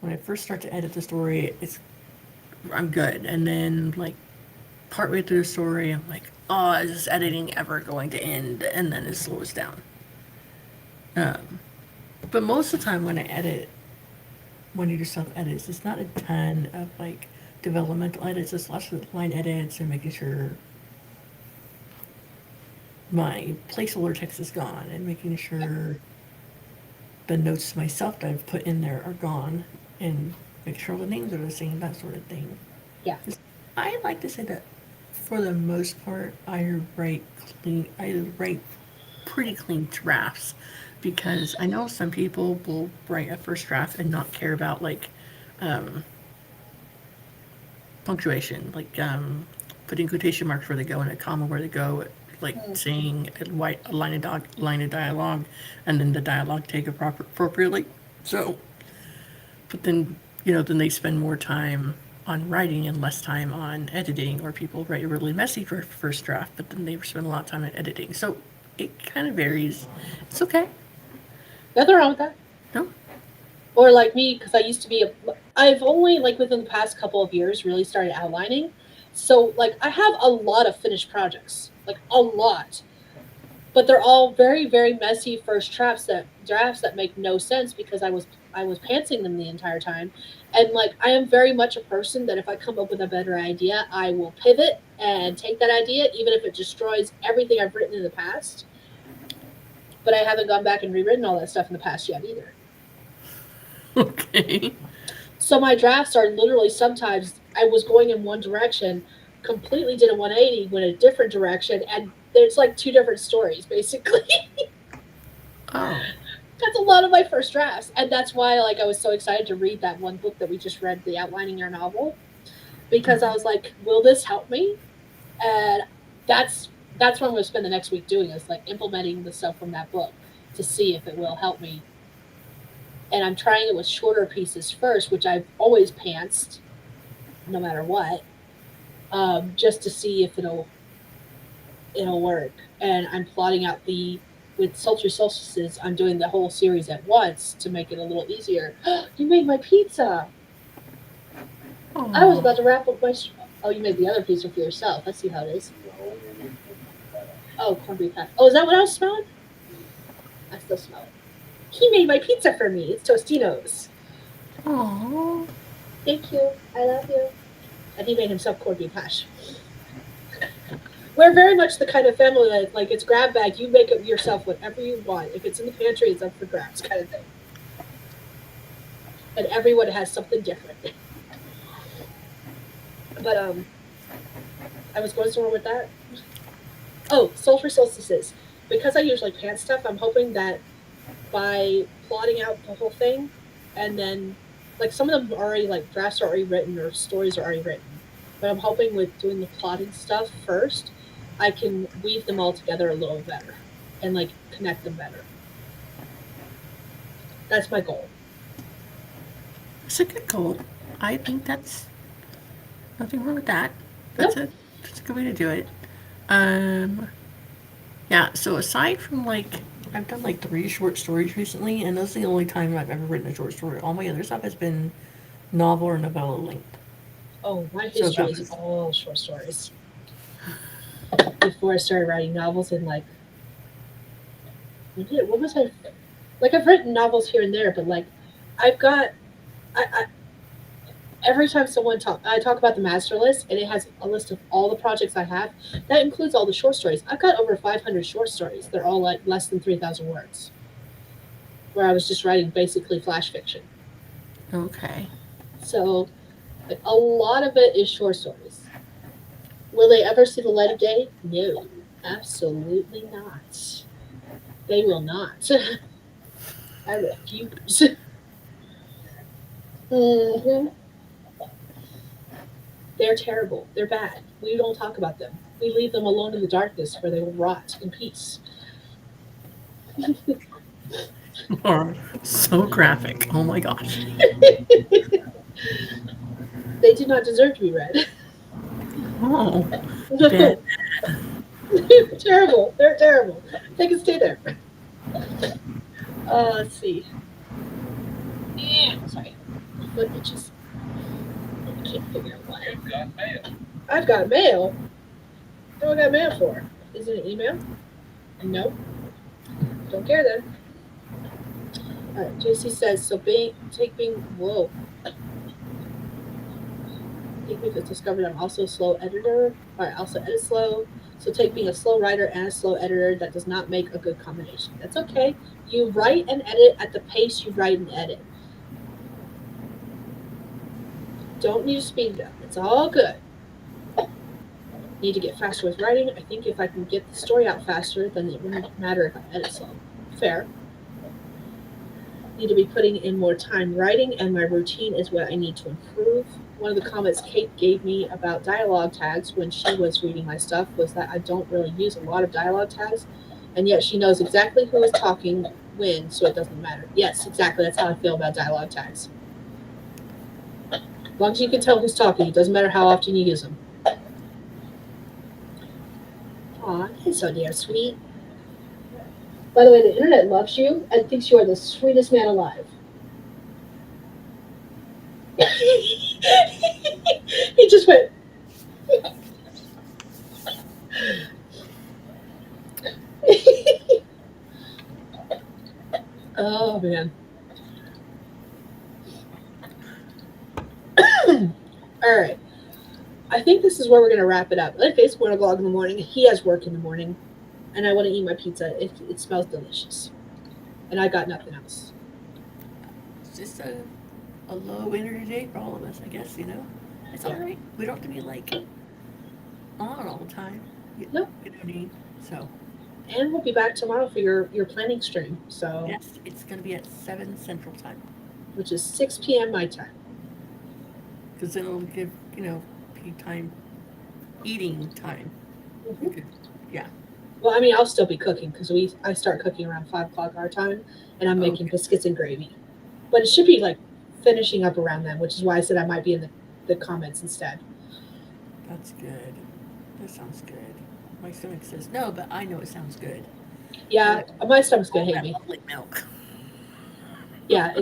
when I first start to edit the story, I'm good. And then like partway through the story, I'm like, oh, is this editing ever going to end? And then it slows down. Um, but most of the time when I edit, when you do self edits, it's not a ton of like developmental edits. It's lots of line edits and making sure my placeholder text is gone and making sure the notes to myself that I've put in there are gone and make sure all the names are the same, that sort of thing. Yeah. I like to say that for the most part, I write clean. I write pretty clean drafts because I know some people will write a first draft and not care about like um, punctuation, like putting quotation marks where they go and a comma where they go, like saying a line of dialogue, and then the dialogue take appropriately. So, but then then they spend more time on writing and less time on editing, or people write a really messy first draft, but then they spend a lot of time on editing. So it kind of varies. It's okay. Nothing wrong with that. No. Or like me, because I used to be I've only like within the past couple of years really started outlining. So like I have a lot of finished projects, like a lot, but they're all very very messy first drafts that make no sense because I was pantsing them the entire time. And like I am very much a person that if I come up with a better idea, I will pivot and take that idea even if it destroys everything I've written in the past. But I haven't gone back and rewritten all that stuff in the past yet either. Okay. So my drafts are literally sometimes I was going in one direction, completely did a 180, went a different direction, and there's like two different stories basically. Oh. That's a lot of my first drafts, and that's why like I was so excited to read that one book that we just read, the outlining your novel, because I was like, will this help me? And that's what I'm going to spend the next week doing is like implementing the stuff from that book to see if it will help me. And I'm trying it with shorter pieces first, which I've always pantsed no matter what, just to see if it'll work. And I'm plotting out the with sultry solstices. I'm doing the whole series at once to make it a little easier. You made my pizza. I was about to wrap up my. Oh, you made the other pizza for yourself. Let's see how it is. Oh, corned beef hash. Oh, is that what I was smelling? I still smell it. He made my pizza for me. It's Tostino's. Oh. Thank you. I love you. And he made himself corned beef hash. We're very much the kind of family that, like, it's grab bag. You make it yourself whatever you want. If it's in the pantry, it's up for grabs, kind of thing. And everyone has something different. But I was going somewhere with that. Oh, sulfur solstices. Because I usually pant stuff, I'm hoping that by plotting out the whole thing, and then like some of them are already like drafts are already written or stories are already written. But I'm hoping with doing the plotting stuff first, I can weave them all together a little better and like connect them better. That's my goal. It's a good goal. I think that's nothing wrong with that. That's a good way to do it. Um, yeah. So aside from like, I've done like 3 short stories recently, and that's the only time I've ever written a short story. All my other stuff has been novel or novella length. Oh, my So history that is was all short stories. Before I started writing novels and like what was I like I've written novels here and there, but like I've got I every time I talk about the master list and it has a list of all the projects I have, that includes all the short stories. I've got over 500 short stories. They're all like less than 3,000 words. Where I was just writing basically flash fiction. okay. So like, a lot of it is short stories. Will they ever see the light of day? No, absolutely not. They will not. I refuse. hmm They're terrible. They're bad. We don't talk about them. We leave them alone in the darkness where they will rot in peace. Or so graphic. Oh my gosh. They do not deserve to be read. Oh, No, bad. they're terrible. They're terrible. They can stay there. Let's see. Yeah, sorry. My foot itches. should figure out why. I've got mail. What do I got mail for? Is it an email? Nope. Don't care then. Alright, JC says, so whoa. Take me because discovered I'm also a slow editor. Alright, also edit slow. So take being a slow writer and a slow editor, that does not make a good combination. That's okay. You write and edit at the pace you write and edit. Don't need to speed it up. It's all good. Need to get faster with writing. I think if I can get the story out faster, then it wouldn't matter if I edit slow. Fair. Need to be putting in more time writing, and my routine is what I need to improve. One of the comments Kate gave me about dialogue tags when she was reading my stuff was that I don't really use a lot of dialogue tags, and yet she knows exactly who is talking when, so it doesn't matter. Yes, exactly. That's how I feel about dialogue tags. As long as you can tell who's talking, it doesn't matter how often you use them. Aw, he's so damn sweet. By the way, the internet loves you and thinks you are the sweetest man alive. He just went. Oh, man. All right. I think this is where we're going to wrap it up. It's 1 o'clock in the morning. He has work in the morning. And I want to eat my pizza. It smells delicious. And I got nothing else. It's just a low energy day for all of us, I guess, you know? It's all right. We don't have to be, like, on all the time. No. You know what I mean? So. And we'll be back tomorrow for your planning stream. So. Yes, it's going to be at 7 Central Time. Which is 6 p.m. my time. Because then it'll give, peak time, eating time. Mm-hmm. Yeah. Well, I mean, I'll still be cooking because I start cooking around 5 o'clock our time, and I'm making biscuits and gravy. But it should be like finishing up around then, which is why I said I might be in the comments instead. That's good. That sounds good. My stomach says no, but I know it sounds good. Yeah, my stomach's gonna hate me. Milk. Yeah,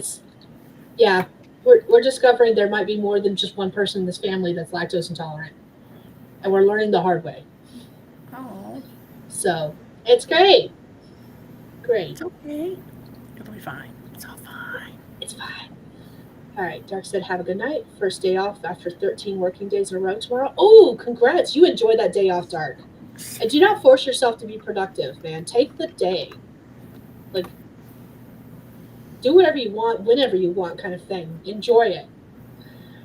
we're discovering there might be more than just one person in this family that's lactose intolerant, and we're learning the hard way. Oh. So it's great. Great. It's okay. It'll be fine. It's all fine. It's fine. All right, Dark said, have a good night. First day off after 13 working days in a row tomorrow. Oh, congrats. You enjoy that day off, Dark. And do not force yourself to be productive, man. Take the day. Like, do whatever you want, whenever you want, kind of thing. Enjoy it.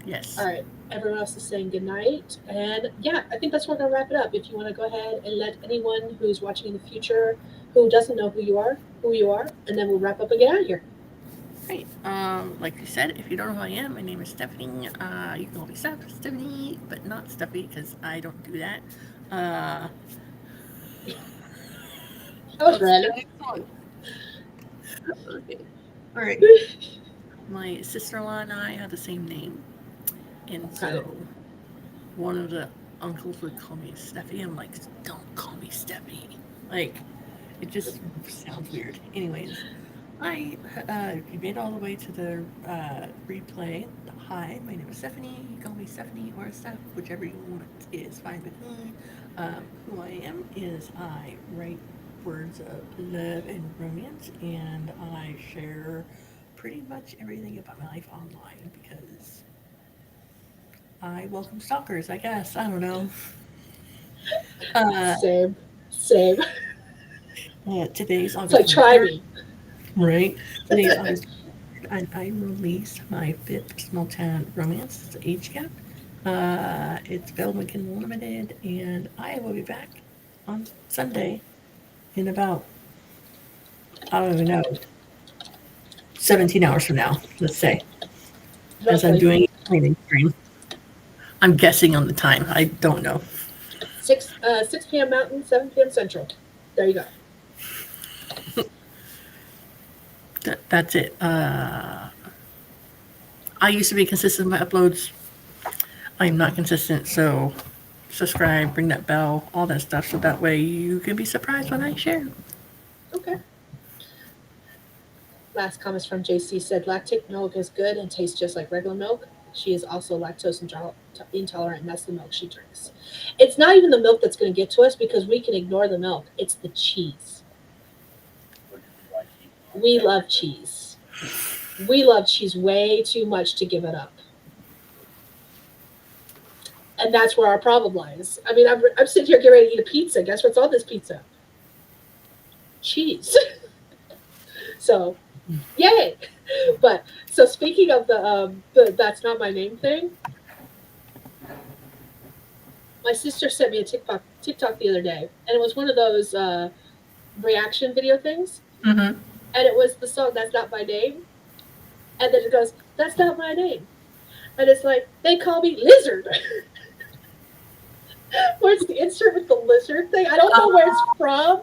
Yes. All right. Everyone else is saying good night. And yeah, I think that's where we're going to wrap it up. If you want to go ahead and let anyone who's watching in the future who doesn't know who you are, and then we'll wrap up and get out of here. Great. Like you said, if you don't know who I am, my name is Stephanie. You can call me Stephanie, but not Steffi because I don't do that. That was random. Okay. All right. My sister-in-law and I have the same name, and so one of the uncles would call me Steffi. I'm like, don't call me Steffi. Like, it just sounds weird. Anyways. Hi, you made all the way to the replay. Hi, my name is Stephanie. You can call me Stephanie or Steph, whichever you want is fine with me. Who I am is I write words of love and romance, and I share pretty much everything about my life online because I welcome stalkers, I guess. I don't know. Same. Today's August. It's like, try me. Right? Today's August. And I released my 5th small town romance. It's age gap. It's available in Kindle Unlimited, and I will be back on Sunday in about, I don't even know, 17 hours from now, let's say. As I'm doing a cleaning stream. I'm guessing on the time. I don't know. 6 p.m. Mountain, 7 p.m. Central. There you go. That's it. I used to be consistent with my uploads. I'm not consistent, so subscribe, ring that bell, all that stuff, so that way you can be surprised when I share. Okay. Last comments from JC said, lactic milk is good and tastes just like regular milk. She is also lactose intolerant, and that's the milk she drinks. It's not even the milk that's going to get to us because we can ignore the milk. It's the cheese. We love cheese. We love cheese way too much to give it up. And that's where our problem lies. I mean, I'm sitting here getting ready to eat a pizza. Guess what's on this pizza? Cheese. So, yay! But so speaking of the that's not my name thing, my sister sent me a TikTok the other day, and it was one of those reaction video things, Mm-hmm. and it was the song "That's Not My Name," and then it goes, "That's not my name," and it's like they call me Lizard. Where's the insert with the lizard thing? I don't know where it's from.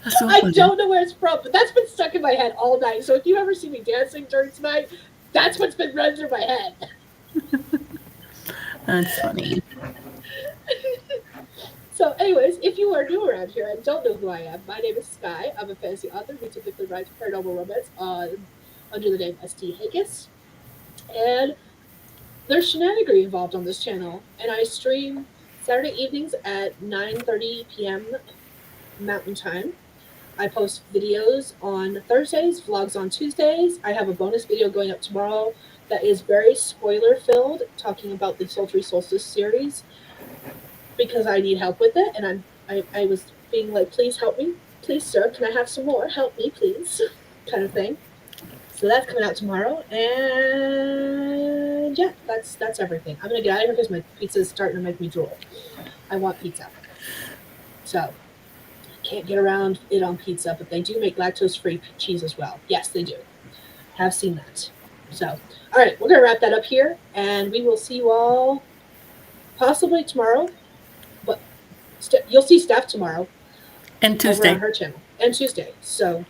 That's so I funny. don't know where it's from, but that's been stuck in my head all night. So if you ever see me dancing during tonight, that's what's been running through my head. That's funny. So, anyways, if you are new around here and don't know who I am, my name is Skye. I'm a fantasy author who typically writes paranormal romance under the name St. Hegyes. And there's shenanigery involved on this channel. And I stream Saturday evenings at 9:30 p.m. Mountain Time. I post videos on Thursdays, vlogs on Tuesdays. I have a bonus video going up tomorrow that is very spoiler filled, talking about the Sultry Solstice series because I need help with it, and I was being like, please help me, please sir, can I have some more? Help me, please, kind of thing. So that's coming out tomorrow, and yeah, that's everything. I'm gonna get out of here because my pizza is starting to make me drool. I want pizza, so. Can't get around it on pizza, but they do make lactose-free cheese as well. Yes, they do. Have seen that. So, all right, we're going to wrap that up here, and we will see you all possibly tomorrow. But you'll see Steph tomorrow. And Over Tuesday. on her channel. And Tuesday. So,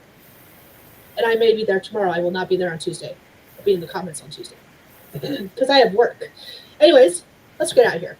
and I may be there tomorrow. I will not be there on Tuesday. I'll be in the comments on Tuesday. Because I have work. Anyways, let's get out of here.